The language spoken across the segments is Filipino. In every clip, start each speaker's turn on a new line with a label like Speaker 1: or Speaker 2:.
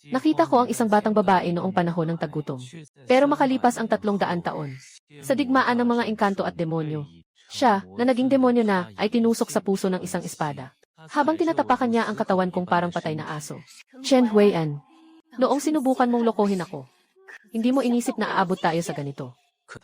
Speaker 1: Nakita ko ang isang batang babae noong panahon ng taggutom. Pero makalipas ang 300 taon, sa digmaan ng mga engkanto at demonyo, siya, na naging demonyo na, ay tinusok sa puso ng isang espada. Habang tinatapakan niya ang katawan kong parang patay na aso. Chen Huiyan, noong sinubukan mong lokohin ako, hindi mo inisip na aabot tayo sa ganito.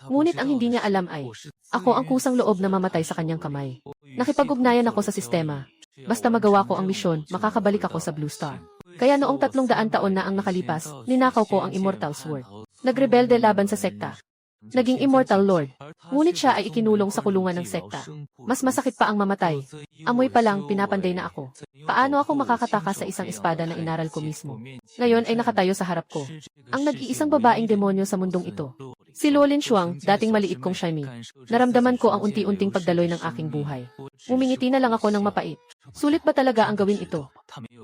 Speaker 1: Ngunit ang hindi niya alam ay, ako ang kusang loob na mamatay sa kanyang kamay. Nakipag-ugnayan ako sa sistema. Basta magawa ko ang misyon, makakabalik ako sa Blue Star. Kaya noong 300 taon na ang nakalipas, ninakaw ko ang Immortal Sword. Nagrebelde laban sa sekta. Naging Immortal Lord. Ngunit siya ay ikinulong sa kulungan ng sekta. Mas masakit pa ang mamatay. Amoy pa lang, pinapanday na ako. Paano ako makakatakas sa isang espada na inaral ko mismo? Ngayon ay nakatayo sa harap ko. Ang nag-iisang babaeng demonyo sa mundong ito. Si Luolin Shuang, dating maliit kong Shimi. Naramdaman ko ang unti-unting pagdaloy ng aking buhay. Umingiti na lang ako ng mapait. Sulit ba talaga ang gawin ito?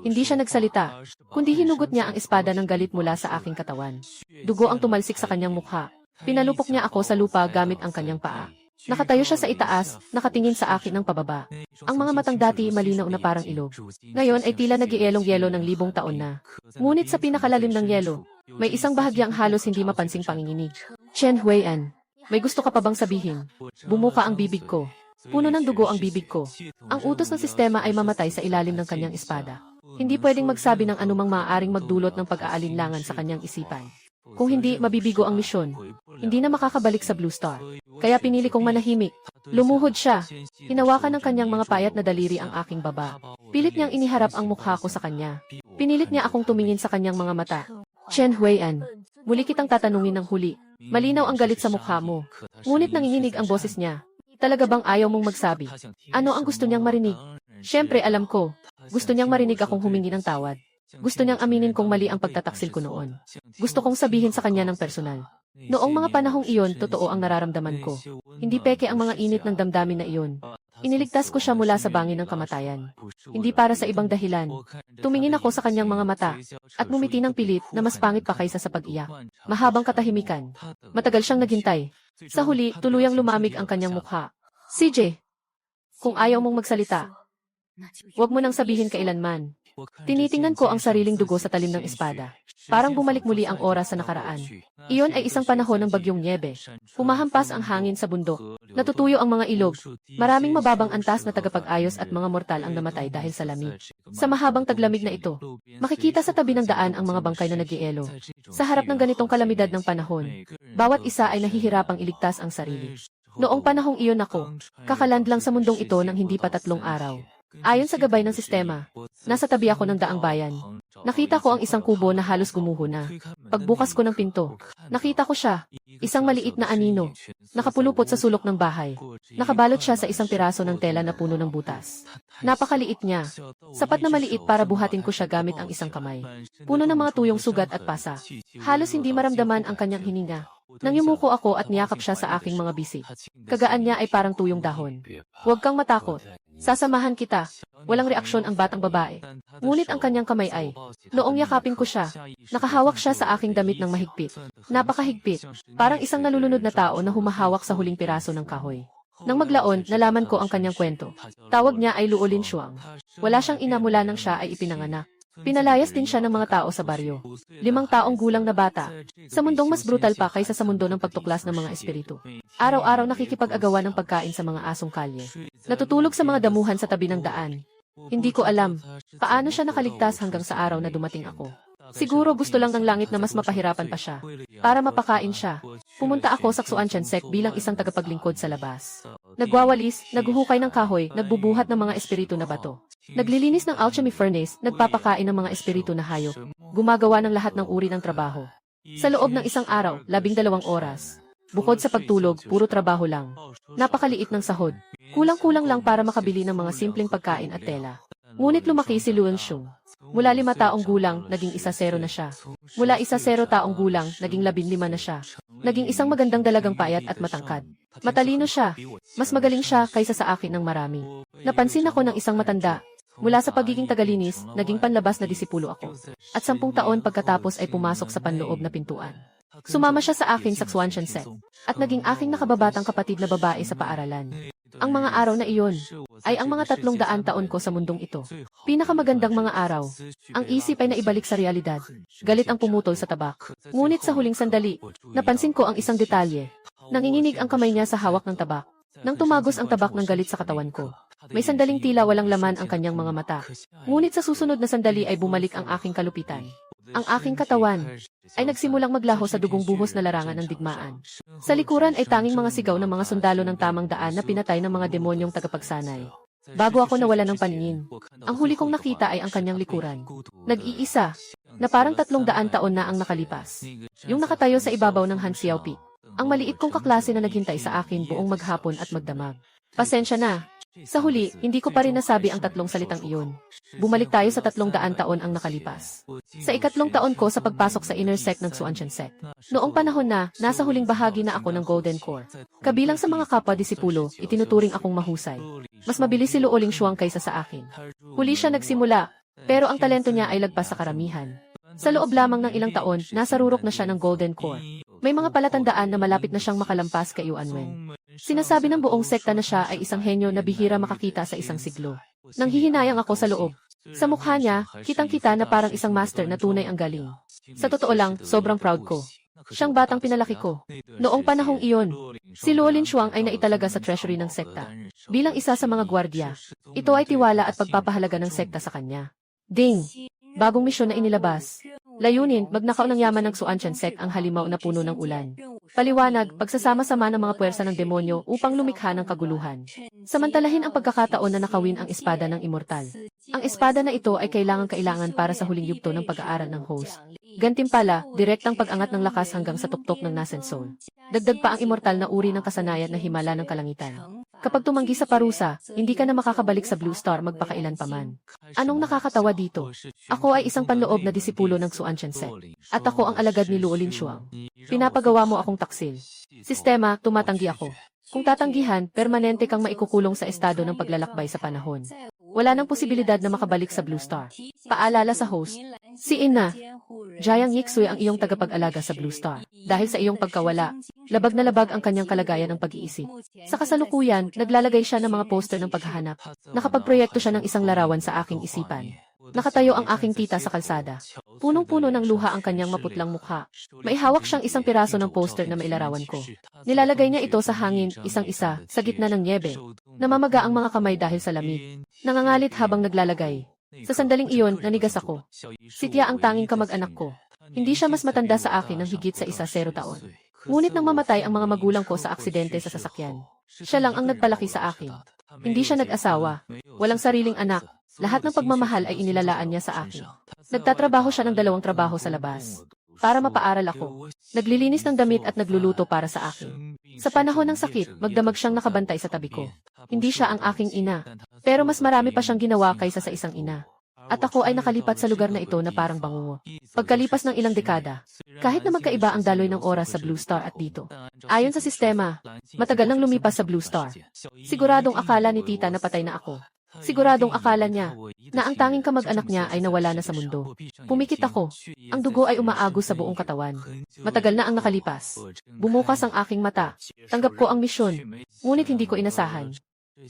Speaker 1: Hindi siya nagsalita, kundi hinugot niya ang espada ng galit mula sa aking katawan. Dugo ang tumalsik sa kanyang mukha. Pinalupok niya ako sa lupa gamit ang kanyang paa. Nakatayo siya sa itaas, nakatingin sa akin ng pababa. Ang mga matang dati malinaw na parang ilog. Ngayon ay tila nag-ielong-yelo ng libong taon na. Ngunit sa pinakalalim ng yelo, may isang bahagyang halos hindi mapansing panginginig. Chen Huiyan, may gusto ka pa bang sabihin? Bumuka ang bibig ko. Puno ng dugo ang bibig ko. Ang utos ng sistema ay mamatay sa ilalim ng kanyang espada. Hindi pwedeng magsabi ng anumang maaaring magdulot ng pag-aalinlangan sa kanyang isipan. Kung hindi, mabibigo ang misyon. Hindi na makakabalik sa Blue Star. Kaya pinili kong manahimik. Lumuhod siya. Hinawakan ng kanyang mga payat na daliri ang aking baba. Pilit niyang iniharap ang mukha ko sa kanya. Pinilit niya akong tumingin sa kanyang mga mata. Chen Huiyan, muli kitang tatanungin ng huli. Malinaw ang galit sa mukha mo. Ngunit nanginginig ang boses niya. Talaga bang ayaw mong magsabi? Ano ang gusto niyang marinig? Siyempre alam ko. Gusto niyang marinig akong humingi ng tawad. Gusto niyang aminin kong mali ang pagtataksil ko noon. Gusto kong sabihin sa kanya ng personal. Noong mga panahong iyon, totoo ang nararamdaman ko. Hindi peke ang mga init ng damdamin na iyon. Iniligtas ko siya mula sa bangin ng kamatayan. Hindi para sa ibang dahilan. Tumingin ako sa kanyang mga mata, at ngumiti ng pilit na mas pangit pa kaysa sa pag-iyak. Mahabang katahimikan. Matagal siyang naghintay. Sa huli, tuluyang lumamig ang kanyang mukha. CJ, kung ayaw mong magsalita, huwag mo nang sabihin kailanman. Tinitingnan ko ang sariling dugo sa talim ng espada. Parang bumalik muli ang oras sa nakaraan. Iyon ay isang panahon ng bagyong nyebe. Humahampas ang hangin sa bundok. Natutuyo ang mga ilog. Maraming mababang antas na tagapag-ayos at mga mortal ang namatay dahil sa lamig. Sa mahabang taglamig na ito, makikita sa tabi ng daan ang mga bangkay na nag-ielo. Sa harap ng ganitong kalamidad ng panahon, bawat isa ay nahihirapang iligtas ang sarili. Noong panahong iyon ako, kakaland lang sa mundong ito ng hindi pa 3 araw. Ayon sa gabay ng sistema, nasa tabi ako ng daang bayan. Nakita ko ang isang kubo na halos gumuho na. Pagbukas ko ng pinto, nakita ko siya, isang maliit na anino, nakapulupot sa sulok ng bahay. Nakabalot siya sa isang piraso ng tela na puno ng butas. Napakaliit niya. Sapat na maliit para buhatin ko siya gamit ang isang kamay. Puno ng mga tuyong sugat at pasa. Halos hindi maramdaman ang kanyang hininga. Nang yumuko ako at niyakap siya sa aking mga bisig. Kagaan niya ay parang tuyong dahon. Huwag kang matakot. Sasamahan kita. Walang reaksyon ang batang babae. Ngunit ang kanyang kamay ay, noong yakapin ko siya, nakahawak siya sa aking damit ng mahigpit. Napakahigpit. Parang isang nalulunod na tao na humahawak sa huling piraso ng kahoy. Nang maglaon, nalaman ko ang kanyang kwento. Tawag niya ay Luolin Shuang. Wala siyang ina mula nang siya ay ipinanganak. Pinalayas din siya ng mga tao sa baryo. 5 taong gulang na bata. Sa mundong mas brutal pa kaysa sa mundo ng pagtuklas ng mga espiritu. Araw-araw nakikipag-agawan ng pagkain sa mga asong kalye. Natutulog sa mga damuhan sa tabi ng daan. Hindi ko alam paano siya nakaligtas hanggang sa araw na dumating ako. Siguro gusto lang ng langit na mas mapahirapan pa siya. Para mapakain siya, pumunta ako sa Xuan Chansek bilang isang tagapaglingkod sa labas. Nagwawalis, naghuhukay ng kahoy, nagbubuhat ng mga espiritu na bato. Naglilinis ng alchemy furnace, nagpapakain ng mga espiritu na hayop. Gumagawa ng lahat ng uri ng trabaho. Sa loob ng isang araw, 12 oras. Bukod sa pagtulog, puro trabaho lang. Napakaliit ng sahod. Kulang-kulang lang para makabili ng mga simpleng pagkain at tela. Ngunit lumaki si Luolin Shuang. Mula 5 taong gulang, naging 1-0 na siya. Mula 1-0 taong gulang, naging 15 na siya. Naging isang magandang dalagang payat at matangkad. Matalino siya. Mas magaling siya kaysa sa akin ng marami. Napansin ako ng isang matanda. Mula sa pagiging tagalinis, naging panlabas na disipulo ako. At 10 taon pagkatapos ay pumasok sa panloob na pintuan. Sumama siya sa akin sa Xuan Chansek. At naging aking nakababatang kapatid na babae sa paaralan. Ang mga araw na iyon ay ang mga 300 taon ko sa mundong ito. Pinakamagandang mga araw. Ang isip ay naibalik sa realidad. Galit ang pumutol sa tabak. Ngunit sa huling sandali, napansin ko ang isang detalye. Nanginginig ang kamay niya sa hawak ng tabak. Nang tumagos ang tabak ng galit sa katawan ko. May sandaling tila walang laman ang kanyang mga mata. Ngunit sa susunod na sandali ay bumalik ang aking kalupitan. Ang aking katawan ay nagsimulang maglaho sa dugong buhos na larangan ng digmaan. Sa likuran ay tanging mga sigaw ng mga sundalo ng tamang daan na pinatay ng mga demonyong tagapagsanay. Bago ako nawala ng paningin, ang huli kong nakita ay ang kanyang likuran. Nag-iisa, na parang 300 taon na ang nakalipas. Yung nakatayo sa ibabaw ng Han Xiao Peak. Ang maliit kong kaklase na naghintay sa akin buong maghapon at magdamag. Pasensya na. Sa huli, hindi ko pa rin nasabi ang 3 salitang iyon. Bumalik tayo sa 300 taon ang nakalipas. Sa 4 taon ko sa pagpasok sa inner sect ng Xuanchen sect. Noong panahon na, nasa huling bahagi na ako ng Golden Core. Kabilang sa mga kapwa-disipulo, itinuturing akong mahusay. Mas mabilis si Luo Lingshuang kaysa sa akin. Huli siya nagsimula, pero ang talento niya ay lagpas sa karamihan. Sa loob lamang ng ilang taon, nasa rurok na siya ng Golden Core. May mga palatandaan na malapit na siyang makalampas kay Yuan Wen. Sinasabi ng buong sekta na siya ay isang henyo na bihira makakita sa isang siglo. Nanghihinayang ako sa loob. Sa mukha niya, kitang-kita na parang isang master na tunay ang galing. Sa totoo lang, sobrang proud ko. Siyang batang pinalaki ko. Noong panahong iyon, si Luo Linshuang ay naitalaga sa treasury ng sekta. Bilang isa sa mga gwardya, ito ay tiwala at pagpapahalaga ng sekta sa kanya. Ding! Bagong misyon na inilabas. Layunin, magnakaw ng yaman ng Xuanchen sect ang halimaw na puno ng ulan. Paliwanag, pagsasama-sama ng mga puwersa ng demonyo upang lumikha ng kaguluhan. Samantalahin ang pagkakataon na nakawin ang espada ng immortal. Ang espada na ito ay kailangan para sa huling yugto ng pag-aaral ng host. Gantimpala, direktang pag-angat ng lakas hanggang sa tuktok ng Nascent Soul. Dagdag pa ang immortal na uri ng kasanayan na himala ng kalangitan. Kapag tumanggi sa parusa, hindi ka na makakabalik sa Blue Star magpakailan pa man. Anong nakakatawa dito? Ako ay isang panloob na disipulo ng Xuanchen sect. At ako ang alagad ni Luo Linshuang. Pinapagawa mo akong taksil. Sistema, tumatanggi ako. Kung tatanggihan, permanente kang maikukulong sa estado ng paglalakbay sa panahon. Wala nang posibilidad na makabalik sa Blue Star. Paalala sa host, si Ina, Jiang Yixui ang iyong tagapag-alaga sa Blue Star. Dahil sa iyong pagkawala, labag na labag ang kanyang kalagayan ng pag-iisip. Sa kasalukuyan, naglalagay siya ng mga poster ng paghahanap. Nakapagproyekto siya ng isang larawan sa aking isipan. Nakatayo ang aking tita sa kalsada. Punong-puno ng luha ang kanyang maputlang mukha. Maihawak siyang isang piraso ng poster na mailarawan ko. Nilalagay niya ito sa hangin, isang-isa, sa gitna ng niebe. Namamaga ang mga kamay dahil sa lamig. Nangangalit habang naglalagay. Sa sandaling iyon, nanigas ako. Si Tia ang tanging kamag-anak ko. Hindi siya mas matanda sa akin ng higit sa 0 taon. Ngunit nang mamatay ang mga magulang ko sa aksidente sa sasakyan, siya lang ang nagpalaki sa akin. Hindi siya nag-asawa. Walang sariling anak. Lahat ng pagmamahal ay inilalaan niya sa akin. Nagtatrabaho siya ng 2 trabaho sa labas. Para mapaaral ako. Naglilinis ng damit at nagluluto para sa akin. Sa panahon ng sakit, magdamag siyang nakabantay sa tabi ko. Hindi siya ang aking ina. Pero mas marami pa siyang ginawa kaysa sa isang ina. At ako ay nakalipat sa lugar na ito na parang bangungo. Pagkalipas ng ilang dekada, kahit na magkaiba ang daloy ng oras sa Blue Star at dito. Ayon sa sistema, matagal nang lumipas sa Blue Star. Siguradong akala ni tita na patay na ako. Siguradong akala niya na ang tanging kamag-anak niya ay nawala na sa mundo. Pumikit ako. Ang dugo ay umaagos sa buong katawan. Matagal na ang nakalipas. Bumukas ang aking mata. Tanggap ko ang misyon. Ngunit hindi ko inasahan.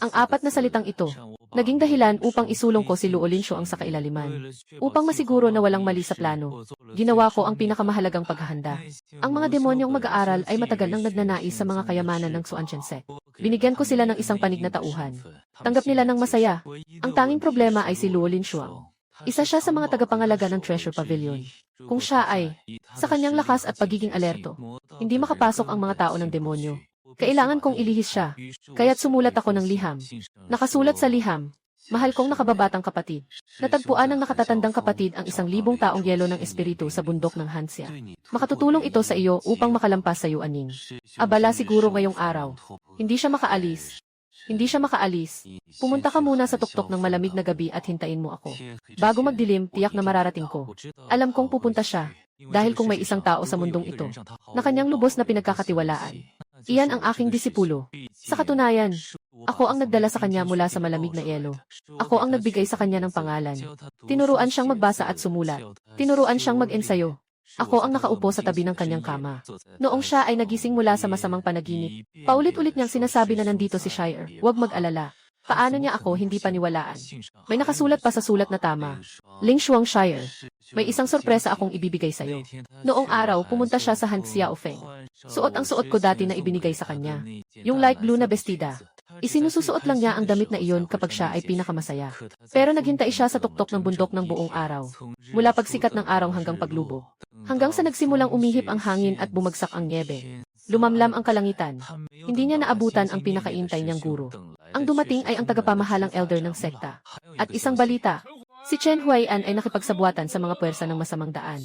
Speaker 1: Ang 4 na salitang ito, naging dahilan upang isulong ko si Luo Linshuang sa kailaliman. Upang masiguro na walang mali sa plano, ginawa ko ang pinakamahalagang paghahanda. Ang mga demonyong mag-aaral ay matagal nang nagnanais sa mga kayamanan ng Xuanchen sect. Binigyan ko sila ng isang panig na tauhan. Tanggap nila ng masaya. Ang tanging problema ay si Luo Linshuang. Isa siya sa mga tagapangalaga ng Treasure Pavilion. Kung siya ay, sa kanyang lakas at pagiging alerto, hindi makapasok ang mga tao ng demonyo. Kailangan kong ilihis siya. Kaya't sumulat ako ng liham. Nakasulat sa liham, mahal kong nakababatang kapatid. Natagpuan ng nakatatandang kapatid ang 1,000 taong yelo ng espiritu sa bundok ng Hanxia. Makatutulong ito sa iyo upang makalampas sa Yuaning. Abala siguro ngayong araw. Hindi siya makaalis. Hindi siya makaalis. Pumunta ka muna sa tuktok ng malamig na gabi at hintayin mo ako. Bago magdilim, tiyak na mararating ko. Alam kong pupunta siya. Dahil kung may isang tao sa mundong ito, na kanyang lubos na pinagkakatiwalaan, iyan ang aking disipulo. Sa katunayan, ako ang nagdala sa kanya mula sa malamig na yelo. Ako ang nagbigay sa kanya ng pangalan. Tinuruan siyang magbasa at sumulat. Tinuruan siyang mag-ensayo. Ako ang nakaupo sa tabi ng kanyang kama. Noong siya ay nagising mula sa masamang panaginip, paulit-ulit niyang sinasabi na nandito si Shire. Huwag mag-alala. Paano niya ako hindi paniwalaan? May nakasulat pa sa sulat na tama. Ling Shuangshire. May isang sorpresa akong ibibigay sa'yo. Noong araw, pumunta siya sa Han Xiaofeng. Suot ang suot ko dati na ibinigay sa kanya. Yung light blue na bestida. Isinususuot lang niya ang damit na iyon kapag siya ay pinakamasaya. Pero naghintay siya sa tuktok ng bundok ng buong araw. Mula pagsikat ng araw hanggang paglubo. Hanggang sa nagsimulang umihip ang hangin at bumagsak ang niebe. Lumamlam ang kalangitan. Hindi niya naabutan ang pinakaintay niyang guro. Ang dumating ay ang tagapamahalang elder ng sekta. At isang balita, si Chen Huaian ay nakipagsabuatan sa mga puwersa ng masamang daan.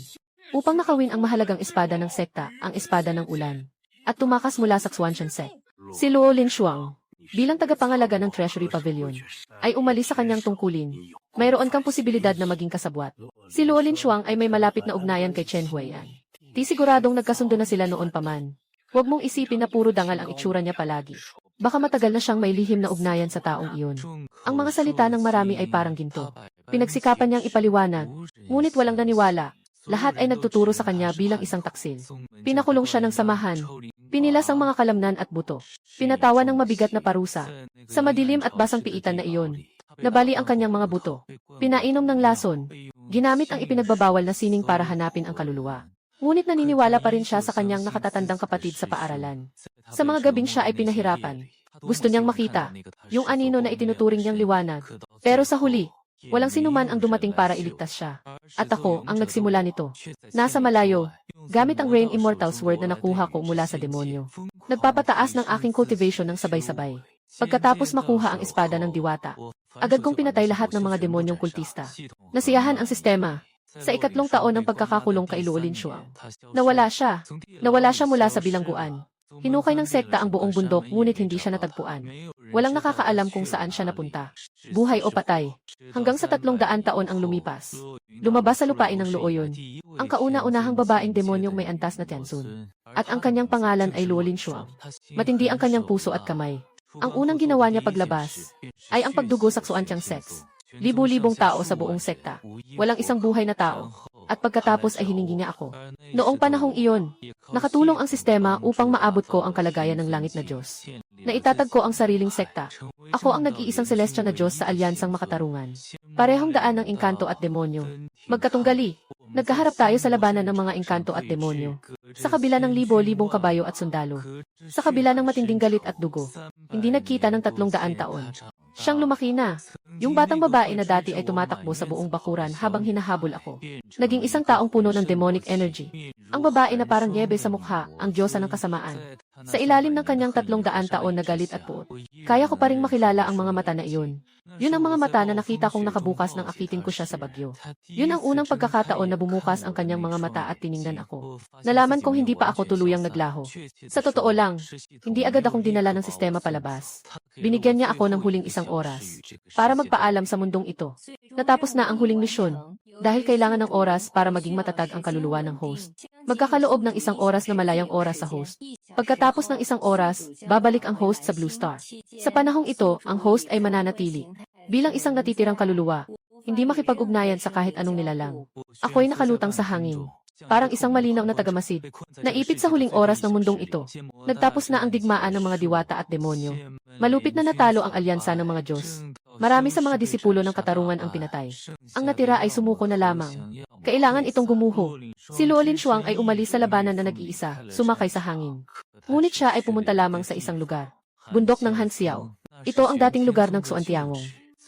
Speaker 1: Upang nakawin ang mahalagang espada ng sekta, ang espada ng ulan. At tumakas mula sa Xuanshan sect. Si Luo Linshuang, bilang tagapangalaga ng Treasury Pavilion, ay umalis sa kanyang tungkulin. Mayroon kang posibilidad na maging kasabwat. Si Luo Linshuang ay may malapit na ugnayan kay Chen Huaian. Di siguradong nagkasundo na sila noon pa man. Huwag mong isipin na puro dangal ang itsura niya palagi. Baka matagal na siyang may lihim na ugnayan sa taong iyon. Ang mga salita ng marami ay parang ginto. Pinagsikapan niyang ipaliwanag, ngunit walang naniwala. Lahat ay nagtuturo sa kanya bilang isang taksil. Pinakulong siya ng samahan. Pinilas ang mga kalamnan at buto. Pinatawa ng mabigat na parusa. Sa madilim at basang piitan na iyon, nabali ang kanyang mga buto. Pinainom ng lason. Ginamit ang ipinagbabawal na sining para hanapin ang kaluluwa. Ngunit naniniwala pa rin siya sa kanyang nakatatandang kapatid sa paaralan. Sa mga gabing siya ay pinahirapan. Gusto niyang makita yung anino na itinuturing niyang liwanag. Pero sa huli, walang sinuman ang dumating para iligtas siya. At ako ang nagsimula nito. Nasa malayo, gamit ang Rain Immortal Sword na nakuha ko mula sa demonyo. Nagpapataas ng aking cultivation ng sabay-sabay. Pagkatapos makuha ang espada ng diwata, agad kong pinatay lahat ng mga demonyong kultista. Nasiyahan ang sistema. Sa ikatlong taon ng pagkakakulong kay Luo Linshuang, nawala siya. Nawala siya mula sa bilangguan. Hinukay ng sekta ang buong bundok ngunit hindi siya natagpuan. Walang nakakaalam kung saan siya napunta. Buhay o patay. Hanggang sa 300 taon ang lumipas. Lumabas sa lupain ng Luoyon. Ang kauna-unahang babaeng demonyong may antas na Tianzun. At ang kanyang pangalan ay Luo Linshuang. Matindi ang kanyang puso at kamay. Ang unang ginawa niya paglabas ay ang pagdugo sa Xuantiang sex. Libu-libong tao sa buong sekta. Walang isang buhay na tao. At pagkatapos ay hiningi niya ako. Noong panahong iyon, nakatulong ang sistema upang maabot ko ang kalagayan ng langit na Diyos. Naitatag ko ang sariling sekta. Ako ang nag-iisang celestial na Diyos sa alyansang makatarungan. Parehong daan ng engkanto at demonyo. Magkatunggali. Nagkaharap tayo sa labanan ng mga engkanto at demonyo. Sa kabila ng libo-libong kabayo at sundalo. Sa kabila ng matinding galit at dugo. Hindi nagkita ng 300 taon. Siyang lumaki na. Yung batang babae na dati ay tumatakbo sa buong bakuran habang hinahabol ako. Naging isang taong puno ng demonic energy. Ang babae na parang niebe sa mukha, ang diyosa ng kasamaan. Sa ilalim ng kanyang 300 taon na galit at puot, kaya ko pa ring makilala ang mga mata na iyon. Yun ang mga mata na nakita kong nakabukas nang akitin ko siya sa bagyo. Yun ang unang pagkakataon na bumukas ang kanyang mga mata at tiningnan ako. Nalaman kong hindi pa ako tuluyang naglaho. Sa totoo lang, hindi agad akong dinala ng sistema palabas. Binigyan niya ako ng huling isang oras para magpaalam sa mundong ito. Natapos na ang huling misyon dahil kailangan ng oras para maging matatag ang kaluluwa ng host. Magkakaloob ng isang oras na malayang oras sa host. Pagkatapos ng isang oras, babalik ang host sa Blue Star. Sa panahong ito, ang host ay mananatili bilang isang natitirang kaluluwa, hindi makipag-ugnayan sa kahit anong nilalang. Ako'y nakalutang sa hangin. Parang isang malinaw na tagamasid. Naipit sa huling oras ng mundong ito. Nagtapos na ang digmaan ng mga diwata at demonyo. Malupit na natalo ang alyansa ng mga Diyos. Marami sa mga disipulo ng katarungan ang pinatay. Ang natira ay sumuko na lamang. Kailangan itong gumuho. Si Luo Linshuang ay umalis sa labanan na nag-iisa, sumakay sa hangin. Ngunit siya ay pumunta lamang sa isang lugar. Bundok ng Hanxiao. Ito ang dating lugar ng Xuantiangong.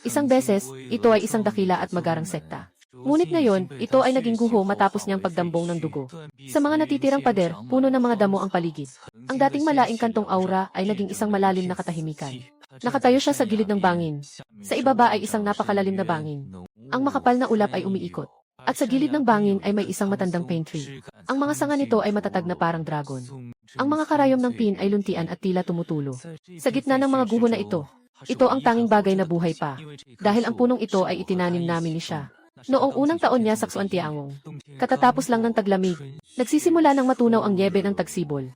Speaker 1: Isang beses, ito ay isang dakila at magarang sekta. Ngunit ngayon, ito ay naging guho matapos niyang pagdambong ng dugo. Sa mga natitirang pader, puno ng mga damo ang paligid. Ang dating malaing kantong aura ay naging isang malalim na katahimikan. Nakatayo siya sa gilid ng bangin. Sa ibaba ay isang napakalalim na bangin. Ang makapal na ulap ay umiikot. At sa gilid ng bangin ay may isang matandang pine tree. Ang mga sanga nito ay matatag na parang dragon. Ang mga karayom ng pin ay luntian at tila tumutulo. Sa gitna ng mga guho na ito ang tanging bagay na buhay pa. Dahil ang punong ito ay itinanim namin ni siya. Noong unang taon niya sa Xuantiangong, katatapos lang ng taglamig, nagsisimula ng matunaw ang niebe ng tagsibol.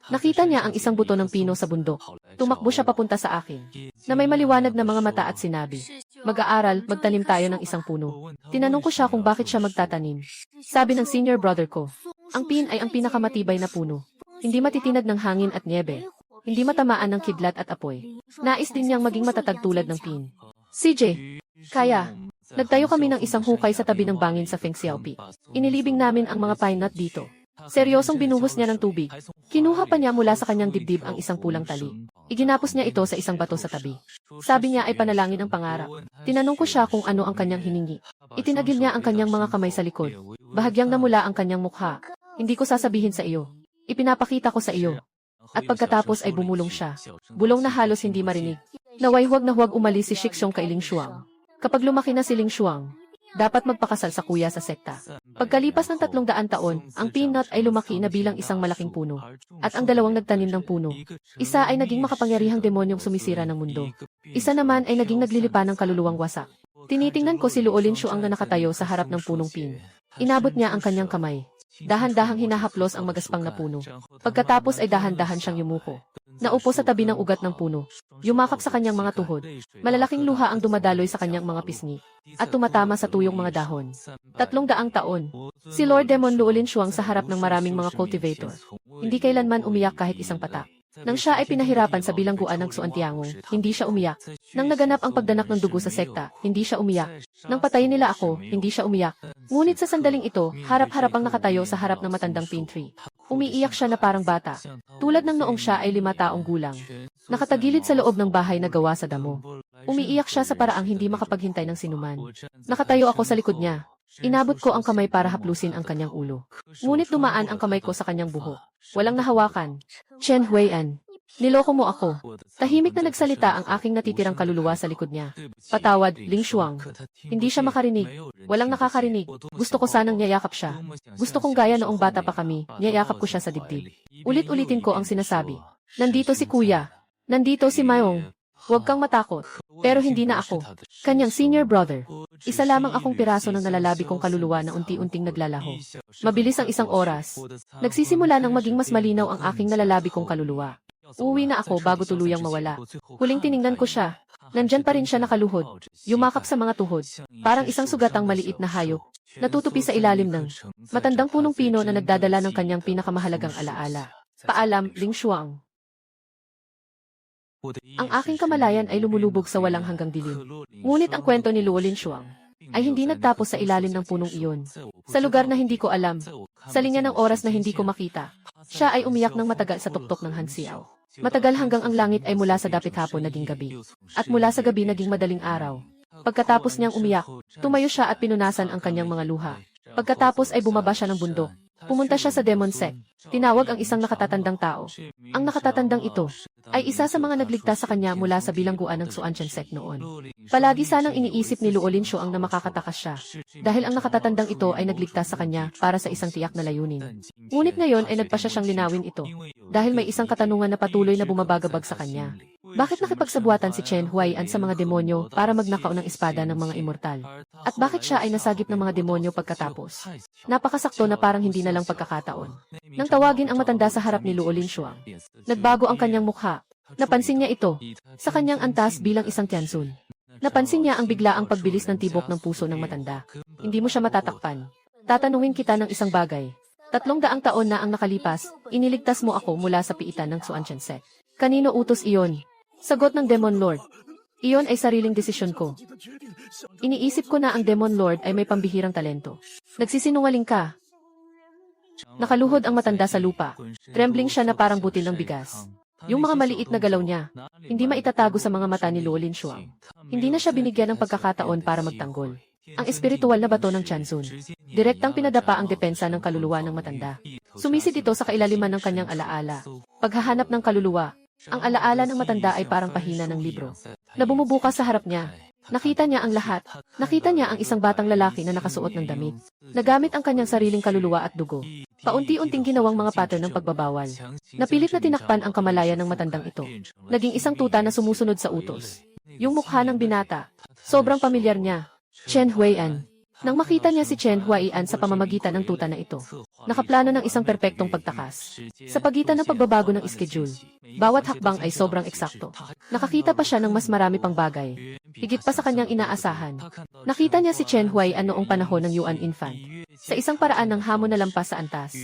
Speaker 1: Nakita niya ang isang buto ng pino sa bundok. Tumakbo siya papunta sa akin, na may maliwanag na mga mata at sinabi, "Mag-aaral, magtanim tayo ng isang puno." Tinanong ko siya kung bakit siya magtatanim. Sabi ng senior brother ko, Ang pin ay ang pinakamatibay na puno. Hindi matitinag ng hangin at niebe. Hindi matamaan ng kidlat at apoy. Nais din niyang maging matatag tulad ng pin. CJ, kaya, nagtayo kami ng isang hukay sa tabi ng bangin sa Feng Xiaopi. Inilibing namin ang mga pine nut dito. Seryosong binuhos niya ng tubig. Kinuha pa niya mula sa kanyang dibdib ang isang pulang tali. Iginapos niya ito sa isang bato sa tabi. Sabi niya ay panalangin ang pangarap. Tinanong ko siya kung ano ang kanyang hiningi. Itinagil niya ang kanyang mga kamay sa likod. Bahagyang namula ang kanyang mukha. Hindi ko sasabihin sa iyo. Ipinapakita ko sa iyo. At pagkatapos ay bumulong siya. Bulong na halos hindi marinig. Naway huwag na huwag umalis si Shixong kay Ling Shuang. Kapag lumaki na si Ling Shuang, dapat magpakasal sa kuya sa sekta. Pagkalipas ng 300 taon, ang peanut ay lumaki na bilang isang malaking puno. At ang dalawang nagtanim ng puno. Isa ay naging makapangyarihang demonyong sumisira ng mundo. Isa naman ay naging naglilipa ng kaluluwang wasak. Tinitingnan ko si Luolin Shuang na nakatayo sa harap ng punong pin. Inabot niya ang kanyang kamay. Dahan-dahang hinahaplos ang magaspang na puno. Pagkatapos ay dahan-dahan siyang yumuko. Naupo sa tabi ng ugat ng puno. Yumakap sa kanyang mga tuhod. Malalaking luha ang dumadaloy sa kanyang mga pisngi. At tumatama sa tuyong mga dahon. 300 taon. Si Lord Demon Luolin Shuang sa harap ng maraming mga cultivator. Hindi kailanman umiyak kahit isang patak. Nang siya ay pinahirapan sa bilangguan ng Suantiangong, hindi siya umiyak. Nang naganap ang pagdanak ng dugo sa sekta, hindi siya umiyak. Nang patayin nila ako, hindi siya umiyak. Ngunit sa sandaling ito, harap-harapang nakatayo sa harap ng matandang pine tree. Umiiyak siya na parang bata. Tulad ng noong siya ay 5 taong gulang. Nakatagilid sa loob ng bahay na gawa sa damo. Umiiyak siya sa paraang hindi makapaghintay ng sinuman. Nakatayo ako sa likod niya. Inabot ko ang kamay para haplusin ang kanyang ulo. Ngunit dumaan ang kamay ko sa kanyang buhok. Walang nahawakan. Chen Huiyan, niloko mo ako. Tahimik na nagsalita ang aking natitirang kaluluwa sa likod niya. Patawad, Ling Shuang. Hindi siya makarinig. Walang nakakarinig. Gusto ko sanang niyayakap siya. Gusto kong gaya noong bata pa kami, niyayakap ko siya sa dibdib. Ulit-ulitin ko ang sinasabi. Nandito si Kuya. Nandito si Mayong. Huwag kang matakot. Pero hindi na ako. Kanyang senior brother. Isa lamang akong piraso ng nalalabi kong kaluluwa na unti-unting naglalaho. Mabilis ang isang oras. Nagsisimula nang maging mas malinaw ang aking nalalabi kong kaluluwa. Uuwi na ako bago tuluyang mawala. Huling tiningnan ko siya. Nandyan pa rin siya nakaluhod. Yumakap sa mga tuhod. Parang isang sugatang maliit na hayop. Natutupi sa ilalim ng matandang punong pino na nagdadala ng kanyang pinakamahalagang alaala. Paalam, Ling Shuang. Ang aking kamalayan ay lumulubog sa walang hanggang dilim. Ngunit ang kwento ni Luolin Shuang ay hindi nagtapos sa ilalim ng punong iyon. Sa lugar na hindi ko alam, sa linya ng oras na hindi ko makita, siya ay umiyak ng matagal sa tuktok ng Hansiao. Matagal hanggang ang langit ay mula sa dapit hapon naging gabi. At mula sa gabi naging madaling araw. Pagkatapos niyang umiyak, tumayo siya at pinunasan ang kanyang mga luha. Pagkatapos ay bumaba siya ng bundok. Pumunta siya sa Demon Sect. Tinawag ang isang nakatatandang tao. Ang nakatatandang ito ay isa sa mga nagligtas sa kanya mula sa bilangguan ng Suanshan Sect noon. Palagi sanang iniisip ni Luolin Shuang na makakatakas siya, dahil ang nakatatandang ito ay nagligtas sa kanya para sa isang tiyak na layunin. Ngunit ngayon ay nagpasya siyang linawin ito, dahil may isang katanungan na patuloy na bumabagabag sa kanya. Bakit nakipagsabuatan si Chen Huaiyan sa mga demonyo para magnakaw ng espada ng mga immortal? At bakit siya ay nasagip ng mga demonyo pagkatapos? Napakasakto na parang hindi na lang pagkakataon. Nang tawagin ang matanda sa harap ni Luolin Shuang, nagbago ang kanyang mukha. Napansin niya ito sa kanyang antas bilang isang tiyansun. Napansin niya ang biglaang pagbilis ng tibok ng puso ng matanda. Hindi mo siya matatakpan. Tatanungin kita ng isang bagay. 300 taon na ang nakalipas, iniligtas mo ako mula sa piitan ng Suanshan Sect. Kanino utos iyon? Sagot ng Demon Lord. Iyon ay sariling desisyon ko. Iniisip ko na ang Demon Lord ay may pambihirang talento. Nagsisinungaling ka. Nakaluhod ang matanda sa lupa. Trembling siya na parang butil ng bigas. Yung mga maliit na galaw niya, hindi maitatago sa mga mata ni Luolin Shuang. Hindi na siya binigyan ng pagkakataon para magtanggol. Ang espiritual na bato ng Chansun. Direktang pinadapa ang depensa ng kaluluwa ng matanda. Sumisid ito sa kailaliman ng kanyang alaala. Paghahanap ng kaluluwa, ang alaala ng matanda ay parang pahina ng libro na bumubukas sa harap niya. Nakita niya ang lahat. Nakita niya ang isang batang lalaki na nakasuot ng damit. Nagamit ang kanyang sariling kaluluwa at dugo. Paunti-unting ginawang mga pattern ng pagbabawal. Napilit na tinakpan ang kamalayan ng matandang ito. Naging isang tuta na sumusunod sa utos. Yung mukha ng binata, sobrang pamilyar niya. Chen Huaiyan. Nang makita niya si Chen Huaiyan sa pamamagitan ng tuta na ito, nakaplano ng isang perpektong pagtakas. Sa pagitan ng pagbabago ng schedule, bawat hakbang ay sobrang eksakto. Nakakita pa siya ng mas marami pang bagay. Higit pa sa kanyang inaasahan. Nakita niya si Chen Huaiyan noong panahon ng Yuan Infant. sa isang paraan ng hamon na lampas sa antas.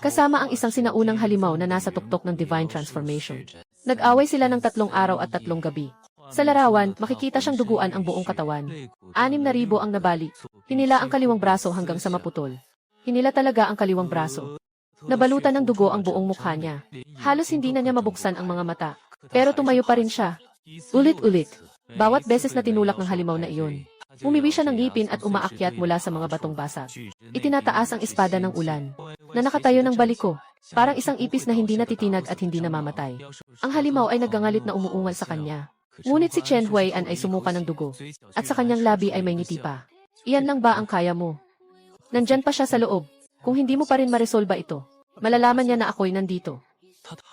Speaker 1: Kasama ang isang sinaunang halimaw na nasa tuktok ng Divine Transformation. Nag-away sila ng 3 araw at 3 gabi. Sa larawan, makikita siyang duguan ang buong katawan. 6,000 ang nabali. Hinila ang kaliwang braso hanggang sa maputol. Hinila talaga ang kaliwang braso. Nabalutan ng dugo ang buong mukha niya. Halos hindi na niya mabuksan ang mga mata. Pero tumayo pa rin siya. Ulit-ulit. Bawat beses na tinulak ng halimaw na iyon. Umiwi siya ng ngipin at umaakyat mula sa mga batong basag. Itinataas ang espada ng ulan, na nakatayo ng baliko, parang isang ipis na hindi natitinag at hindi namamatay. Ang halimaw ay naggangalit na umuungal sa kanya. Ngunit si Chen Huaian ay sumuka ng dugo, at sa kanyang labi ay may ngiti pa. Iyan lang ba ang kaya mo? Nandyan pa siya sa loob. Kung hindi mo pa rin maresolba ito, malalaman niya na ako'y nandito.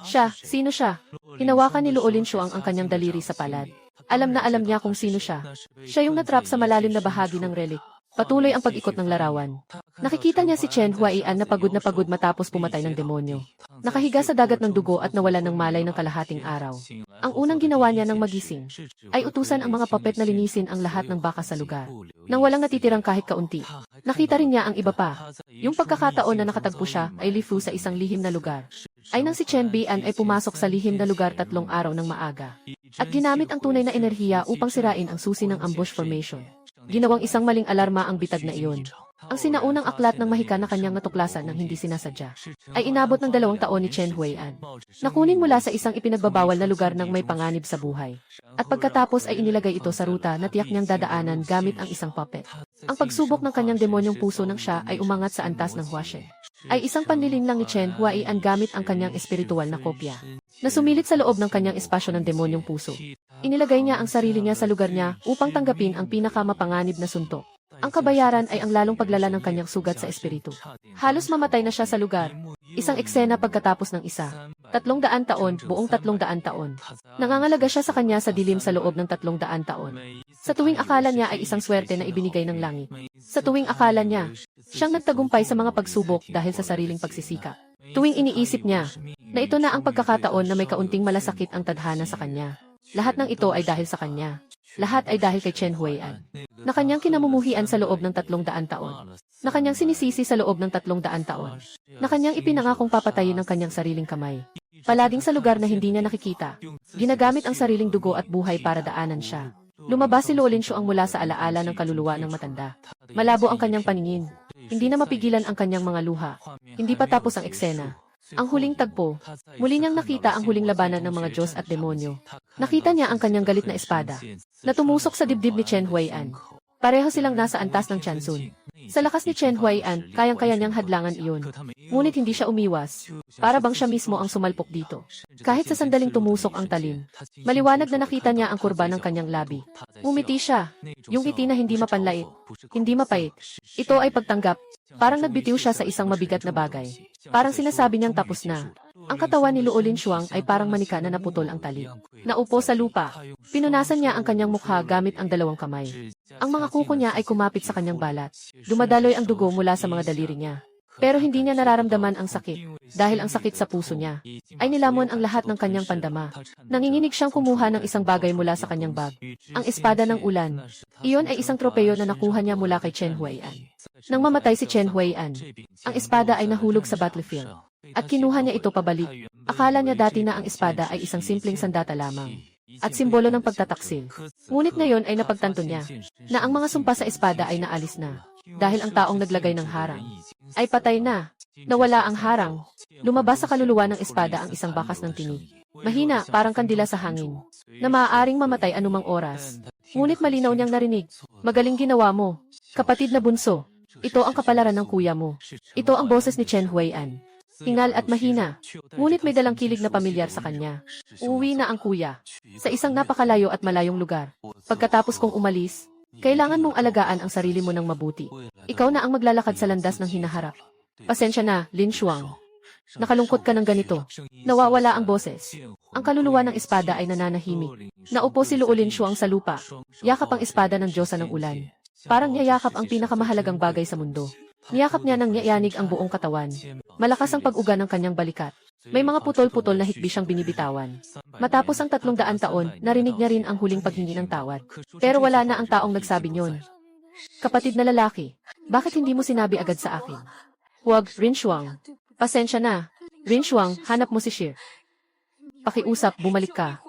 Speaker 1: Siya, sino siya? Hinawakan ni Luolin Shuang ang kanyang daliri sa palad. Alam na alam niya kung sino siya. Siya yung natrap sa malalim na bahagi ng relic. Patuloy ang pag-ikot ng larawan. Nakikita niya si Chen Huaian na pagod matapos pumatay ng demonyo. Nakahiga sa dagat ng dugo at nawala ng malay ng kalahating araw. Ang unang ginawa niya nang magising ay utusan ang mga papet na linisin ang lahat ng baka sa lugar. Nang walang natitirang kahit kaunti. Nakita rin niya ang iba pa. Yung pagkakataon na nakatagpo siya ay lifu sa isang lihim na lugar. Ay nang si Chen Bian ay pumasok sa lihim na lugar 3 araw ng maaga. At ginamit ang tunay na enerhiya upang sirain ang susi ng ambush formation. Ginawang isang maling alarma ang bitag na iyon. Ang sinaunang aklat ng mahika na kanyang natuklasan ng hindi sinasadya ay inabot ng 2 taon ni Chen Huaian. Nakunin mula sa isang ipinagbabawal na lugar ng may panganib sa buhay. At pagkatapos ay inilagay ito sa ruta na tiyak niyang dadaanan gamit ang isang puppet. Ang pagsubok ng kanyang demonyong puso nang siya ay umangat sa antas ng Huashen ay isang panlilin lang ni Chen Huaian gamit ang kanyang espiritual na kopya na sumilit sa loob ng kanyang espasyo ng demonyong puso. Inilagay niya ang sarili niya sa lugar niya upang tanggapin ang pinakamapanganib na suntok. Ang kabayaran ay ang lalong paglala ng kanyang sugat sa espiritu. Halos mamatay na siya sa lugar. Isang eksena pagkatapos ng isa. 300 taon, buong 300 taon. Nangangalaga siya sa kanya sa dilim sa loob ng 300 taon. Sa tuwing akala niya ay isang swerte na ibinigay ng langit. Sa tuwing akala niya, siyang nagtagumpay sa mga pagsubok dahil sa sariling pagsisikap. Tuwing iniisip niya na ito na ang pagkakataon na may kaunting malasakit ang tadhana sa kanya. Lahat ng ito ay dahil sa kanya. Lahat ay dahil kay Chen Huaian. Na kanyang kinamumuhian sa loob ng 300 taon. Na kanyang sinisisi sa loob ng 300 taon. Na kanyang ipinangakong papatayin ng kanyang sariling kamay. Palaging sa lugar na hindi niya nakikita. Ginagamit ang sariling dugo at buhay para daanan siya. Lumabas si Luolin Shuang mula sa alaala ng kaluluwa ng matanda. Malabo ang kanyang paningin. Hindi na mapigilan ang kanyang mga luha. Hindi pa tapos ang eksena. Ang huling tagpo, muli niyang nakita ang huling labanan ng mga Diyos at demonyo. Nakita niya ang kanyang galit na espada, na tumusok sa dibdib ni Chen Huaian. Pareho silang nasa antas ng Tiansun. Sa lakas ni Chen Huaian, kayang-kaya niyang hadlangan iyon. Ngunit hindi siya umiwas. Para bang siya mismo ang sumalpok dito. Kahit sa sandaling tumusok ang talim. Maliwanag na nakita niya ang kurba ng kanyang labi. Ngumiti siya. Yung ngiti na hindi mapanlait. Hindi mapait. Ito ay pagtanggap. Parang nagbitiw siya sa isang mabigat na bagay. Parang sinasabi niyang tapos na. Ang katawan ni Luolin Shuang ay parang manika na naputol ang tali. Naupo sa lupa. Pinunasan niya ang kanyang mukha gamit ang 2 kamay. Ang mga kuko niya ay kumapit sa kanyang balat. Dumadaloy ang dugo mula sa mga daliri niya. Pero hindi niya nararamdaman ang sakit, dahil ang sakit sa puso niya ay nilamon ang lahat ng kanyang pandama. Nanginginig siyang kumuha ng isang bagay mula sa kanyang bag. Ang espada ng ulan. Iyon ay isang tropeyo na nakuha niya mula kay Chen Huaian. Nang mamatay si Chen Huaian, ang espada ay nahulog sa battlefield. At kinuha niya ito pabalik. Akala niya dati na ang espada ay isang simpleng sandata lamang. At simbolo ng pagtataksil. Ngunit ngayon ay napagtanto niya na ang mga sumpa sa espada ay naalis na. Dahil ang taong naglagay ng harang ay patay na. Nawala ang harang. Lumabas sa kaluluwa ng espada ang isang bakas ng tinig. Mahina, parang kandila sa hangin. Na maaaring mamatay anumang oras. Ngunit malinaw niyang narinig. Magaling ginawa mo. Kapatid na bunso. Ito ang kapalaran ng kuya mo. Ito ang boses ni Chen Huaian. Hingal at mahina. Ngunit may dalang kilig na pamilyar sa kanya. Uuwi na ang kuya. Sa isang napakalayo at malayong lugar. Pagkatapos kong umalis, kailangan mong alagaan ang sarili mo ng mabuti. Ikaw na ang maglalakad sa landas ng hinaharap. Pasensya na, Lin Shuang. Nakalungkot ka ng ganito. Nawawala ang boses. Ang kaluluwa ng espada ay nananahimik. Naupo si Luolin Shuang sa lupa. Yakap ang espada ng Diyosa ng Ulan. Parang niyayakap ang pinakamahalagang bagay sa mundo. Niyakap niya ng niyayanig ang buong katawan. Malakas ang pag-uga ng kanyang balikat. May mga putol-putol na hikbi siyang binibitawan. Matapos ang 300 taon, narinig niya rin ang huling paghingi ng tawad. Pero wala na ang taong nagsabi niyon. Kapatid na lalaki, Bakit hindi mo sinabi agad sa akin? Huwag, Rinshuang. Pasensya na. Rinshuang, hanap mo si Shir. Pakiusap, bumalik ka.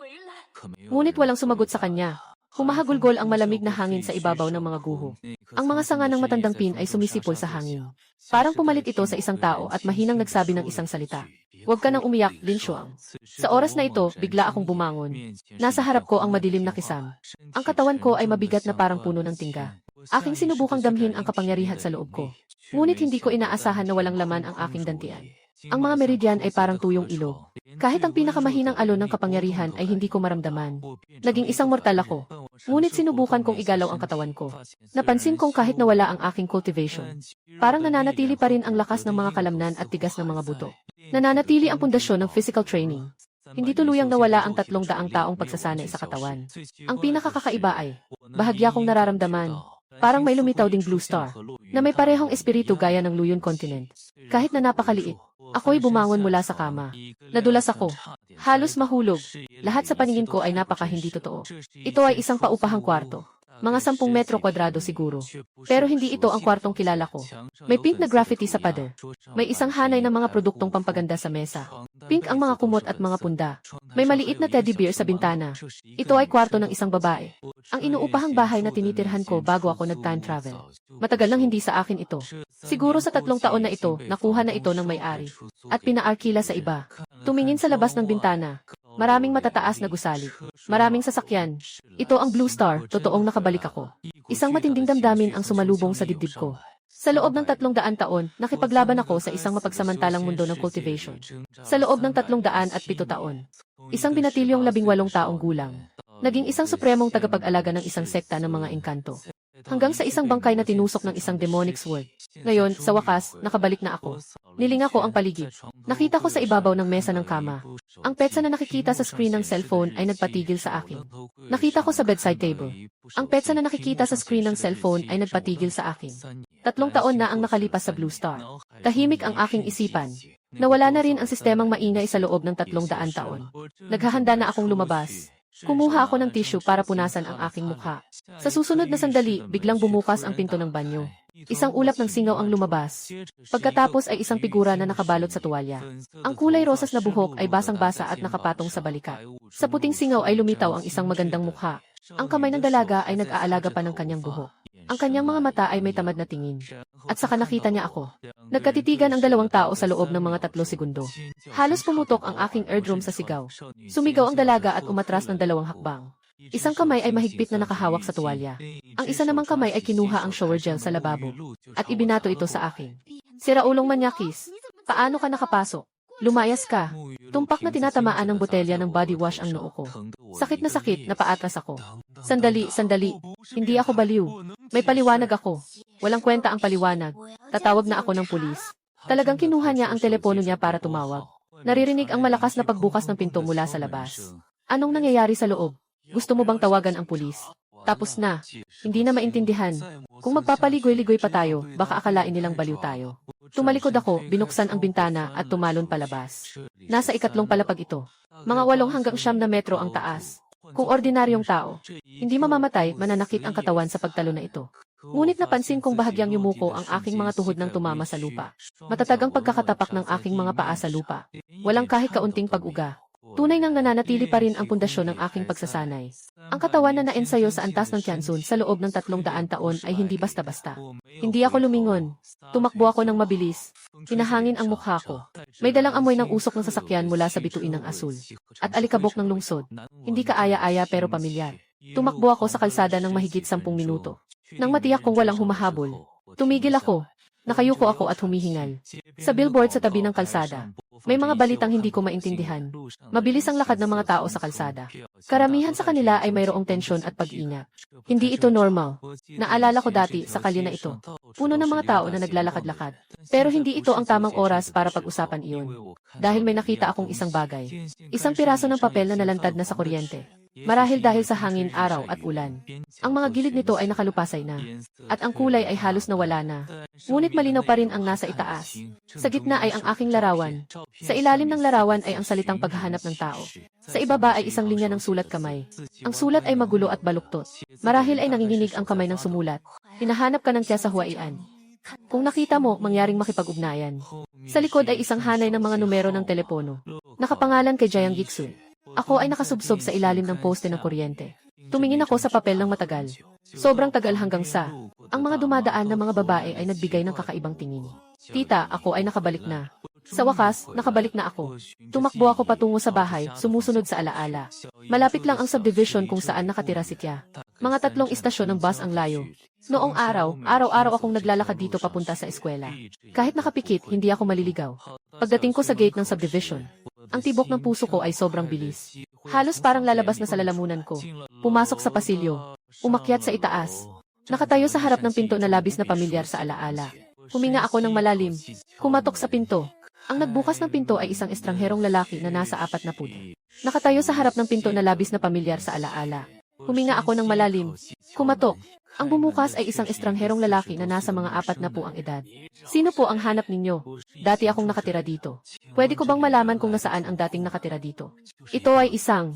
Speaker 1: Ngunit walang sumagot sa kanya. Humahagulgol ang malamig na hangin sa ibabaw ng mga guho. Ang mga sanga ng matandang Pin ay sumisipol sa hangin. Parang pumalit ito sa isang tao at mahinang nagsabi ng isang salita. Huwag ka nang umiyak, Rinshuang. Sa oras na ito, bigla akong bumangon. Nasa harap ko ang madilim na kisam. Ang katawan ko ay mabigat na parang puno ng tingga. Aking sinubukang damhin ang kapangyarihan sa loob ko. Ngunit hindi ko inaasahan na walang laman ang aking dantian. Ang mga meridian ay parang tuyong ilog. Kahit ang pinakamahinang alon ng kapangyarihan ay hindi ko maramdaman. Naging isang mortal ako. Ngunit sinubukan kong igalaw ang katawan ko. Napansin kong kahit nawala ang aking cultivation, parang nananatili pa rin ang lakas ng mga kalamnan at tigas ng mga buto. Nananatili ang pundasyon ng physical training. Hindi tuluyang nawala ang 300 taong pagsasanay sa katawan. Ang pinakakakaiba ay, bahagya kong nararamdaman. Parang may lumitaw ding blue star, na may parehong espiritu gaya ng Luyon Continent. Kahit na napakaliit, ako'y bumangon mula sa kama. Nadulas ako. Halos mahulog. Lahat sa paningin ko ay napaka hindi totoo. Ito ay isang paupahang kwarto. Mga 10 metro kwadrado siguro. Pero hindi ito ang kwartong kilala ko. May pink na graffiti sa pader. May isang hanay ng mga produktong pampaganda sa mesa. Pink ang mga kumot at mga punda. May maliit na teddy bear sa bintana. Ito ay kwarto ng isang babae. Ang inuupahang bahay na tinitirhan ko bago ako nag-time travel. Matagal nang hindi sa akin ito. Siguro sa 3 taon na ito, nakuha na ito ng may-ari. At pinaarkila sa iba. Tumingin sa labas ng bintana. Maraming matataas na gusali. Maraming sasakyan. Ito ang Blue Star, totoong nakabalik ako. Isang matinding damdamin ang sumalubong sa dibdib ko. Sa loob ng 300 taon, nakipaglaban ako sa isang mapagsamantalang mundo ng cultivation. Sa loob ng 307 taon, isang binatilyong 18 taong gulang. Naging isang supremong tagapag-alaga ng isang sekta ng mga engkanto. Hanggang sa isang bangkay na tinusok ng isang demonic sword. Ngayon, sa wakas, nakabalik na ako. Nilinga ko ang paligid. Nakita ko sa ibabaw ng mesa ng kama. Ang petsa na nakikita sa screen ng cellphone ay nagpatigil sa akin. Nakita ko sa bedside table. Ang petsa na nakikita sa screen ng cellphone ay nagpatigil sa akin. 3 taon na ang nakalipas sa Blue Star. Tahimik ang aking isipan. Nawala na rin ang sistemang maingay sa loob ng 300 taon. Naghahanda na akong lumabas. Kumuha ako ng tissue para punasan ang aking mukha. Sa susunod na sandali, biglang bumukas ang pinto ng banyo. Isang ulap ng singaw ang lumabas. Pagkatapos ay isang figura na nakabalot sa tuwalya. Ang kulay rosas na buhok ay basang-basa at nakapatong sa balikat. Sa puting singaw ay lumitaw ang isang magandang mukha. Ang kamay ng dalaga ay nag-aalaga pa ng kanyang buhok. Ang kanyang mga mata ay may tamad na tingin. At saka nakita niya ako. Nagkatitigan ang 2 tao sa loob ng mga 3 segundo. Halos pumutok ang aking eardrum sa sigaw. Sumigaw ang dalaga at umatras ng 2 hakbang. Isang kamay ay mahigpit na nakahawak sa tuwalya. Ang isa namang kamay ay kinuha ang shower gel sa lababo. At ibinato ito sa akin. Siraulong manyakis. Paano ka nakapasok? Lumayas ka. Tumpak na tinatamaan ng botelya ng body wash ang noo ko. Sakit na sakit, napaatras ako. Sandali, sandali. Hindi ako baliw. May paliwanag ako. Walang kwenta ang paliwanag. Tatawag na ako ng pulis. Talagang kinuha niya ang telepono niya para tumawag. Naririnig ang malakas na pagbukas ng pinto mula sa labas. Anong nangyayari sa loob? Gusto mo bang tawagan ang pulis? Tapos na. Hindi na maintindihan. Kung magpapaligoy-ligoy pa tayo, baka akalain nilang baliw tayo. Tumalikod ako, binuksan ang bintana at tumalon palabas. Nasa 2 palapag ito. Mga 8 hanggang 9 na metro ang taas. Kung ordinaryong tao, hindi mamamatay, mananakit ang katawan sa pagtalon na ito. Ngunit napansin kong bahagyang yumuko ang aking mga tuhod ng tumama sa lupa. Matatag ang pagkakatapak ng aking mga paa sa lupa. Walang kahit kaunting pag-uga. Tunay ngang nananatili pa rin ang pundasyon ng aking pagsasanay. Ang katawan na naensayo sa antas ng Tianzun sa loob ng 300 taon ay hindi basta-basta. Hindi ako lumingon. Tumakbo ako ng mabilis. Hinahangin ang mukha ko. May dalang amoy ng usok ng sasakyan mula sa bituin ng asul. At alikabok ng lungsod. Hindi kaaya-aya pero pamilyar. Tumakbo ako sa kalsada ng mahigit 10 minuto. Nang matiyak kong walang humahabol, tumigil ako. Nakayuko ako at humihingal. Sa billboard sa tabi ng kalsada, may mga balitang hindi ko maintindihan. Mabilis ang lakad ng mga tao sa kalsada. Karamihan sa kanila ay mayroong tensyon at pag-ingat. Hindi ito normal. Naalala ko dati sa kalye na ito. Puno ng mga tao na naglalakad-lakad. Pero hindi ito ang tamang oras para pag-usapan iyon. Dahil may nakita akong isang bagay. Isang piraso ng papel na nalantad na sa kuryente. Marahil dahil sa hangin, araw at ulan. Ang mga gilid nito ay nakalupasay na. At ang kulay ay halos nawala na. Ngunit malinaw pa rin ang nasa itaas. Sa gitna ay ang aking larawan. Sa ilalim ng larawan ay ang salitang paghahanap ng tao. Sa ibaba ay isang linya ng sulat kamay. Ang sulat ay magulo at baluktot. Marahil ay nanginginig ang kamay ng sumulat. Hinahanap ka ng tiya sa Huaian. Kung nakita mo, mangyaring makipag-ugnayan. Sa likod ay isang hanay ng mga numero ng telepono. Nakapangalan kay Jayang Giksun. Ako ay nakasubsob sa ilalim ng poste ng kuryente. Tumingin ako sa papel ng matagal. Sobrang tagal hanggang sa ang mga dumadaan na mga babae ay nagbigay ng kakaibang tingin. Tita, ako ay nakabalik na. Sa wakas, nakabalik na ako. Tumakbo ako patungo sa bahay, sumusunod sa alaala. Malapit lang ang subdivision kung saan nakatira si Kya. Mga 3 istasyon ng bus ang layo. Noong araw-araw akong naglalakad dito papunta sa eskwela. Kahit nakapikit, hindi ako maliligaw. Pagdating ko sa gate ng subdivision, ang tibok ng puso ko ay sobrang bilis. Halos parang lalabas na sa lalamunan ko. Pumasok sa pasilyo. Umakyat sa itaas. Nakatayo sa harap ng pinto na labis na pamilyar sa alaala. Huminga ako ng malalim. Kumatok sa pinto. Ang nagbukas ng pinto ay isang estrangherong lalaki na nasa 40. Nakatayo sa harap ng pinto na labis na pamilyar sa alaala. Huminga ako ng malalim. Kumatok. Ang bumukas ay isang estrangherong lalaki na nasa mga 40 ang edad. Sino po ang hanap ninyo? Dati akong nakatira dito. Pwede ko bang malaman kung nasaan ang dating nakatira dito? Ito ay isang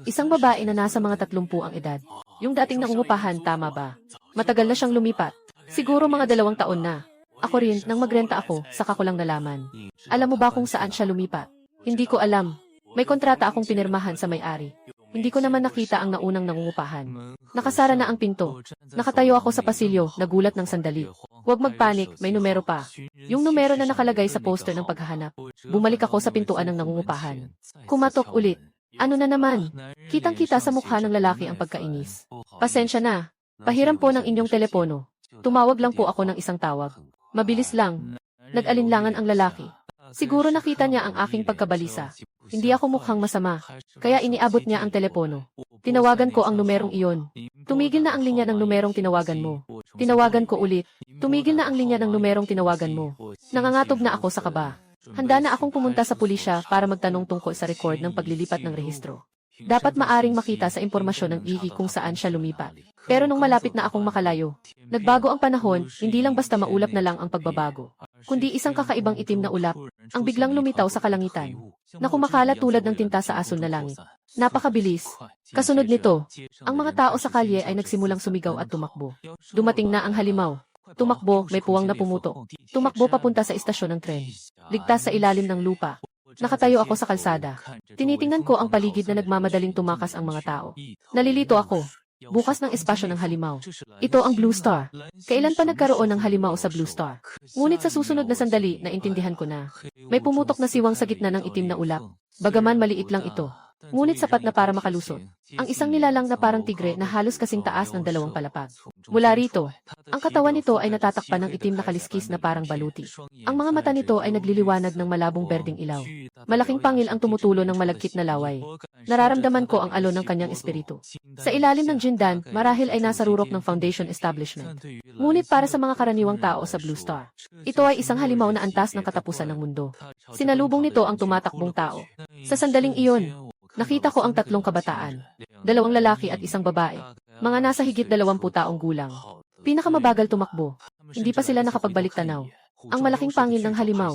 Speaker 1: babae na nasa mga 30 ang edad. Yung dating nangungupahan, tama ba? Matagal na siyang lumipat. Siguro mga 2 taon na. Ako rin, nang magrenta ako, saka ko lang nalaman. Alam mo ba kung saan siya lumipat? Hindi ko alam. May kontrata akong pinirmahan sa may-ari. Hindi ko naman nakita ang naunang nangungupahan. Nakasara na ang pinto. Nakatayo ako sa pasilyo, nagulat ng sandali. Huwag magpanik, may numero pa. Yung numero na nakalagay sa poster ng paghahanap. Bumalik ako sa pintuan ng nangungupahan. Kumatok ulit. Ano na naman? Kitang-kita sa mukha ng lalaki ang pagkainis. Pasensya na. Pahiram po ng inyong telepono. Tumawag lang po ako ng isang tawag. Mabilis lang. Nag-alinlangan ang lalaki. Siguro nakita niya ang aking pagkabalisa. Hindi ako mukhang masama. Kaya iniabot niya ang telepono. Tinawagan ko ang numerong iyon. Tumigil na ang linya ng numerong tinawagan mo. Tinawagan ko ulit. Tumigil na ang linya ng numerong tinawagan mo. Nangangatog na ako sa kaba. Handa na akong pumunta sa pulisya para magtanong tungkol sa record ng paglilipat ng rehistro. Dapat maaring makita sa impormasyon ng ihi kung saan siya lumipat. Pero nung malapit na akong makalayo, nagbago ang panahon, hindi lang basta maulap na lang ang pagbabago, kundi isang kakaibang itim na ulap, ang biglang lumitaw sa kalangitan, na kumakalat tulad ng tinta sa asul na langit. Napakabilis. Kasunod nito, ang mga tao sa kalye ay nagsimulang sumigaw at tumakbo. Dumating na ang halimaw. Tumakbo, may puwang na pumutok. Tumakbo papunta sa istasyon ng tren. Ligtas sa ilalim ng lupa. Nakatayo ako sa kalsada. Tinitingnan ko ang paligid na nagmamadaling tumakas ang mga tao. Nalilito ako. Bukas ng espasyo ng halimaw. Ito ang Blue Star. Kailan pa nagkaroon ng halimaw sa Blue Star? Ngunit sa susunod na sandali, naintindihan ko na. May pumutok na siwang sa gitna ng itim na ulap. Bagaman maliit lang ito. Ngunit sapat na para makalusot. Ang isang nilalang na parang tigre na halos kasing taas ng 2 palapag. Mula rito, ang katawan nito ay natatakpan ng itim na kaliskis na parang baluti. Ang mga mata nito ay nagliliwanag ng malabong berdeng ilaw. Malaking pangil ang tumutulo ng malagkit na laway. Nararamdaman ko ang alon ng kanyang espiritu. Sa ilalim ng Jindan, marahil ay nasa rurok ng Foundation Establishment. Ngunit para sa mga karaniwang tao sa Blue Star, ito ay isang halimaw na antas ng katapusan ng mundo. Sinalubong nito ang tumatakbong tao. Sa sandaling iyon, nakita ko ang 3 kabataan, 2 lalaki at 1 babae, mga nasa higit 20 taong gulang. Pinakamabagal tumakbo. Hindi pa sila nakapagbalik tanaw. Ang malaking pangil ng halimaw.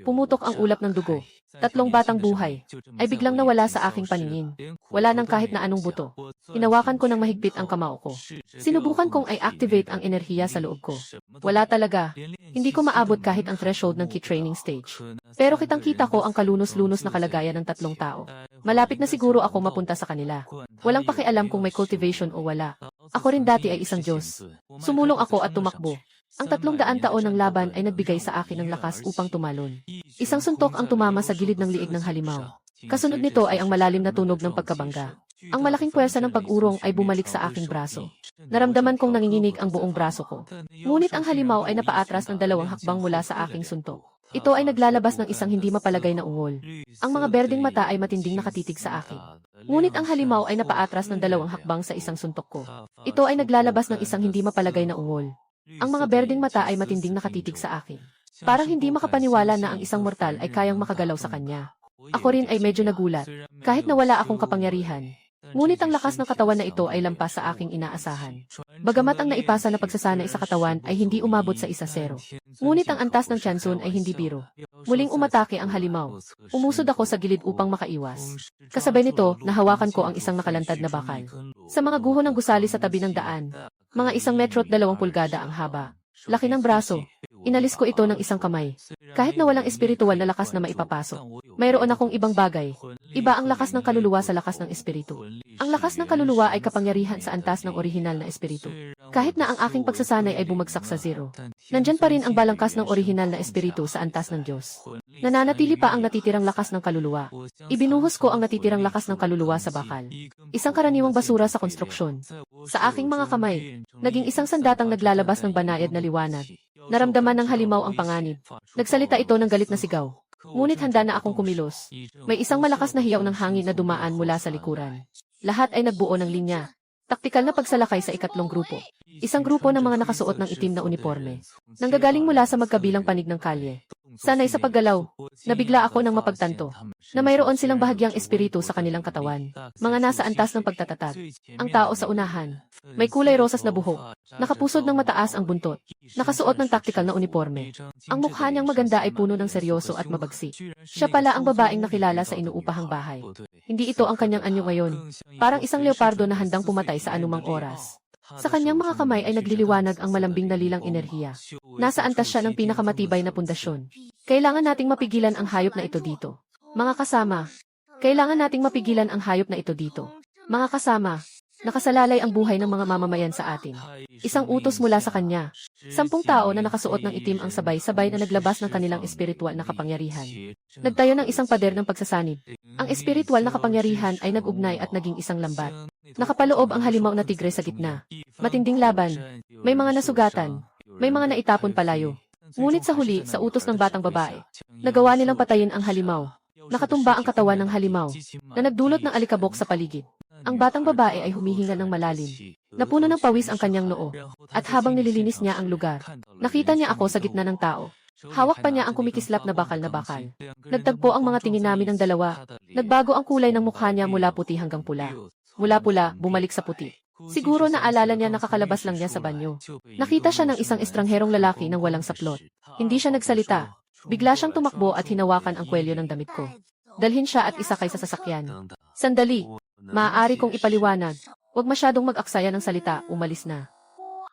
Speaker 1: Pumutok ang ulap ng dugo. 3 batang buhay ay biglang nawala sa aking paningin. Wala nang kahit na anong buto. Hinawakan ko ng mahigpit ang kamao ko. Sinubukan kong i-activate ang enerhiya sa loob ko. Wala talaga. Hindi ko maabot kahit ang threshold ng key training stage. Pero kitang-kita ko ang kalunos-lunos na kalagayan ng 3 tao. Malapit na siguro ako mapunta sa kanila. Walang pakialam kung may cultivation o wala. Ako rin dati ay isang Diyos. Sumulong ako at tumakbo. Ang 300 taon ng laban ay nagbigay sa akin ng lakas upang tumalon. Isang suntok ang tumama sa gilid ng liig ng halimaw. Kasunod nito ay ang malalim na tunog ng pagkabangga. Ang malaking puwersa ng pag-urong ay bumalik sa aking braso. Naramdaman kong nanginginig ang buong braso ko. Ngunit ang halimaw ay napaatras ng 2 hakbang mula sa aking suntok. Ito ay naglalabas ng isang hindi mapalagay na ungol. Ang mga berdeng mata ay matinding nakatitig sa akin. Ngunit ang halimaw ay napaatras ng 2 hakbang sa isang suntok ko. Ito ay naglalabas ng isang hindi mapalagay na ungol. Ang mga berdeng mata ay matinding nakatitig sa akin. Parang hindi makapaniwala na ang isang mortal ay kayang makagalaw sa kanya. Ako rin ay medyo nagulat, kahit na wala akong kapangyarihan. Ngunit ang lakas ng katawan na ito ay lampas sa aking inaasahan. Bagamat ang naipasa na pagsasanay sa katawan ay hindi umabot sa 1-0. Ngunit ang antas ng tiyanson ay hindi biro. Muling umatake ang halimaw. Umusod ako sa gilid upang makaiwas. Kasabay nito, nahawakan ko ang isang nakalantad na bakal. Sa mga guho ng gusali sa tabi ng daan, mga 1 metro at 2 pulgada ang haba. Laki ng braso. Inalis ko ito ng isang kamay. Kahit na walang espiritual na lakas na maipapasok. Mayroon akong ibang bagay. Iba ang lakas ng kaluluwa sa lakas ng espiritu. Ang lakas ng kaluluwa ay kapangyarihan sa antas ng orihinal na espiritu. Kahit na ang aking pagsasanay ay bumagsak sa zero. Nandyan pa rin ang balangkas ng orihinal na espiritu sa antas ng Diyos. Nananatili pa ang natitirang lakas ng kaluluwa. Ibinuhos ko ang natitirang lakas ng kaluluwa sa bakal. Isang karaniwang basura sa konstruksyon. Sa aking mga kamay, naging isang sandatang naglalabas ng banayad na liwanag. Naramdaman ng halimaw ang panganib. Nagsalita ito ng galit na sigaw. Ngunit handa na akong kumilos. May isang malakas na hiyaw ng hangin na dumaan mula sa likuran. Lahat ay nagbuo ng linya. Taktikal na pagsalakay sa ikatlong grupo. Isang grupo ng mga nakasuot ng itim na uniforme. Nanggagaling mula sa magkabilang panig ng kalye. Sanay sa paggalaw, nabigla ako nang mapagtanto na mayroon silang bahagyang espiritu sa kanilang katawan. Mga nasa antas ng pagtatatag. Ang tao sa unahan. May kulay rosas na buhok. Nakapusod ng mataas ang buntot. Nakasuot ng taktikal na uniforme. Ang mukha niyang maganda ay puno ng seryoso at mabagsik. Siya pala ang babaeng nakilala sa inuupahang bahay. Hindi ito ang kanyang anyo ngayon. Parang isang leopardo na handang pumatay sa anumang oras. Sa kanyang mga kamay ay nagliliwanag ang malambing na lilang enerhiya. Nasa antas siya ng pinakamatibay na pundasyon. Kailangan nating mapigilan ang hayop na ito dito. Mga kasama, kailangan nating mapigilan ang hayop na ito dito. Mga kasama, nakasalalay ang buhay ng mga mamamayan sa atin. Isang utos mula sa kanya. 10 tao na nakasuot ng itim ang sabay-sabay na naglabas ng kanilang espiritual na kapangyarihan. Nagtayo ng isang pader ng pagsasanib. Ang espiritual na kapangyarihan ay nag-ugnay at naging isang lambat. Nakapaloob ang halimaw na tigre sa gitna. Matinding laban. May mga nasugatan. May mga naitapon palayo. Ngunit sa huli, sa utos ng batang babae, nagawa nilang patayin ang halimaw. Nakatumba ang katawan ng halimaw, na nagdulot ng alikabok sa paligid. Ang batang babae ay humihinga ng malalim. Napuno ng pawis ang kanyang noo. At habang nililinis niya ang lugar, nakita niya ako sa gitna ng tao. Hawak pa niya ang kumikislap na bakal na bakal. Nagtagpo ang mga tingin namin ng dalawa. Nagbago ang kulay ng mukha niya mula puti hanggang pula. Mula pula, bumalik sa puti. Siguro naalala niya nakakalabas lang niya sa banyo. Nakita siya ng isang estrangherong lalaki nang walang saplot. Hindi siya nagsalita. Bigla siyang tumakbo at hinawakan ang kwelyo ng damit ko. Dalhin siya at isakay sa sasakyan. Sandali. Maaari kong ipaliwanag. Huwag masyadong mag-aksaya ng salita, umalis na.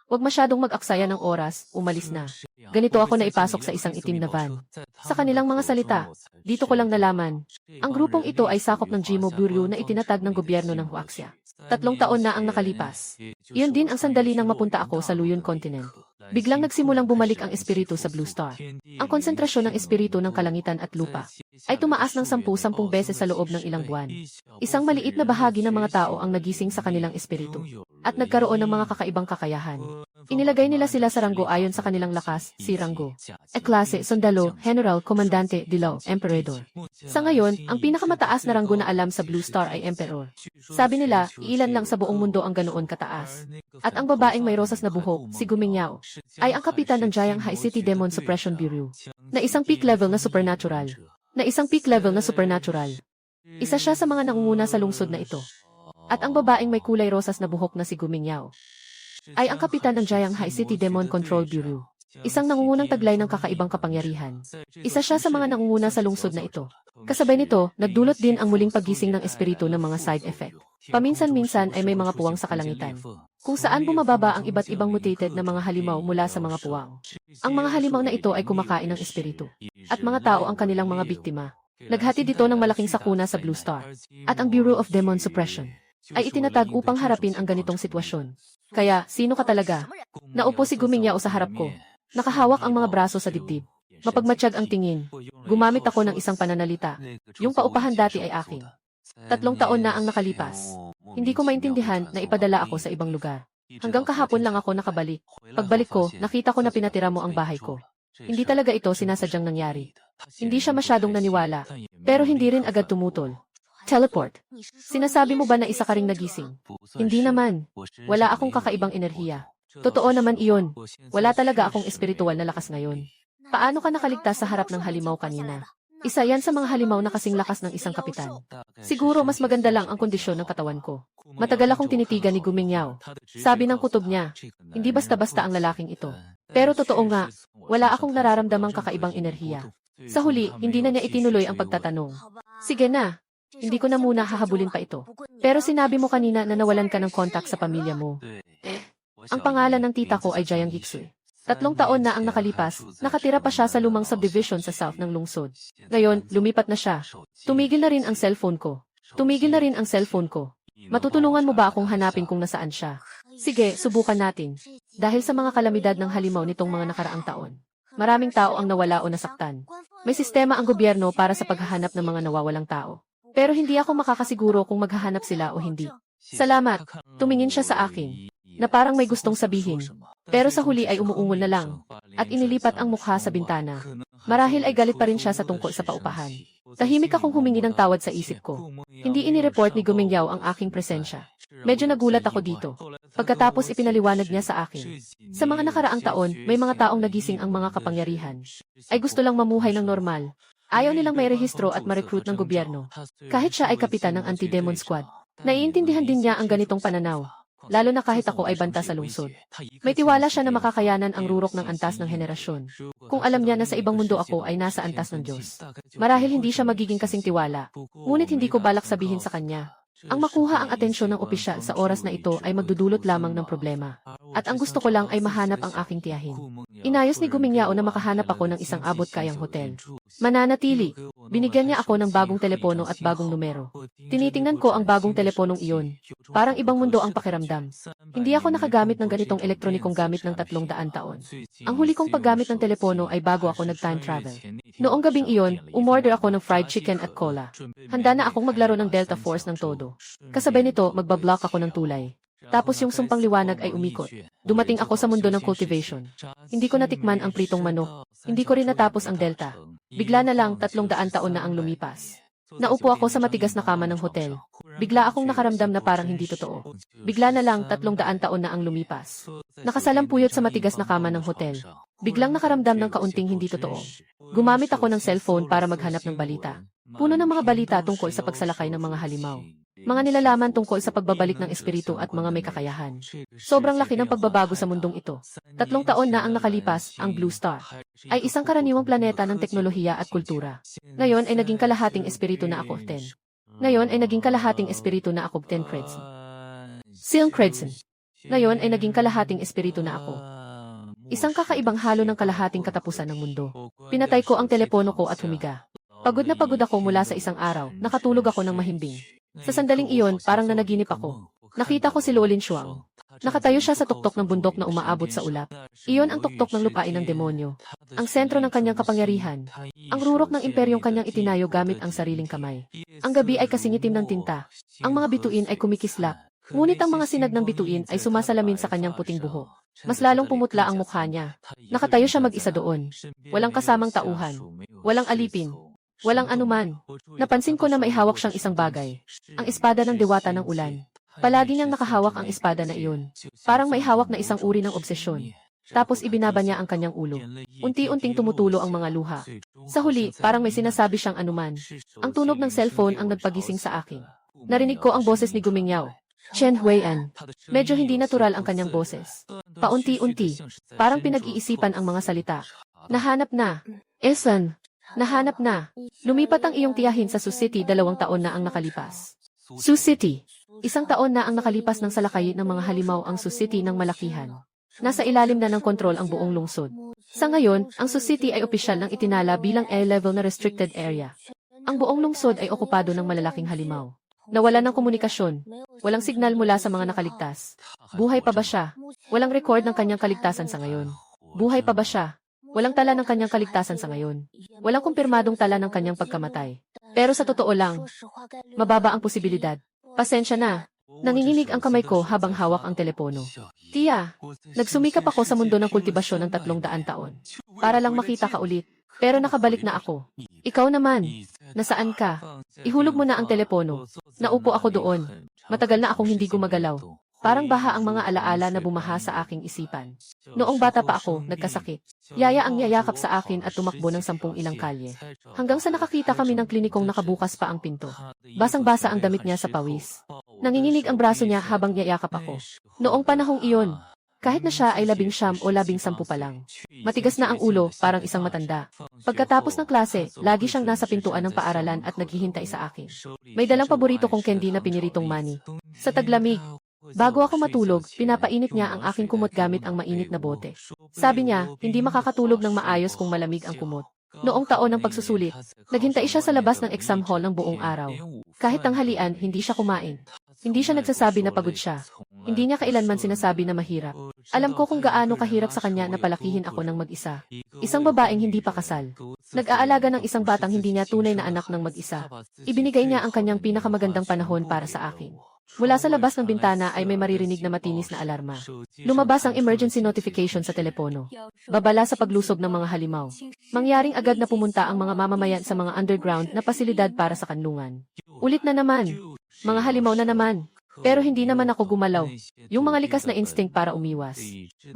Speaker 1: Huwag masyadong mag-aksaya ng oras, umalis na. Ganito ako naipasok sa isang itim na van. Sa kanilang mga salita, dito ko lang nalaman. Ang grupong ito ay sakop ng Jimo Bureau na itinatag ng gobyerno ng Huaxia. 3 taon na ang nakalipas. Iyon din ang sandali nang mapunta ako sa Luyon Continent. Biglang nagsimulang bumalik ang espiritu sa Blue Star. Ang konsentrasyon ng espiritu ng kalangitan at lupa ay tumaas ng 10 beses sa loob ng ilang buwan. Isang maliit na bahagi ng mga tao ang nagising sa kanilang espiritu at nagkaroon ng mga kakaibang kakayahan. Inilagay nila sila sa ranggo ayon sa kanilang lakas, si ranggo. Klase, sundalo, general, komandante, dilaw, emperador. Sa ngayon, ang pinakamataas na ranggo na alam sa Blue Star ay emperor. Sabi nila, iilan lang sa buong mundo ang ganoon kataas. At ang babaeng may rosas na buhok, si Gumingyao, ay ang kapitan ng Jiang High City Demon Suppression Bureau, na isang peak level na supernatural. Isa siya sa mga nangunguna sa lungsod na ito. At ang babaeng may kulay rosas na buhok na si Gumingyao ay ang kapitan ng Jiang High City Demon Control Bureau, isang nangungunang taglay ng kakaibang kapangyarihan. Isa siya sa mga nangunguna sa lungsod na ito. Kasabay nito, nagdulot din ang muling paggising ng espiritu ng mga side effect. Paminsan-minsan ay may mga puwang sa kalangitan, kung saan bumababa ang iba't ibang mutated na mga halimaw mula sa mga puwang. Ang mga halimaw na ito ay kumakain ng espiritu, at mga tao ang kanilang mga biktima. Naghatid dito ng malaking sakuna sa Blue Star, at ang Bureau of Demon Suppression ay itinatag upang harapin ang ganitong sitwasyon. Kaya, sino ka talaga? Naupo si Gumingyao sa harap ko. Nakahawak ang mga braso sa dibdib. Mapagmatsyag ang tingin. Gumamit ako ng isang pananalita. Yung paupahan dati ay akin. 3 taon na ang nakalipas. Hindi ko maintindihan na ipadala ako sa ibang lugar. Hanggang kahapon lang ako nakabalik. Pagbalik ko, nakita ko na pinatira mo ang bahay ko. Hindi talaga ito sinasadyang nangyari. Hindi siya masyadong naniwala, pero hindi rin agad tumutol. Teleport. Sinasabi mo ba na isa ka ring nagising? Hindi naman. Wala akong kakaibang enerhiya. Totoo naman iyon. Wala talaga akong espiritual na lakas ngayon. Paano ka nakaligtas sa harap ng halimaw kanina? Isa yan sa mga halimaw na kasing lakas ng isang kapitan. Siguro mas maganda lang ang kondisyon ng katawan ko. Matagal akong tinitigan ni Gumingyao. Sabi ng kutob niya, hindi basta-basta ang lalaking ito. Pero totoo nga, wala akong nararamdamang kakaibang enerhiya. Sa huli, hindi na niya itinuloy ang pagtatanong. Sige na. Hindi ko na muna hahabulin pa ito. Pero sinabi mo kanina na nawalan ka ng kontak sa pamilya mo. Ang pangalan ng tita ko ay Jiang Gixu. taon na ang nakalipas, nakatira pa siya sa lumang subdivision sa south ng lungsod. Ngayon, lumipat na siya. Tumigil na rin ang cellphone ko. Tumigil na rin ang cellphone ko. Matutulungan mo ba akong hanapin kung nasaan siya? Sige, subukan natin. Dahil sa mga kalamidad ng halimaw nitong mga nakaraang taon, maraming tao ang nawala o nasaktan. May sistema ang gobyerno para sa paghahanap ng mga nawawalang tao. Pero hindi ako makakasiguro kung maghahanap sila o hindi. Salamat. Tumingin siya sa akin, na parang may gustong sabihin. Pero sa huli ay umuungol na lang, at inilipat ang mukha sa bintana. Marahil ay galit pa rin siya sa tungkol sa paupahan. Tahimik akong humingi ng tawad sa isip ko. Hindi inireport ni Gumengyaw ang aking presensya. Medyo nagulat ako dito. Pagkatapos ipinaliwanag niya sa akin. Sa mga nakaraang taon, may mga taong nagising ang mga kapangyarihan. Ay gusto lang mamuhay ng normal. Ayaw nilang may rehistro at ma-recruit ng gobyerno. Kahit siya ay kapitan ng anti-demon squad. Naiintindihan din niya ang ganitong pananaw. Lalo na kahit ako ay banta sa lungsod. May tiwala siya na makakayanan ang rurok ng antas ng henerasyon. Kung alam niya na sa ibang mundo ako ay nasa antas ng Diyos. Marahil hindi siya magiging kasing tiwala. Ngunit hindi ko balak sabihin sa kanya. Ang makuha ang atensyon ng opisyal sa oras na ito ay magdudulot lamang ng problema. At ang gusto ko lang ay mahanap ang aking tiyahin. Inayos ni Gumengyaw na makahanap ako ng isang abot-kayang hotel. Mananatili. Binigyan niya ako ng bagong telepono at bagong numero. Tinitingnan ko ang bagong teleponong iyon. Parang ibang mundo ang pakiramdam. Hindi ako nakagamit ng ganitong elektronikong gamit ng 300 taon. Ang huli kong paggamit ng telepono ay bago ako nag-time travel. Noong gabing iyon, umorder ako ng fried chicken at cola. Handa na akong maglaro ng Delta Force ng todo. Kasabay nito, magbablock ako ng tulay. Tapos yung sumpang liwanag ay umikot. Dumating ako sa mundo ng cultivation. Hindi ko natikman ang pritong manok. Hindi ko rin natapos ang Delta. Bigla na lang 300 taon na ang lumipas. Naupo ako sa matigas na kama ng hotel. Bigla akong nakaramdam na parang hindi totoo. Bigla na lang 300 taon na ang lumipas. Nakasalampuyot sa matigas na kama ng hotel. Biglang nakaramdam ng kaunting hindi totoo. Gumamit ako ng cellphone para maghanap ng balita. Puno ng mga balita tungkol sa pagsalakay ng mga halimaw. Mga nilalaman tungkol sa pagbabalik ng espiritu at mga may kakayahan. Sobrang laki ng pagbabago sa mundong ito. 3 taon na ang nakalipas, ang Blue Star ay isang karaniwang planeta ng teknolohiya at kultura. Ngayon ay naging kalahating espiritu na ako 10. Ngayon ay naging kalahating espiritu na ako 10 Credson. Silm Credson. Ngayon ay naging kalahating espiritu na ako. Isang kakaibang halo ng kalahating katapusan ng mundo. Pinatay ko ang telepono ko at humiga. Pagod na pagod ako mula sa isang araw, nakatulog ako ng mahimbing. Sa sandaling iyon, parang nanaginip ako. Nakita ko si Lolin Shuang. Nakatayo siya sa tuktok ng bundok na umaabot sa ulap. Iyon ang tuktok ng lupain ng demonyo. Ang sentro ng kanyang kapangyarihan. Ang rurok ng imperyong kanyang itinayo gamit ang sariling kamay. Ang gabi ay kasingitim ng tinta. Ang mga bituin ay kumikislap. Ngunit ang mga sinag ng bituin ay sumasalamin sa kanyang puting buhok. Mas lalong pumutla ang mukha niya. Nakatayo siya mag-isa doon. Walang kasamang tauhan. Walang alipin. Walang anuman. Napansin ko na may hawak siyang isang bagay. Ang espada ng diwata ng ulan. Palagi niyang nakahawak ang espada na iyon. Parang may hawak na isang uri ng obsesyon. Tapos ibinaba niya ang kanyang ulo. Unti-unting tumutulo ang mga luha. Sa huli, parang may sinasabi siyang anuman. Ang tunog ng cellphone ang nagpagising sa akin. Narinig ko ang boses ni Gumengyaw. Chen Huiyan. Medyo hindi natural ang kanyang boses. Paunti-unti, parang pinag-iisipan ang mga salita. Nahanap na. Esan. Nahanap na. Lumipat ang iyong tiyahin sa Sioux City 2 taon na ang nakalipas. Sioux City. 1 taon na ang nakalipas ng salakay ng mga halimaw ang Sioux City ng malakihan. Nasa ilalim na ng kontrol ang buong lungsod. Sa ngayon, ang Sioux City ay opisyal ng itinala bilang A-level na restricted area. Ang buong lungsod ay okupado ng malalaking halimaw. Nawalan ng komunikasyon. Walang signal mula sa mga nakaligtas. Buhay pa ba siya? Walang record ng kanyang kaligtasan sa ngayon. Buhay pa ba siya? Walang tala ng kanyang kaligtasan sa ngayon. Walang kumpirmadong tala ng kanyang pagkamatay. Pero sa totoo lang, mababa ang posibilidad. Pasensya na. Nanginginig ang kamay ko habang hawak ang telepono. Tia, nagsumikap ako sa mundo ng kultibasyon ng 300 taon. Para lang makita ka ulit. Pero nakabalik na ako. Ikaw naman. Nasaan ka? Ihulog mo na ang telepono. Naupo ako doon. Matagal na akong hindi gumagalaw. Parang baha ang mga alaala na bumaha sa aking isipan. Noong bata pa ako, nagkasakit. Yaya ang yayakap sa akin at tumakbo ng 10 ilang kalye. Hanggang sa nakakita kami ng klinikong nakabukas pa ang pinto. Basang-basa ang damit niya sa pawis. Nanginginig ang braso niya habang yayakap ako. Noong panahong iyon, kahit na siya ay 19 o 10 pa lang. Matigas na ang ulo, parang isang matanda. Pagkatapos ng klase, lagi siyang nasa pintuan ng paaralan at naghihintay sa akin. May dalang paborito kong candy na piniritong mani. Sa taglamig, Bago ako matulog, pinapainit niya ang aking kumot gamit ang mainit na bote. Sabi niya, hindi makakatulog ng maayos kung malamig ang kumot. Noong taon ng pagsusulit, naghintay siya sa labas ng exam hall ng buong araw. Kahit tanghalian, hindi siya kumain. Hindi siya nagsasabi na pagod siya. Hindi niya kailanman sinasabi na mahirap. Alam ko kung gaano kahirap sa kanya na palakihin ako ng mag-isa. Isang babaeng hindi pa kasal. Nag-aalaga ng isang batang hindi niya tunay na anak ng mag-isa. Ibinigay niya ang kanyang pinakamagandang panahon para sa akin. Mula sa labas ng bintana ay may maririnig na matinis na alarma. Lumabas ang emergency notification sa telepono. Babala sa paglusob ng mga halimaw. Mangyaring agad na pumunta ang mga mamamayan sa mga underground na pasilidad para sa kanlungan. Ulit na naman. Mga halimaw na naman. Pero hindi naman ako gumalaw. Yung mga likas na instinct para umiwas.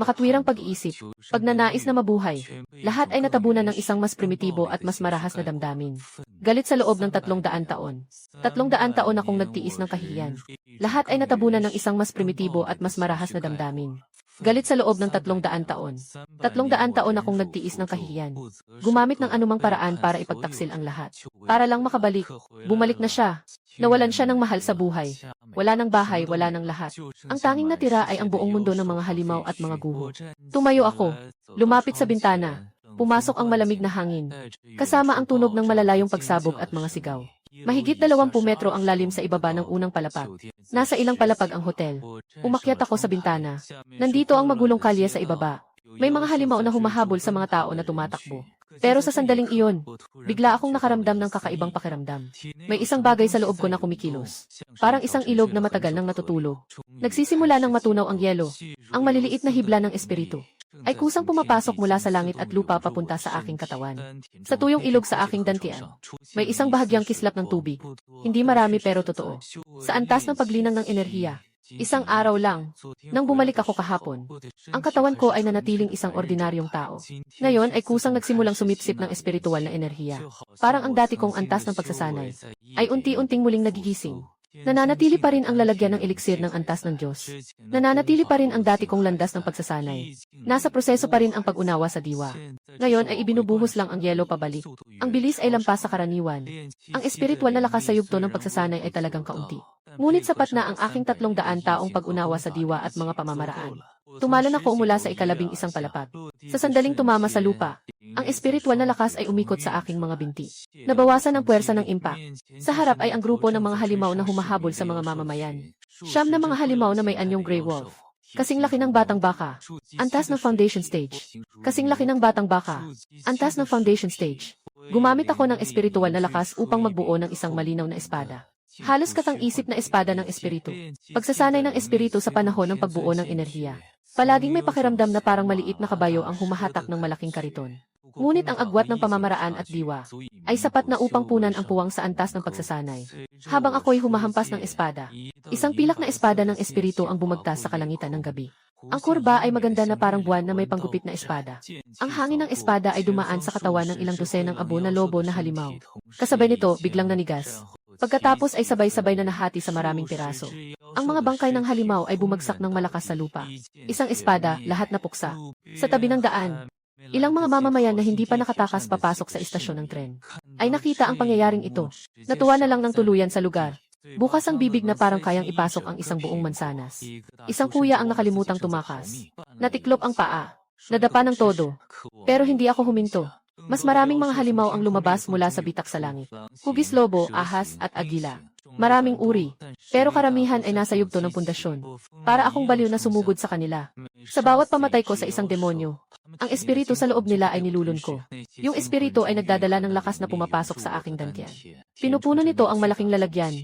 Speaker 1: Makatwirang pag-iisip. Pagnanais na mabuhay. Lahat ay natabunan ng isang mas primitibo at mas marahas na damdamin. Galit sa loob ng 300 taon. 300 taon akong nagtiis ng kahihiyan. Lahat ay natabunan ng isang mas primitibo at mas marahas na damdamin. Galit sa loob ng 300 taon. 300 taon akong nagtiis ng kahihiyan. Gumamit ng anumang paraan para ipagtaksil ang lahat. Para lang makabalik. Bumalik na siya. Nawalan siya ng mahal sa buhay. Wala ng bahay, wala ng lahat. Ang tanging natira ay ang buong mundo ng mga halimaw at mga guho. Tumayo ako. Lumapit sa bintana. Pumasok ang malamig na hangin. Kasama ang tunog ng malalayong pagsabog at mga sigaw. Mahigit 20 metro ang lalim sa ibaba ng unang palapag. Nasa ilang palapag ang hotel. Umakyat ako sa bintana. Nandito ang magulong kalye sa ibaba. May mga halimaw na humahabol sa mga tao na tumatakbo. Pero sa sandaling iyon, bigla akong nakaramdam ng kakaibang pakiramdam. May isang bagay sa loob ko na kumikilos. Parang isang ilog na matagal nang natutulog. Nagsisimula ng matunaw ang yelo. Ang maliliit na hibla ng espiritu ay kusang pumapasok mula sa langit at lupa papunta sa aking katawan. Sa tuyong ilog sa aking dantian, may isang bahagyang kislap ng tubig. Hindi marami pero totoo. Sa antas ng paglinang ng enerhiya, isang araw lang, nang bumalik ako kahapon, ang katawan ko ay nanatiling isang ordinaryong tao. Ngayon ay kusang nagsimulang sumipsip ng espiritual na enerhiya. Parang ang dati kong antas ng pagsasanay ay unti-unting muling nagigising. Nananatili pa rin ang lalagyan ng eliksir ng antas ng Diyos. Nananatili pa rin ang dati kong landas ng pagsasanay. Nasa proseso pa rin ang pag-unawa sa diwa. Ngayon ay ibinubuhos lang ang yelo pabalik. Ang bilis ay lampas sa karaniwan. Ang espiritual na lakas sa yugto ng pagsasanay ay talagang kaunti. Ngunit sapat na ang aking 300 taong pag-unawa sa diwa at mga pamamaraan. Tumalon ako mula sa ika-11 palapag. Sa sandaling tumama sa lupa, ang espiritual na lakas ay umikot sa aking mga binti. Nabawasan ang puwersa ng impact. Sa harap ay ang grupo ng mga halimaw na humahabol sa mga mamamayan. Siyam na mga halimaw na may anyong gray wolf. Kasing laki ng batang baka. Antas ng foundation stage. Kasing laki ng batang baka. Antas ng foundation stage. Gumamit ako ng espiritual na lakas upang magbuo ng isang malinaw na espada. Halos katang-isip na espada ng espiritu. Pagsasanay ng espiritu sa panahon ng pagbuo ng enerhiya. Palaging may pakiramdam na parang maliit na kabayo ang humahatak ng malaking kariton. Ngunit ang agwat ng pamamaraan at diwa ay sapat na upang punan ang puwang sa antas ng pagsasanay. Habang ako'y humahampas ng espada, isang pilak na espada ng espiritu ang bumagtas sa kalangitan ng gabi. Ang kurba ay maganda na parang buwan na may panggupit na espada. Ang hangin ng espada ay dumaan sa katawan ng ilang dosenang abo na lobo na halimaw. Kasabay nito, biglang nanigas. Pagkatapos ay sabay-sabay na nahati sa maraming piraso. Ang mga bangkay ng halimaw ay bumagsak ng malakas sa lupa. Isang espada, lahat na puksa. Sa tabi ng daan, ilang mga mamamayan na hindi pa nakatakas papasok sa istasyon ng tren ay nakita ang pangyayaring ito. Natuwa na lang ng tuluyan sa lugar. Bukas ang bibig na parang kayang ipasok ang isang buong mansanas. Isang kuya ang nakalimutang tumakas. Natiklop ang paa. Nadapa ng todo. Pero hindi ako huminto. Mas maraming mga halimaw ang lumabas mula sa bitak sa langit. Hugis lobo, ahas, at agila. Maraming uri. Pero karamihan ay nasa yugto ng pundasyon. Para akong baliw na sumugod sa kanila. Sa bawat pamatay ko sa isang demonyo, ang espiritu sa loob nila ay nilulun ko. Yung espiritu ay nagdadala ng lakas na pumapasok sa aking dantian. Pinupuno nito ang malaking lalagyan.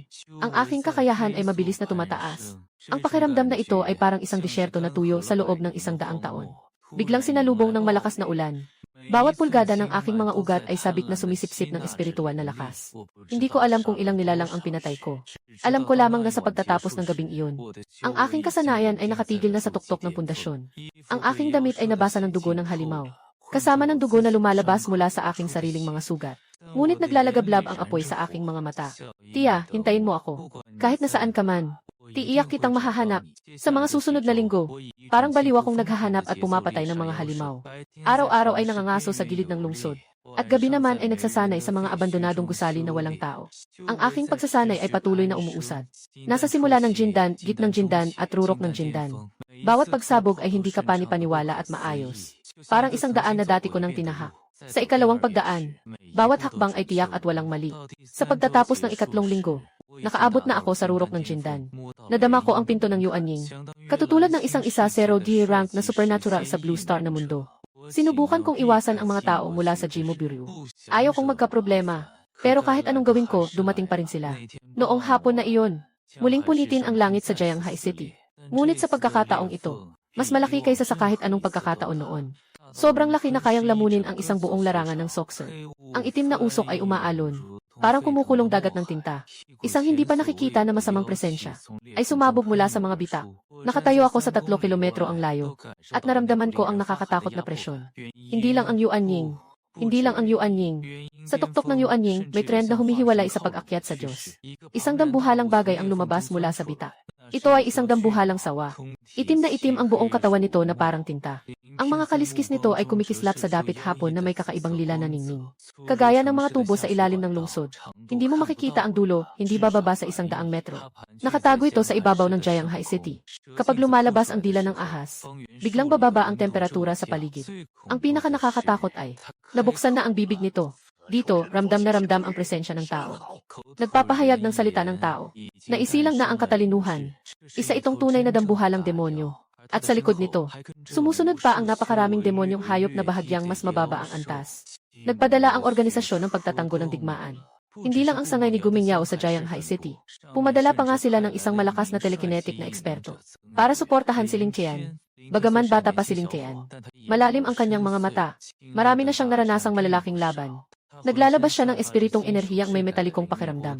Speaker 1: Ang aking kakayahan ay mabilis na tumataas. Ang pakiramdam na ito ay parang isang disyerto na tuyo sa loob ng 100 taon. Biglang sinalubong ng malakas na ulan. Bawat pulgada ng aking mga ugat ay sabik na sumisipsip ng espiritual na lakas. Hindi ko alam kung ilang nilalang ang pinatay ko. Alam ko lamang na sa pagtatapos ng gabing iyon, ang aking kasanayan ay nakatigil na sa tuktok ng pundasyon. Ang aking damit ay nabasa ng dugo ng halimaw. Kasama ng dugo na lumalabas mula sa aking sariling mga sugat. Ngunit naglalagablab ang apoy sa aking mga mata. Tiya, hintayin mo ako. Kahit nasaan ka man. Tiiyak kitang mahahanap. Sa mga susunod na linggo, parang baliw akong naghahanap at pumapatay ng mga halimaw. Araw-araw ay nangangaso sa gilid ng lungsod. At gabi naman ay nagsasanay sa mga abandonadong gusali na walang tao. Ang aking pagsasanay ay patuloy na umuusad. Nasa simula ng Jindan, gitnang Jindan at rurok ng Jindan. Bawat pagsabog ay hindi kapani-paniwala at maayos. Parang 100 na dati ko nang tinahak. Sa ikalawang pagdaan, bawat hakbang ay tiyak at walang mali. Sa pagtatapos ng ikatlong linggo, nakaabot na ako sa rurok ng Jindan. Nadama ko ang pinto ng Yuanying. Katutulad ng isang isa 0D rank na supernatural sa Blue Star na mundo. Sinubukan kong iwasan ang mga tao mula sa Jimobiryu. Ayaw kong magkaproblema. Pero kahit anong gawin ko, dumating pa rin sila. Noong hapon na iyon, muling punitin ang langit sa Jianghai City. Ngunit sa pagkakataong ito, mas malaki kaysa sa kahit anong pagkakataon noon. Sobrang laki na kayang lamunin ang isang buong larangan ng Soxer. Ang itim na usok ay umaalon. Parang kumukulong dagat ng tinta. Isang hindi pa nakikita na masamang presensya ay sumabog mula sa mga bitak. Nakatayo ako sa 3 kilometro ang layo at naramdaman ko ang nakakatakot na presyon. Hindi lang ang Yuanying. Hindi lang ang Yuanying. Sa tuktok ng Yuanying, may trend na humihiwalay sa pag-akyat sa Diyos. Isang dambuhalang bagay ang lumabas mula sa bitak. Ito ay isang dambuhalang sawa. Itim na itim ang buong katawan nito na parang tinta. Ang mga kaliskis nito ay kumikislap sa dapit hapon na may kakaibang lila na ningning. Kagaya ng mga tubo sa ilalim ng lungsod. Hindi mo makikita ang dulo, hindi bababa sa 100 metro. Nakatago ito sa ibabaw ng Jianghai City. Kapag lumalabas ang dila ng ahas, biglang bababa ang temperatura sa paligid. Ang pinaka nakakatakot ay, nabuksan na ang bibig nito. Dito, ramdam na ramdam ang presensya ng tao. Nagpapahayag ng salita ng tao. Naisilang na ang katalinuhan. Isa itong tunay na dambuhalang demonyo. At sa likod nito, sumusunod pa ang napakaraming demonyong hayop na bahagyang mas mababa ang antas. Nagpadala ang organisasyon ng pagtatanggol ng digmaan. Hindi lang ang sangay ni Gumingyao sa Jianghai City. Pumadala pa nga sila ng isang malakas na telekinetic na eksperto para suportahan si Ling Qian. Bagaman bata pa si Ling Qian, malalim ang kanyang mga mata. Marami na siyang naranasang malalaking laban. Naglalabas siya ng espiritong enerhiyang may metalikong pakiramdam.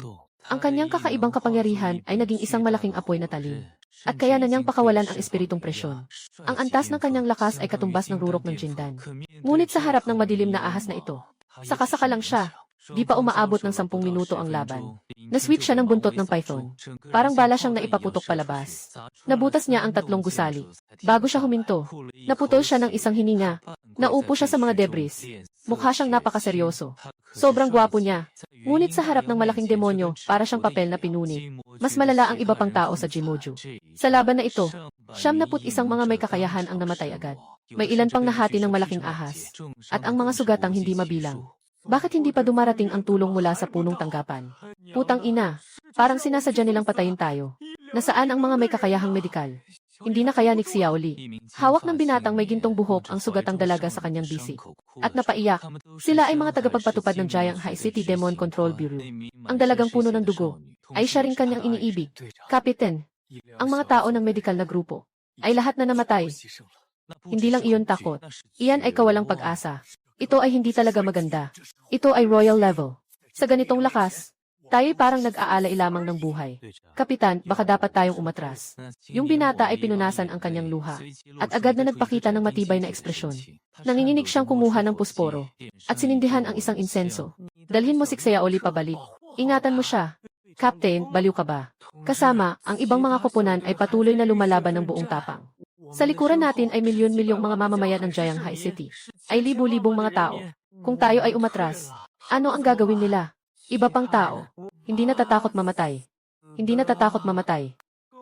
Speaker 1: Ang kanyang kakaibang kapangyarihan ay naging isang malaking apoy na talim. At kaya na niyang pakawalan ang espiritong presyon. Ang antas ng kanyang lakas ay katumbas ng rurok ng Jindan. Ngunit sa harap ng madilim na ahas na ito, saka-saka lang siya. Di pa umaabot ng 10 minuto ang laban. Nasweep siya ng buntot ng python. Parang bala siyang naipaputok palabas. Nabutas niya ang 3 gusali. Bago siya huminto, naputol siya ng isang hininga. Naupo siya sa mga debris. Mukha siyang napakaseryoso. Sobrang gwapo niya. Ngunit sa harap ng malaking demonyo, para siyang papel na pinuni. Mas malala ang iba pang tao sa Jimoju. Sa laban na ito, 71 mga may kakayahan ang namatay agad. May ilan pang nahati ng malaking ahas. At ang mga sugatang hindi mabilang. Bakit hindi pa dumarating ang tulong mula sa punong tanggapan? Putang ina, parang sinasadya nilang patayin tayo. Nasaan ang mga may kakayahang medikal? Hindi na kaya ni Xiaoli. Hawak ng binatang may gintong buhok ang sugatang dalaga sa kanyang bisi. At napaiyak. Sila ay mga tagapagpatupad ng Jianghai City Demon Control Bureau. Ang dalagang puno ng dugo ay siya rin kanyang iniibig. Kapitan, ang mga tao ng medikal na grupo ay lahat na namatay. Hindi lang iyon takot. Iyan ay kawalang pag-asa. Ito ay hindi talaga maganda. Ito ay royal level. Sa ganitong lakas, tayo'y parang nag-aalay lamang ng buhay. Kapitan, baka dapat tayong umatras. Yung binata ay pinunasan ang kanyang luha. At agad na nagpakita ng matibay na ekspresyon. Nanginginig siyang kumuha ng pusporo. At sinindihan ang isang insenso. Dalhin mo si Xiaoli pabalik. Ingatan mo siya. Captain, baliw ka ba? Kasama, ang ibang mga koponan ay patuloy na lumalaban ng buong tapang. Sa likuran natin ay milyon-milyong mga mamamayan ng Jianghai City. Ay libu-libong mga tao. Kung tayo ay umatras, ano ang gagawin nila? Iba pang tao. Hindi natatakot mamatay. Hindi natatakot mamatay.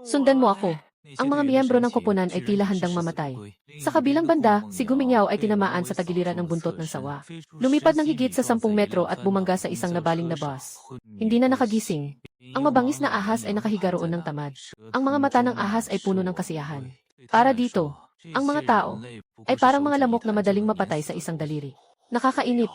Speaker 1: Sundan mo ako. Ang mga miyembro ng koponan ay tila handang mamatay. Sa kabilang banda, si Gumingyao ay tinamaan sa tagiliran ng buntot ng sawa. Lumipad ng higit sa 10 metro at bumangga sa isang nabaling na bus. Hindi na nakagising. Ang mabangis na ahas ay nakahiga roon ng tamad. Ang mga mata ng ahas ay puno ng kasiyahan. Para dito, ang mga tao ay parang mga lamok na madaling mapatay sa isang daliri. Nakakainip.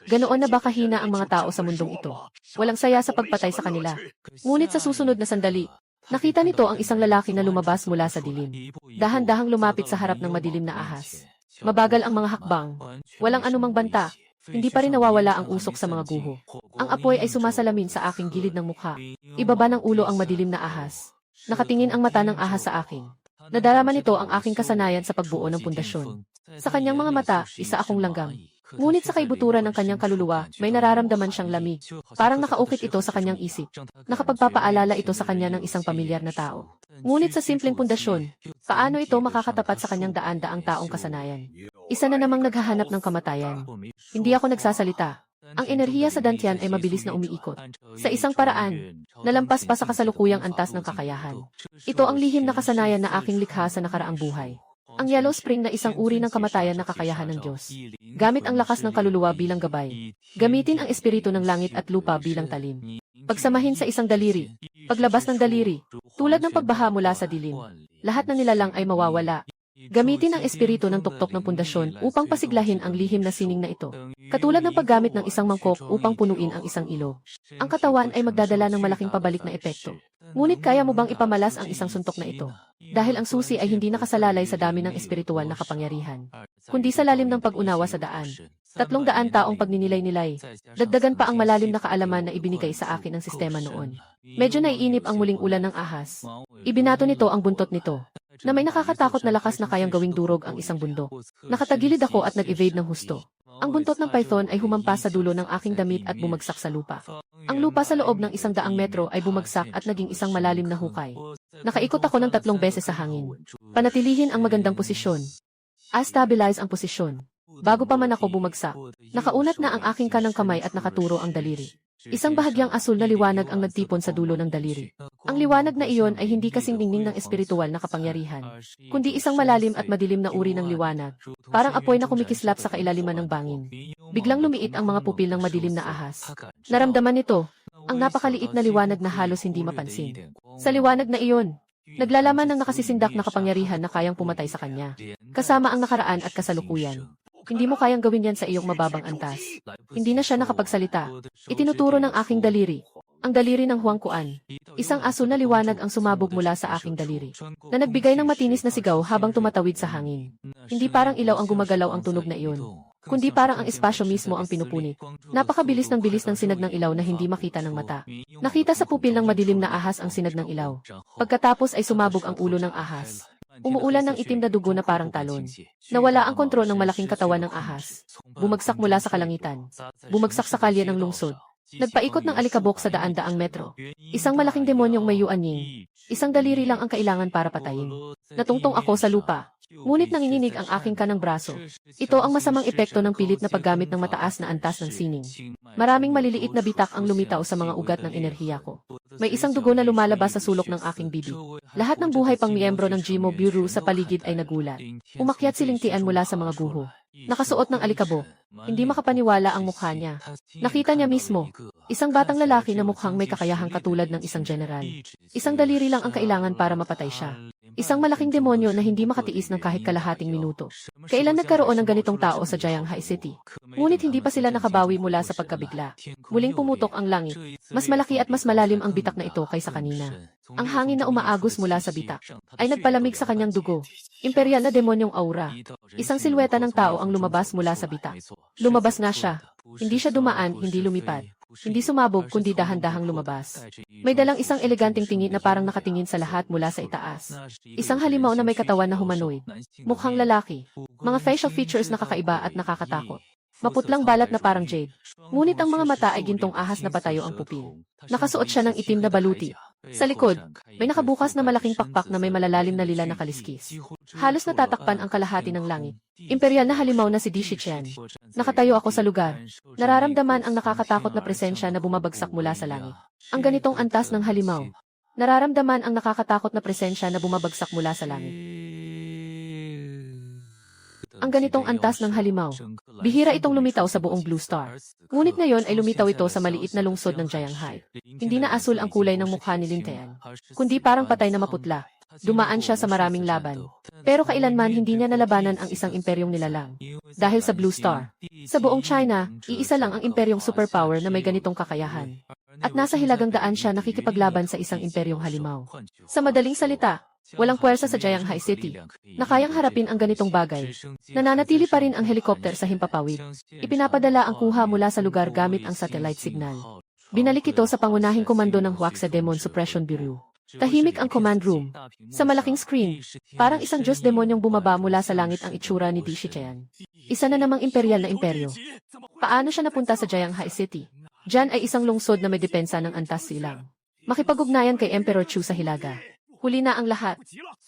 Speaker 1: Ganoon na ba kahina ang mga tao sa mundong ito? Walang saya sa pagpatay sa kanila. Ngunit sa susunod na sandali, nakita nito ang isang lalaki na lumabas mula sa dilim. Dahan-dahang lumapit sa harap ng madilim na ahas. Mabagal ang mga hakbang. Walang anumang banta. Hindi pa rin nawawala ang usok sa mga guho. Ang apoy ay sumasalamin sa aking gilid ng mukha. Ibaba ng ulo ang madilim na ahas. Nakatingin ang mata ng ahas sa akin. Nadarama nito ang aking kasanayan sa pagbuo ng pundasyon. Sa kanyang mga mata, isa akong langgam. Ngunit sa kaibuturan ng kanyang kaluluwa, may nararamdaman siyang lamig. Parang nakaukit ito sa kanyang isip. Nakapagpapaalala ito sa kanya ng isang pamilyar na tao. Ngunit sa simpleng pundasyon, paano ito makakatapat sa kanyang daan-daang taong kasanayan? Isa na namang naghahanap ng kamatayan. Hindi ako nagsasalita. Ang enerhiya sa dantian ay mabilis na umiikot. Sa isang paraan, nalampas pa sa kasalukuyang antas ng kakayahan. Ito ang lihim na kasanayan na aking likha sa nakaraang buhay. Ang Yellow Spring na isang uri ng kamatayan na kakayahan ng Diyos. Gamit ang lakas ng kaluluwa bilang gabay. Gamitin ang espiritu ng langit at lupa bilang talim. Pagsamahin sa isang daliri. Paglabas ng daliri. Tulad ng pagbaha mula sa dilim. Lahat na nilalang ay mawawala. Gamitin ang espiritu ng tuktok ng pundasyon upang pasiglahin ang lihim na sining na ito. Katulad ng paggamit ng isang mangkok upang punuin ang isang ilog. Ang katawan ay magdadala ng malaking pabalik na epekto. Ngunit kaya mo bang ipamalas ang isang suntok na ito? Dahil ang susi ay hindi nakasalalay sa dami ng espiritual na kapangyarihan, kundi sa lalim ng pag-unawa sa daan. 300 taong pagninilay-nilay. Dagdagan pa ang malalim na kaalaman na ibinigay sa akin ng sistema noon. Medyo naiinip ang muling ulan ng ahas. Ibinato nito ang buntot nito, na may nakakatakot na lakas na kayang gawing durog ang isang bundok. Nakatagilid ako at nag-evade ng husto. Ang buntot ng python ay humampas sa dulo ng aking damit at bumagsak sa lupa. Ang lupa sa loob ng 100 metro ay bumagsak at naging isang malalim na hukay. Nakaikot ako ng 3 beses sa hangin. Panatilihin ang magandang posisyon. A-stabilize ang posisyon. Bago pa man ako bumagsak, nakaunat na ang aking kanang kamay at nakaturo ang daliri. Isang bahagyang asul na liwanag ang nagtipon sa dulo ng daliri. Ang liwanag na iyon ay hindi kasing ningning ng espiritual na kapangyarihan, kundi isang malalim at madilim na uri ng liwanag, parang apoy na kumikislap sa kailaliman ng bangin. Biglang lumiit ang mga pupil ng madilim na ahas. Naramdaman nito, ang napakaliit na liwanag na halos hindi mapansin. Sa liwanag na iyon, naglalaman ng nakasisindak na kapangyarihan na kayang pumatay sa kanya, kasama ang nakaraan at kasalukuyan. Hindi mo kayang gawin yan sa iyong mababang antas. Hindi na siya nakapagsalita. Itinuturo ng aking daliri. Ang daliri ng Huang Kuan. Isang asul na liwanag ang sumabog mula sa aking daliri, na nagbigay ng matinis na sigaw habang tumatawid sa hangin. Hindi parang ilaw ang gumagalaw ang tunog na iyon, kundi parang ang espasyo mismo ang pinupunit. Napakabilis ng bilis ng sinag ng ilaw na hindi makita ng mata. Nakita sa pupil ng madilim na ahas ang sinag ng ilaw. Pagkatapos ay sumabog ang ulo ng ahas. Umuulan ng itim na dugo na parang talon. Nawala ang kontrol ng malaking katawan ng ahas. Bumagsak mula sa kalangitan. Bumagsak sa kalye ng lungsod. Nagpaikot ng alikabok sa daan-daang metro. Isang malaking demonyong may yuanying. Isang daliri lang ang kailangan para patayin. Natungtong ako sa lupa. Ngunit nanginginig ang aking kanang braso. Ito ang masamang epekto ng pilit na paggamit ng mataas na antas ng sining. Maraming maliliit na bitak ang lumitaw sa mga ugat ng enerhiya ko. May isang dugo na lumalabas sa sulok ng aking bibig. Lahat ng buhay pang miyembro ng Jimo Bureau sa paligid ay nagulat. Umakyat silingtian mula sa mga guho. Nakasuot ng alikabok. Hindi makapaniwala ang mukha niya. Nakita niya mismo, isang batang lalaki na mukhang may kakayahang katulad ng isang general. Isang daliri lang ang kailangan para mapatay siya. Isang malaking demonyo na hindi makatiis ng kahit kalahating minuto. Kailan nagkaroon ng ganitong tao sa Jianghai City? Ngunit hindi pa sila nakabawi mula sa pagkabigla. Muling pumutok ang langit. Mas malaki at mas malalim ang bitak na ito kaysa kanina. Ang hangin na umaagos mula sa bitak ay nagpalamig sa kanyang dugo. Imperial na demonyong aura. Isang silweta ng tao ang lumabas mula sa bitak. Lumabas nga siya. Hindi siya dumaan, hindi lumipad. Hindi sumabog kundi dahan-dahang lumabas. May dalang isang eleganteng tingin na parang nakatingin sa lahat mula sa itaas. Isang halimaw na may katawan na humanoid. Mukhang lalaki. Mga facial features na kakaiba at nakakatakot. Maputlang balat na parang jade. Ngunit ang mga mata ay gintong ahas na patayo ang pupil. Nakasuot siya ng itim na baluti. Sa likod, may nakabukas na malaking pakpak na may malalalim na lila na kaliskis. Halos natatakpan ang kalahati ng langit. Imperial na halimaw na si Di Shiqian. Nakatayo ako sa lugar. Nararamdaman ang nakakatakot na presensya na bumabagsak mula sa langit. Ang ganitong antas ng halimaw. Nararamdaman ang nakakatakot na presensya na bumabagsak mula sa langit. Ang ganitong antas ng halimaw. Bihira itong lumitaw sa buong Blue Star. Ngunit ngayon ay lumitaw ito sa maliit na lungsod ng Jianghai. Hindi na asul ang kulay ng mukha ni Lin Tian, kundi parang patay na maputla. Dumaan siya sa maraming laban. Pero kailanman hindi niya nalabanan ang isang imperyong nilalang. Dahil sa Blue Star. Sa buong China, iisa lang ang imperyong superpower na may ganitong kakayahan. At nasa hilagang daan siya nakikipaglaban sa isang imperyong halimaw. Sa madaling salita, walang puwersa sa Jianghai City na kayang harapin ang ganitong bagay. Nananatili pa rin ang helikopter sa himpapawid. Ipinapadala ang kuha mula sa lugar gamit ang satellite signal. Binalik ito sa pangunahing komando ng Huaxa Demon Suppression Bureau. Tahimik ang command room. Sa malaking screen, parang isang Diyos demonyong bumaba mula sa langit ang itsura ni Dishichean. Isa na namang imperial na imperyo. Paano siya napunta sa Jianghai City? Diyan ay isang lungsod na may depensa ng antas silang. Makipag-ugnayan kay Emperor Chu sa Hilaga. Huli na ang lahat.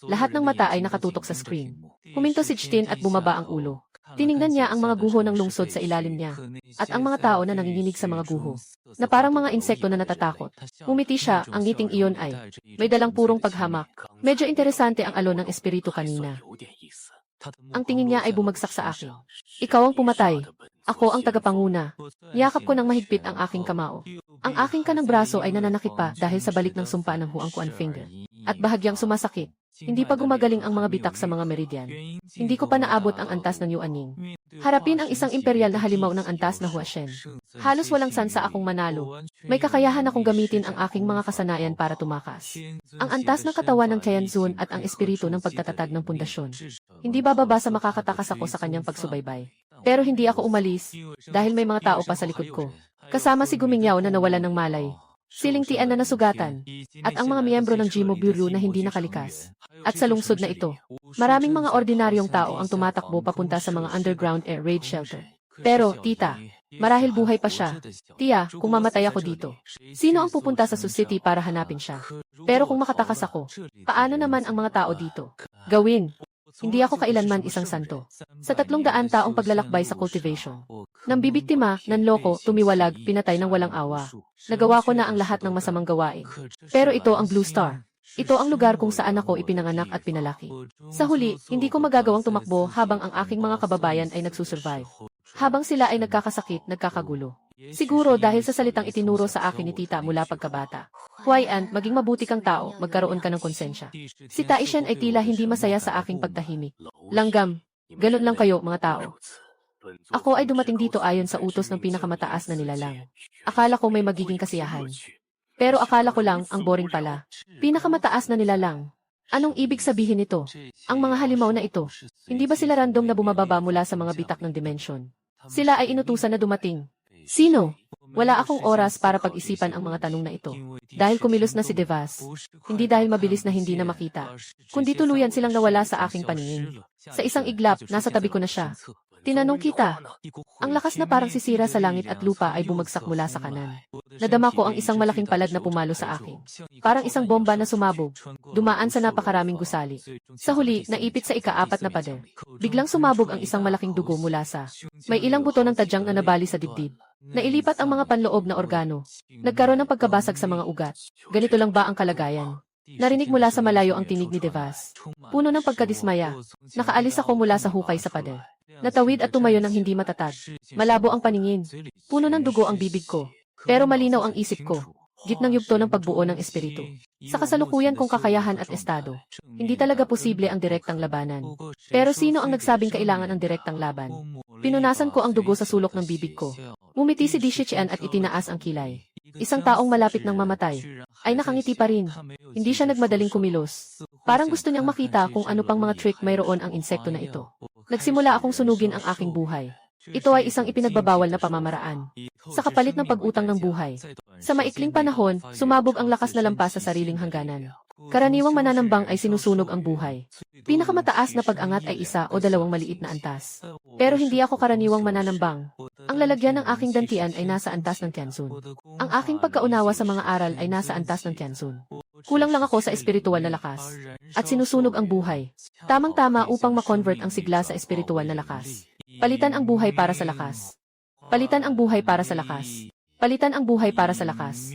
Speaker 1: Lahat ng mata ay nakatutok sa screen. Huminto si Chtin at bumaba ang ulo. Tiningnan niya ang mga guho ng lungsod sa ilalim niya. At ang mga tao na nanginginig sa mga guho. Na parang mga insekto na natatakot. Umiti siya, ang ngiting iyon ay may dalang purong paghamak. Medyo interesante ang alon ng espiritu kanina. Ang tingin niya ay bumagsak sa akin. Ikaw ang pumatay. Ako ang tagapanguna. Niyakap ko ng mahigpit ang aking kamao. Ang aking kanang braso ay nananakit pa dahil sa balik ng sumpa ng Huang Quan finger. At bahagyang sumasakit. Hindi pa gumagaling ang mga bitak sa mga meridian. Hindi ko pa naabot ang antas ng Yuanying. Harapin ang isang imperial na halimaw ng antas na Huashen. Halos walang sansa akong manalo. May kakayahan akong gamitin ang aking mga kasanayan para tumakas. Ang antas ng katawan ng Tianzun at ang espiritu ng pagtatatag ng pundasyon. Hindi bababa sa makakatakas ako sa kanyang pagsubaybay. Pero hindi ako umalis dahil may mga tao pa sa likod ko. Kasama si Gumingyaw na nawalan ng malay. Siling Tian na nasugatan, at ang mga miyembro ng Jimo Bureau na hindi nakalikas. At sa lungsod na ito, maraming mga ordinaryong tao ang tumatakbo papunta sa mga underground air raid shelter. Pero, tita, marahil buhay pa siya. Tiya, kung mamatay ako dito, sino ang pupunta sa Sioux City para hanapin siya? Pero kung makatakas ako, paano naman ang mga tao dito? Gawin! Hindi ako kailanman isang santo. Sa 300 taong paglalakbay sa cultivation. Nang bibiktima, nanloko, tumiwalag, pinatay ng walang awa. Nagawa ko na ang lahat ng masamang gawain. Pero ito ang Blue Star. Ito ang lugar kung saan ako ipinanganak at pinalaki. Sa huli, hindi ko magagawang tumakbo habang ang aking mga kababayan ay nagsusurvive. Habang sila ay nagkakasakit, nagkakagulo. Siguro dahil sa salitang itinuro sa akin ni tita mula pagkabata. Huayan, maging mabuti kang tao, magkaroon ka ng konsensya. Si Taishan ay tila hindi masaya sa aking pagtahimik. Langgam, ganun lang kayo mga tao. Ako ay dumating dito ayon sa utos ng pinakamataas na nilalang. Akala ko may magiging kasiyahan. Pero akala ko lang, ang boring pala. Pinakamataas na nilalang. Anong ibig sabihin nito? Ang mga halimaw na ito, hindi ba sila random na bumababa mula sa mga bitak ng dimensyon? Sila ay inutusan na dumating. Sino? Wala akong oras para pag-isipan ang mga tanong na ito. Dahil kumilos na si Devas. Hindi dahil mabilis na hindi na makita. Kundi tuluyan silang nawala sa aking paningin. Sa isang iglap, nasa tabi ko na siya. Tinanong kita. Ang lakas na parang sisira sa langit at lupa ay bumagsak mula sa kanan. Nadama ko ang isang malaking palad na pumalo sa akin. Parang isang bomba na sumabog. Dumaan sa napakaraming gusali. Sa huli, naipit sa ika-4 na pader. Biglang sumabog ang isang malaking dugo mula sa may ilang buto ng tadyang na nabali sa dibdib. Nailipat ang mga panloob na organo. Nagkaroon ng pagkabasag sa mga ugat. Ganito lang ba ang kalagayan? Narinig mula sa malayo ang tinig ni Devas. Puno ng pagkadismaya. Nakaalis ako mula sa hukay sa pader. Natawid at tumayo ng hindi matatag. Malabo ang paningin. Puno ng dugo ang bibig ko. Pero malinaw ang isip ko. Gitnang yugto ng pagbuo ng espiritu. Sa kasalukuyan kong kakayahan at estado, hindi talaga posible ang direktang labanan. Pero sino ang nagsabing kailangan ang direktang laban? Pinunasan ko ang dugo sa sulok ng bibig ko. Ngumiti si Dishichian at itinaas ang kilay. Isang taong malapit ng mamatay ay nakangiti pa rin. Hindi siya nagmadaling kumilos. Parang gusto niyang makita kung ano pang mga trick mayroon ang insekto na ito. Nagsimula akong sunugin ang aking buhay. Ito ay isang ipinagbabawal na pamamaraan. Sa kapalit ng pag-utang ng buhay. Sa maikling panahon, sumabog ang lakas na lampas sa sariling hangganan. Karaniwang mananambang ay sinusunog ang buhay. Pinakamataas na pag-angat ay 1 o 2 maliit na antas. Pero hindi ako karaniwang mananambang. Ang lalagyan ng aking dantian ay nasa antas ng Tianzun. Ang aking pagkaunawa sa mga aral ay nasa antas ng Tianzun. Kulang lang ako sa espiritual na lakas. At sinusunog ang buhay. Tamang-tama upang makonvert ang sigla sa espiritual na lakas. Palitan ang buhay para sa lakas. Palitan ang buhay para sa lakas. Palitan ang buhay para sa lakas.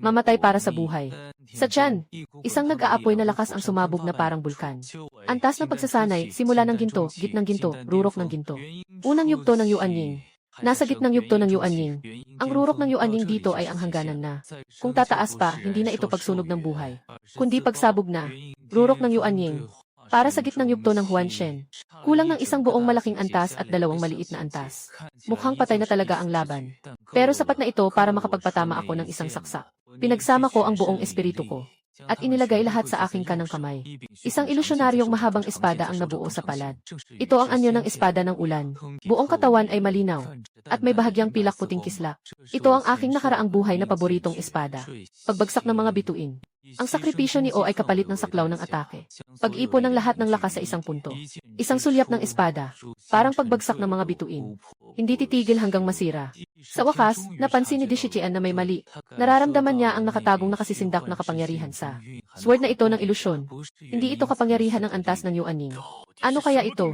Speaker 1: Mamatay para sa buhay. Sa tiyan, isang nag-aapoy na lakas ang sumabog na parang bulkan. Antas ng pagsasanay, simula ng ginto, gitnang ginto, rurok ng ginto. Unang yugto ng Yuanying. Nasa gitnang yugto ng Yuanying. Ang rurok ng Yuanying dito ay ang hangganan na. Kung tataas pa, hindi na ito pagsunog ng buhay. Kundi pagsabog na. Rurok ng Yuanying. Para sa gitnang yugto ng Huanshen. Kulang ng isang buong malaking antas at 2 maliit na antas. Mukhang patay na talaga ang laban. Pero sapat na ito para makapagpatama ako ng isang saksak. Pinagsama ko ang buong espiritu ko. At inilagay lahat sa aking kanang kamay. Isang ilusyonaryong mahabang espada ang nabuo sa palad. Ito ang anyo ng espada ng ulan. Buong katawan ay malinaw. At may bahagyang pilak puting kislak. Ito ang aking nakaraang buhay na paboritong espada. Pagbagsak ng mga bituin. Ang sakripisyo ni O ay kapalit ng saklaw ng atake. Pag-ipon ng lahat ng lakas sa isang punto. Isang sulyap ng espada. Parang pagbagsak ng mga bituin. Hindi titigil hanggang masira. Sa wakas, napansin ni Dishichian na may mali. Nararamdaman niya ang nakatagong nakasisindak na kapangyarihan sa sword na ito ng ilusyon. Hindi ito kapangyarihan ng antas ng Yuaning. Ano kaya ito?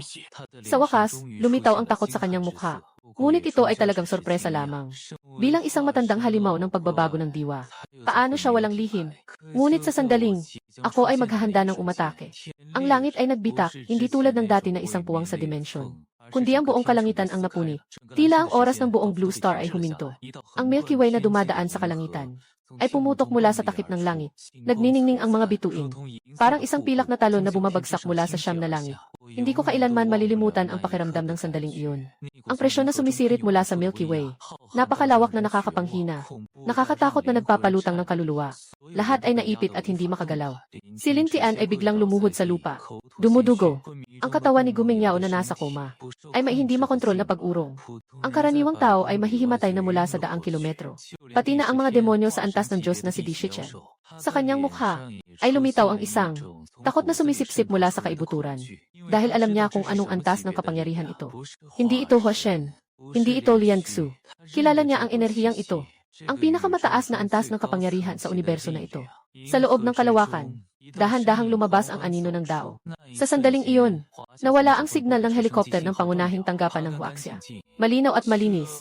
Speaker 1: Sa wakas, lumitaw ang takot sa kanyang mukha. Ngunit ito ay talagang sorpresa lamang. Bilang isang matandang halimaw ng pagbabago ng diwa. Paano siya walang lihim? Ngunit sa sandaling, ako ay maghahanda ng umatake. Ang langit ay nagbitak, hindi tulad ng dati na isang puwang sa dimensyon. Kundi ang buong kalangitan ang napunit. Tila ang oras ng buong Blue Star ay huminto. Ang Milky Way na dumadaan sa kalangitan ay pumutok mula sa takip ng langit. Nagniningning ang mga bituin. Parang isang pilak na talon na bumabagsak mula sa siyam na langit. Hindi ko kailanman malilimutan ang pakiramdam ng sandaling iyon. Ang presyon na sumisirit mula sa Milky Way. Napakalawak na nakakapanghina. Nakakatakot na nagpapalutang ng kaluluwa. Lahat ay naipit at hindi makagalaw. Si Lin Tian ay biglang lumuhod sa lupa. Dumudugo. Ang katawan ni Gumeng Yao na nasa koma ay may hindi makontrol na pag-urong. Ang karaniwang tao ay mahihimatay na mula sa daang kilometro. Pati na ang mga demonyo sa antas ng Diyos na si Dishichen. Sa kanyang mukha ay lumitaw ang isang takot na sumisipsip mula sa kaibuturan. Dahil alam niya kung anong antas ng kapangyarihan ito. Hindi ito Huashen. Hindi ito Liangxu. Kilala niya ang enerhiyang ito. Ang pinakamataas na antas ng kapangyarihan sa universo na ito. Sa loob ng kalawakan, dahan-dahang lumabas ang anino ng Dao. Sa sandaling iyon, nawala ang signal ng helikopter ng pangunahing tanggapan ng Huaxia. Malinaw at malinis.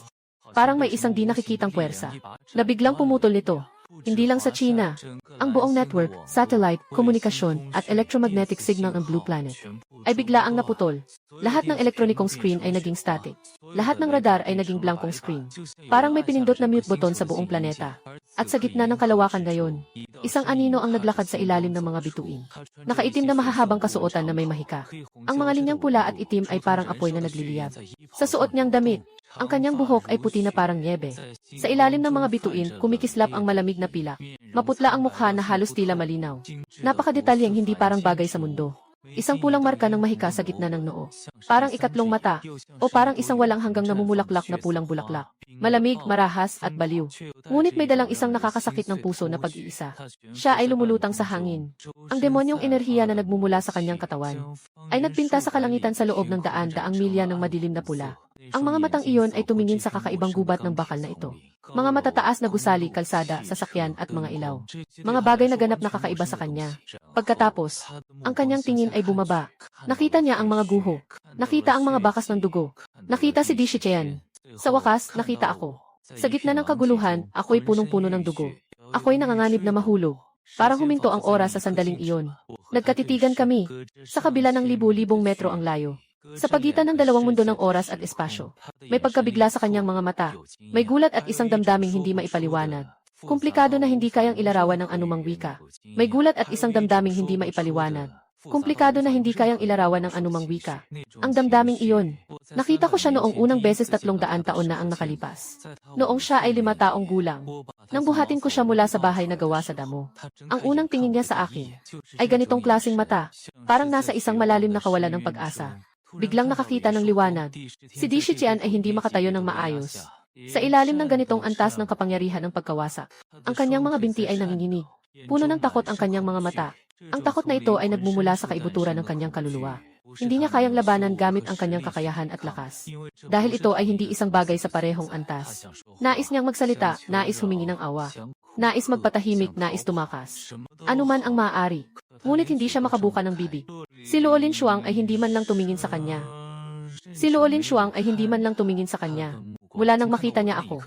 Speaker 1: Parang may isang di nakikitang puwersa na biglang pumutol nito. Hindi lang sa China, ang buong network, satellite, komunikasyon, at electromagnetic signal ng Blue Planet ay bigla ang naputol. Lahat ng elektronikong screen ay naging static. Lahat ng radar ay naging blankong screen. Parang may pinindot na mute button sa buong planeta. At sa gitna ng kalawakan ngayon, isang anino ang naglakad sa ilalim ng mga bituin. Nakaitim na mahahabang kasuotan na may mahika. Ang mga linyang pula at itim ay parang apoy na nagliliyab. Sa suot niyang damit, ang kanyang buhok ay puti na parang niebe. Sa ilalim ng mga bituin, kumikislap ang malamig na pilak. Maputla ang mukha na halos tila malinaw. Napakadetalyeng hindi parang bagay sa mundo. Isang pulang marka ng mahika sa gitna ng noo. Parang ikatlong mata, o parang isang walang hanggang namumulaklak na pulang bulaklak. Malamig, marahas, at baliw. Ngunit may dalang isang nakakasakit ng puso na pag-iisa. Siya ay lumulutang sa hangin. Ang demonyong enerhiya na nagmumula sa kanyang katawan ay nagpinta sa kalangitan sa loob ng daan-daang milya ng madilim na pula. Ang mga matang iyon ay tumingin sa kakaibang gubat ng bakal na ito. Mga matataas na gusali, kalsada, sasakyan at mga ilaw. Mga bagay na ganap na kakaiba sa kanya. Pagkatapos, ang kanyang tingin ay bumaba. Nakita niya ang mga guho. Nakita ang mga bakas ng dugo. Nakita si Dishichen. Sa wakas, nakita ako. Sa gitna ng kaguluhan, ako'y punong-puno ng dugo. Ako'y nanganganib na mahulog. Parang huminto ang oras sa sandaling iyon. Nagkatitigan kami. Sa kabila ng libu-libong metro ang layo. Sa pagitan ng dalawang mundo ng oras at espasyo, may pagkabigla sa kanyang mga mata. May gulat at isang damdaming hindi maipaliwanag. Komplikado na hindi kayang ilarawan ng anumang wika. May gulat at isang damdaming hindi maipaliwanag. Komplikado na hindi kayang ilarawan ng anumang wika. Ang damdaming iyon. Nakita ko siya noong unang beses 300 taon na ang nakalipas. Noong siya ay 5 taong gulang. Nang buhatin ko siya mula sa bahay na gawa sa damo. Ang unang tingin niya sa akin ay ganitong klaseng mata. Parang nasa isang malalim na kawalan ng pag-asa. Biglang nakakita ng liwanag. Si Dishichen ay hindi makatayo ng maayos. Sa ilalim ng ganitong antas ng kapangyarihan ng pagkawasak, ang kanyang mga binti ay nanginginig. Puno ng takot ang kanyang mga mata. Ang takot na ito ay nagmumula sa kaibuturan ng kanyang kaluluwa. Hindi niya kayang labanan gamit ang kanyang kakayahan at lakas. Dahil ito ay hindi isang bagay sa parehong antas. Nais niyang magsalita, nais humingi ng awa. Nais magpatahimik, nais tumakas. Ano man ang maaari. Ngunit hindi siya makabuka ng bibig. Si Luo Linshuang ay hindi man lang tumingin sa kanya. Mula nang makita niya ako,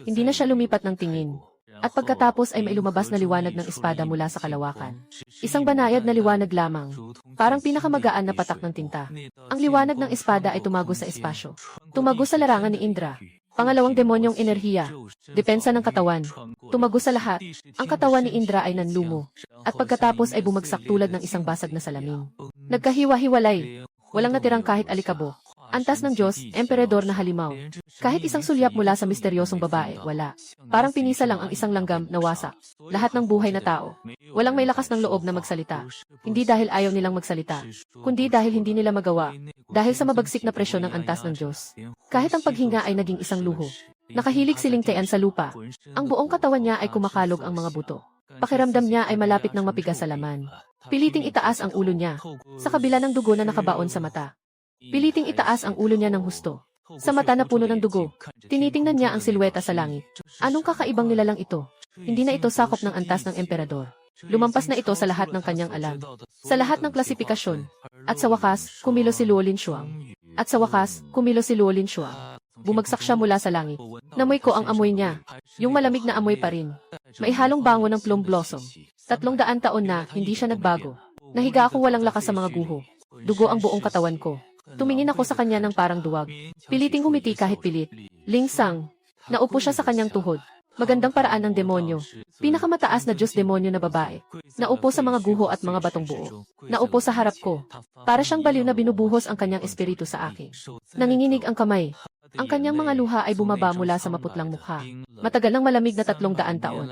Speaker 1: hindi na siya lumipat ng tingin. At pagkatapos ay may lumabas na liwanag ng espada mula sa kalawakan. Isang banayad na liwanag lamang. Parang pinakamagaan na patak ng tinta. Ang liwanag ng espada ay tumago sa espasyo. Tumago sa larangan ni Indra. Pangalawang demonyong enerhiya. Depensa ng katawan. Tumago sa lahat. Ang katawan ni Indra ay nanlumo. At pagkatapos ay bumagsak tulad ng isang basag na salamin. Nagkahiwa-hiwalay. Walang natirang kahit alikabok. Antas ng Diyos, emperador na halimaw. Kahit isang sulyap mula sa misteryosong babae, wala. Parang pinisa lang ang isang langgam na wasak. Lahat ng buhay na tao. Walang may lakas ng loob na magsalita. Hindi dahil ayaw nilang magsalita, kundi dahil hindi nila magawa. Dahil sa mabagsik na presyon ng antas ng Diyos. Kahit ang paghinga ay naging isang luho. Nakahilig si Ling Tian sa lupa. Ang buong katawan niya ay kumakalog ang mga buto. Pakiramdam niya ay malapit ng mapiga sa laman. Piliting itaas ang ulo niya. Sa kabila ng dugo na nakabaon sa mata. Piliting itaas ang ulo niya ng husto. Sa mata na puno ng dugo, tinitingnan niya ang silweta sa langit. Anong kakaibang nilalang ito? Hindi na ito sakop ng antas ng emperador. Lumampas na ito sa lahat ng kanyang alam. Sa lahat ng klasifikasyon. At sa wakas, kumilos si Luo Linshuang. At sa wakas, kumilos si Luo Linshuang. Bumagsak siya mula sa langit. Namoy ko ang amoy niya. Yung malamig na amoy pa rin. May halong bango ng plum blossom. 300 taon na, hindi siya nagbago. Nahiga akong walang lakas sa mga guho. Dugo ang buong katawan ko. Tumingin ako sa kanya ng parang duwag. Piliting humiti kahit pilit. Ling Sang. Naupo siya sa kanyang tuhod. Magandang paraan ng demonyo. Pinakamataas na Diyos demonyo na babae. Naupo sa mga guho at mga batong buo. Naupo sa harap ko. Para siyang baliw na binubuhos ang kanyang espiritu sa akin. Nanginginig ang kamay. Ang kanyang mga luha ay bumaba mula sa maputlang mukha. Matagal ng malamig na 300 taon.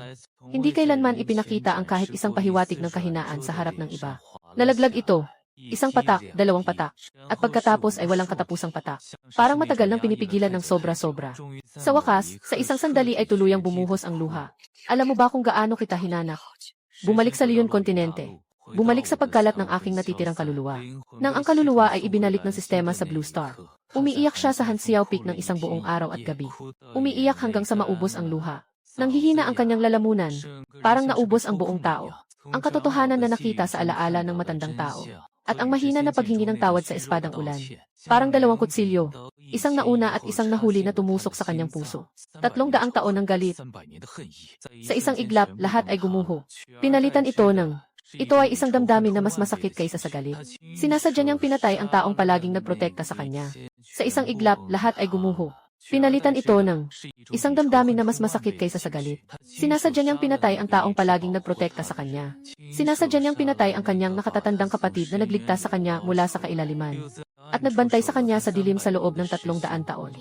Speaker 1: Hindi kailanman ipinakita ang kahit isang pahiwatig ng kahinaan sa harap ng iba. Nalaglag ito. Isang patak, 2 patak. At pagkatapos ay walang katapusang patak. Parang matagal nang pinipigilan ng sobra-sobra. Sa wakas, sa isang sandali ay tuluyang bumuhos ang luha. Alam mo ba kung gaano kita hinanak? Bumalik sa Leon Kontinente. Bumalik sa pagkalat ng aking natitirang kaluluwa. Nang ang kaluluwa ay ibinalik ng sistema sa Blue Star. Umiiyak siya sa Hanxiao Peak ng isang buong araw at gabi. Umiiyak hanggang sa maubos ang luha. Nanghihina ang kanyang lalamunan. Parang naubos ang buong tao. Ang katotohanan na nakita sa alaala ng matandang tao. At ang mahina na paghingi ng tawad sa espadang ulan. Parang 2 kutsilyo. Isang nauna at isang nahuli na tumusok sa kanyang puso. 300 taon ng galit. Sa isang iglap, lahat ay gumuho. Pinalitan ito ng... Ito ay isang damdamin na mas masakit kaysa sa galit. Sinasadya niyang pinatay ang taong palaging nagprotekta sa kanya. Sa isang iglap, lahat ay gumuho. Pinalitan ito ng isang damdamin na mas masakit kaysa sa galit. Sinasadya niyang pinatay ang taong palaging nagprotekta sa kanya. Sinasadya niyang pinatay ang kanyang nakatatandang kapatid na nagligtas sa kanya mula sa kailaliman. At nagbantay sa kanya sa dilim sa loob ng 300 taon.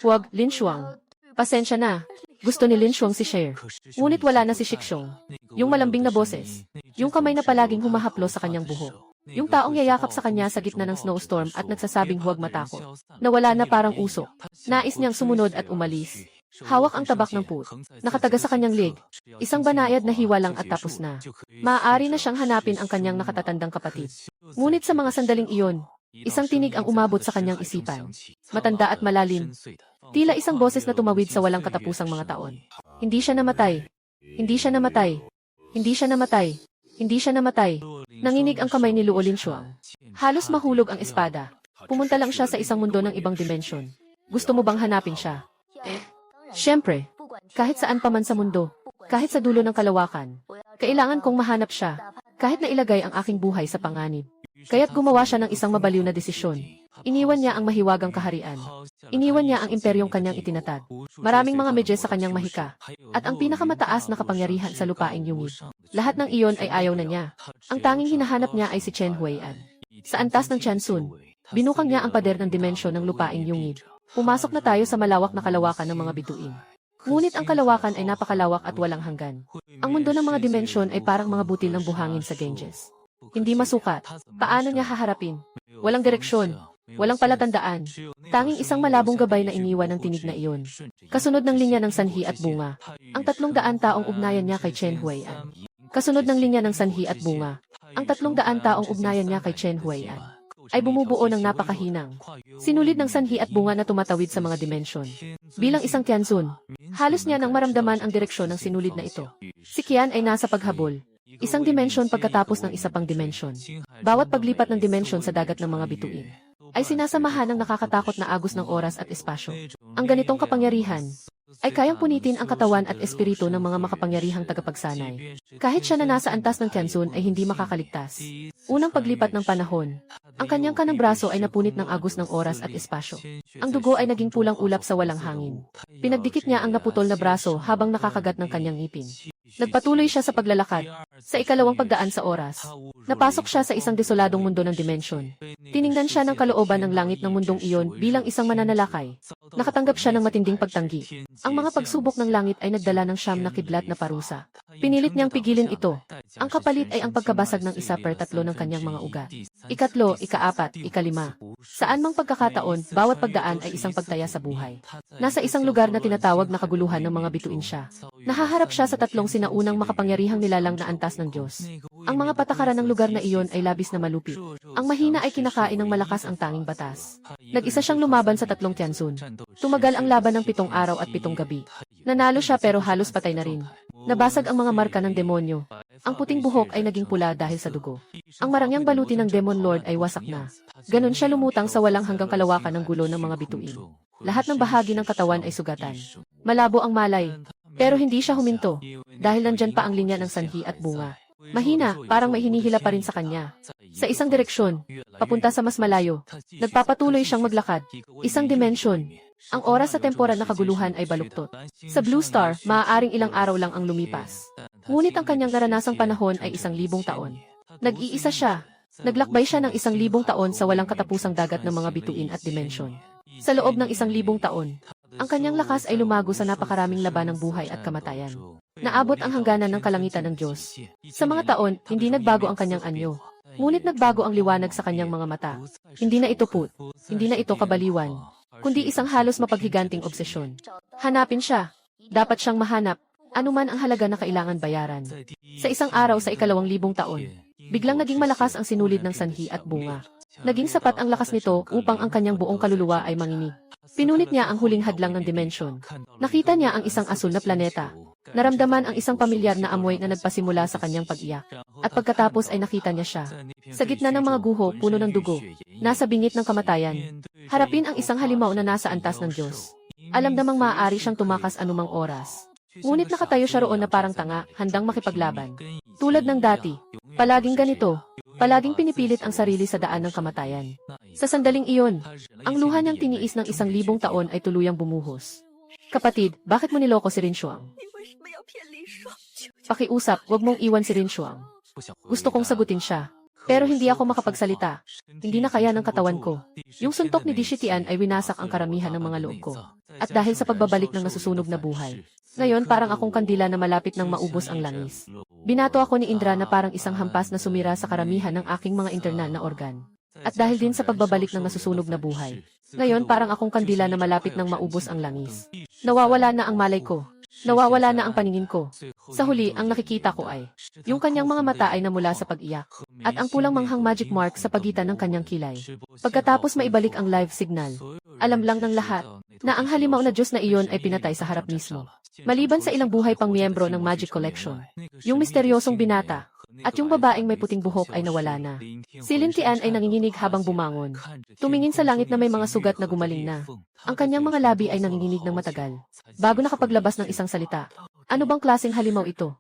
Speaker 1: Huwag, Linshuang. Pasensya na. Gusto ni Linshuang si Cher. Ngunit wala na si Shikshong. Yung malambing na boses. Yung kamay na palaging humahaplo sa kanyang buhok. Yung taong yayakap sa kanya sa gitna ng snowstorm at nagsasabing huwag matakot. Nawala na parang usok. Nais niyang sumunod at umalis. Hawak ang tabak ng put. Nakataga sa kanyang leg. Isang banayad na hiwa lang at tapos na. Maaari na siyang hanapin ang kanyang nakatatandang kapatid. Ngunit sa mga sandaling iyon, isang tinig ang umabot sa kanyang isipan. Matanda at malalim. Tila isang boses na tumawid sa walang katapusang mga taon. Hindi siya namatay. Hindi siya namatay. Hindi siya namatay. Hindi siya namatay. Nanginig ang kamay ni Luo Linshuang. Halos mahulog ang espada. Pumunta lang siya sa isang mundo ng ibang dimensyon. Gusto mo bang hanapin siya? Siyempre. Kahit saan pa man sa mundo. Kahit sa dulo ng kalawakan. Kailangan kong mahanap siya. Kahit na ilagay ang aking buhay sa panganib. Kaya't gumawa siya ng isang mabaliw na desisyon. Iniwan niya ang mahiwagang kaharian. Iniwan niya ang imperyong kanyang itinatag. Maraming mga medyes sa kanyang mahika. At ang pinakamataas na kapangyarihan sa lupaing yungib. Lahat ng iyon ay ayaw na niya. Ang tanging hinahanap niya ay si Chen Huaian. Sa antas ng Tiansun, binukang niya ang pader ng dimensyon ng lupaing yungib. Pumasok na tayo sa malawak na kalawakan ng mga bituin. Ngunit ang kalawakan ay napakalawak at walang hanggan. Ang mundo ng mga dimensyon ay parang mga butil ng buhangin sa Ganges. Hindi masukat. Paano niya haharapin? Walang direksyon. Walang palatandaan. Tanging isang malabong gabay na iniwan ng tinig na iyon. Kasunod ng linya ng sanhi at bunga. Ang 300 taong ugnayan niya kay Chen Huaian. Kasunod ng linya ng sanhi at bunga. Ang 300 taong ugnayan niya kay Chen Huaian ay bumubuo ng napakahinang. Sinulid ng sanhi at bunga na tumatawid sa mga dimensyon. Bilang isang Tiansun, halos niya nang maramdaman ang direksyon ng sinulid na ito. Si Qian ay nasa paghabol. Isang dimensyon pagkatapos ng isa pang dimensyon. Bawat paglipat ng dimensyon sa dagat ng mga bituin ay sinasamahan ng nakakatakot na agos ng oras at espasyo. Ang ganitong kapangyarihan ay kayang punitin ang katawan at espiritu ng mga makapangyarihang tagapagsanay. Kahit siya na nasa antas ng Tiansun ay hindi makakaligtas. Unang paglipat ng panahon, ang kanyang kanang braso ay napunit ng agos ng oras at espasyo. Ang dugo ay naging pulang ulap sa walang hangin. Pinagdikit niya ang naputol na braso habang nakakagat ng kanyang ngipin. Nagpatuloy siya sa paglalakad. Sa ikalawang pagdaan sa oras, napasok siya sa isang desoladong mundo ng dimensyon. Tiningnan siya ng kalooban ng langit ng mundong iyon bilang isang mananalakay. Nakatanggap siya ng matinding pagtanggi. Ang mga pagsubok ng langit ay nagdala ng siyam na kidlat na parusa. Pinilit niyang pigilin ito. Ang kapalit ay ang pagkabasag ng 1/3 ng kanyang mga ugat. Ikatlo, ikaapat, ikalima. Saan mang pagkakataon, bawat pagdaan ay isang pagtaya sa buhay. Nasa isang lugar na tinatawag na kaguluhan ng mga bituin siya. Nahaharap siya sa tatlong sinaunang makapangyarihang nilalang na antas ng Diyos. Ang mga patakaran ng lugar na iyon ay labis na malupit. Ang mahina ay kinakain ng malakas ang tanging batas. Nag-isa siyang lumaban sa tatlong Tianzun. Tumagal ang laban ng 7 araw at 7 gabi. Nanalo siya pero halos patay na rin. Nabasag ang mga marka ng demonyo. Ang puting buhok ay naging pula dahil sa dugo. Ang marangyang baluti ng Demon Lord ay wasak na. Ganon siya lumutang sa walang hanggang kalawakan ng gulo ng mga bituin. Lahat ng bahagi ng katawan ay sugatan. Malabo ang malay. Pero hindi siya huminto. Dahil nandyan pa ang linya ng sanhi at bunga. Mahina, parang may hinihila pa rin sa kanya. Sa isang direksyon, papunta sa mas malayo. Nagpapatuloy siyang maglakad. Isang dimensyon. Ang oras sa temporal na kaguluhan ay baluktot. Sa Blue Star, maaaring ilang araw lang ang lumipas. Ngunit ang kanyang naranasang panahon ay 1,000 taon. Nag-iisa siya. Naglakbay siya ng 1,000 taon sa walang katapusang dagat ng mga bituin at dimensyon. Sa loob ng 1,000 taon, ang kanyang lakas ay lumago sa napakaraming laban ng buhay at kamatayan. Naabot ang hangganan ng kalangitan ng Diyos. Sa mga taon, hindi nagbago ang kanyang anyo. Ngunit nagbago ang liwanag sa kanyang mga mata. Hindi na ito put, hindi na ito kabaliwan, kundi isang halos mapaghiganting obsesyon. Hanapin siya. Dapat siyang mahanap. Anuman ang halaga na kailangan bayaran. Sa isang araw sa 2,000 taon, biglang naging malakas ang sinulid ng sanhi at bunga. Naging sapat ang lakas nito upang ang kanyang buong kaluluwa ay manginig. Pinunit niya ang huling hadlang ng dimensyon. Nakita niya ang isang asul na planeta. Naramdaman ang isang pamilyar na amoy na nagpasimula sa kanyang pag-iyak. At pagkatapos ay nakita niya siya. Sa gitna ng mga guho, puno ng dugo. Nasa bingit ng kamatayan. Harapin ang isang halimaw na nasa antas ng Diyos. Alam namang maaari siyang tumakas anumang oras. Ngunit nakatayo siya roon na parang tanga, handang makipaglaban. Tulad ng dati, palaging ganito, palaging pinipilit ang sarili sa daan ng kamatayan. Sa sandaling iyon, ang luha niyang tiniis ng 1,000 taon ay tuluyang bumuhos. Kapatid, bakit mo niloko si Rinshuang? Pakiusap, wag mong iwan si Rinshuang. Gusto kong sagutin siya. Pero hindi ako makapagsalita. Hindi na kaya ng katawan ko. Yung suntok ni Dishitian ay winasak ang karamihan ng mga loob ko. At dahil sa pagbabalik ng nasusunog na buhay. Ngayon parang akong kandila na malapit nang maubos ang langis. Binato ako ni Indra na parang isang hampas na sumira sa karamihan ng aking mga internal na organ. At dahil din sa pagbabalik ng nasusunog na buhay. Ngayon parang akong kandila na malapit nang maubos ang langis. Nawawala na ang malay ko. Nawawala na ang paningin ko. Sa huli, ang nakikita ko ay, yung kanyang mga mata ay namula sa pag-iyak, at ang pulang manghang magic mark sa pagitan ng kanyang kilay. Pagkatapos maibalik ang live signal, alam lang ng lahat, na ang halimaw na Diyos na iyon ay pinatay sa harap mismo. Maliban sa ilang buhay pang miyembro ng Magic Collection, yung misteryosong binata, at yung babaeng may puting buhok ay nawala na. Si Lintian ay nanginginig habang bumangon. Tumingin sa langit na may mga sugat na gumaling na. Ang kanyang mga labi ay nanginginig ng matagal. Bago nakapaglabas ng isang salita. Ano bang klaseng halimaw ito?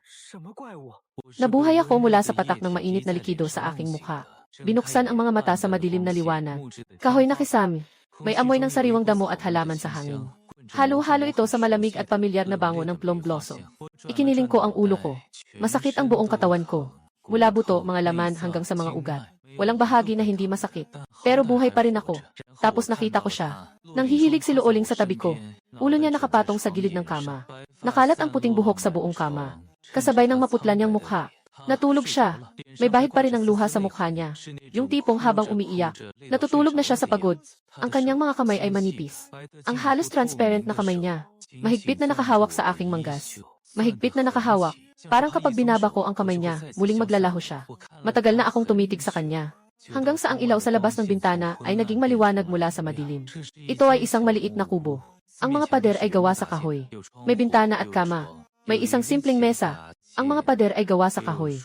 Speaker 1: Nabuhay ako mula sa patak ng mainit na likido sa aking mukha. Binuksan ang mga mata sa madilim na liwanag. Kahoy na kisame. May amoy ng sariwang damo at halaman sa hangin. Halo-halo ito sa malamig at pamilyar na bango ng plum blossom. Ikiniling ko ang ulo ko. Masakit ang buong katawan ko. Mula buto, mga laman hanggang sa mga ugat. Walang bahagi na hindi masakit. Pero buhay pa rin ako. Tapos nakita ko siya. Nanghihilig si Luoling sa tabi ko. Ulo niya nakapatong sa gilid ng kama. Nakalat ang puting buhok sa buong kama. Kasabay ng maputla niyang mukha. Natulog siya. May bahid pa rin ang luha sa mukha niya. Yung tipong habang umiiyak. Natutulog na siya sa pagod. Ang kanyang mga kamay ay manipis. Ang halos transparent na kamay niya. Mahigpit na nakahawak sa aking manggas. Mahigpit na nakahawak. Parang kapag binaba ko ang kamay niya, muling maglalaho siya. Matagal na akong tumitig sa kanya. Hanggang sa ang ilaw sa labas ng bintana ay naging maliwanag mula sa madilim. Ito ay isang maliit na kubo. Ang mga pader ay gawa sa kahoy. May bintana at kama. May isang simpleng mesa. Ang mga pader ay gawa sa kahoy.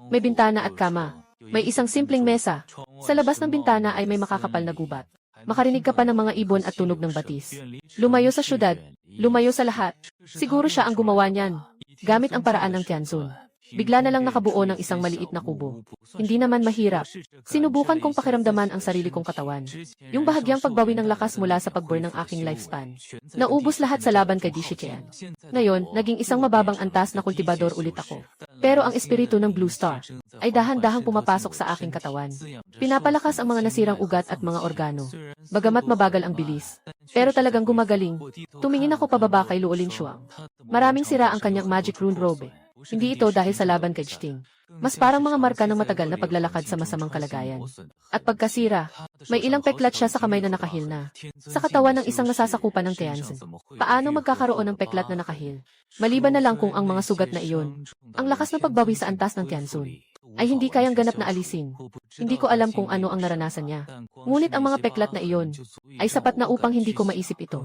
Speaker 1: May bintana at kama. May isang simpleng mesa. Sa labas ng bintana ay may makakapal na gubat. Makarinig ka pa ng mga ibon at tunog ng batis. Lumayo sa syudad. Lumayo sa lahat. Siguro siya ang gumawa niyan. Gamit ang paraan ng Tianzun. Bigla na lang nakabuo ng isang maliit na kubo. Hindi naman mahirap. Sinubukan kong pakiramdaman ang sarili kong katawan. Yung bahagyang pagbawi ng lakas mula sa pag-burn ng aking lifespan. Naubos lahat sa laban kay Dishitian. Ngayon, naging isang mababang antas na kultibador ulit ako. Pero ang espiritu ng Blue Star ay dahan-dahang pumapasok sa aking katawan. Pinapalakas ang mga nasirang ugat at mga organo. Bagamat mabagal ang bilis. Pero talagang gumagaling. Tumingin ako pababa kay Luolin Shuang. Maraming sira ang kanyang magic rune robe. Hindi ito dahil sa laban kay Jting. Mas parang mga marka ng matagal na paglalakad sa masamang kalagayan. At pagkasira, may ilang peklat siya sa kamay na nakahil na. Sa katawan ng isang nasasakupan ng Tianzin. Paano magkakaroon ng peklat na nakahil? Maliban na lang kung ang mga sugat na iyon, ang lakas ng pagbawi sa antas ng Tianzun, ay hindi kayang ganap na alisin. Hindi ko alam kung ano ang naranasan niya. Ngunit ang mga peklat na iyon, ay sapat na upang hindi ko maisip ito.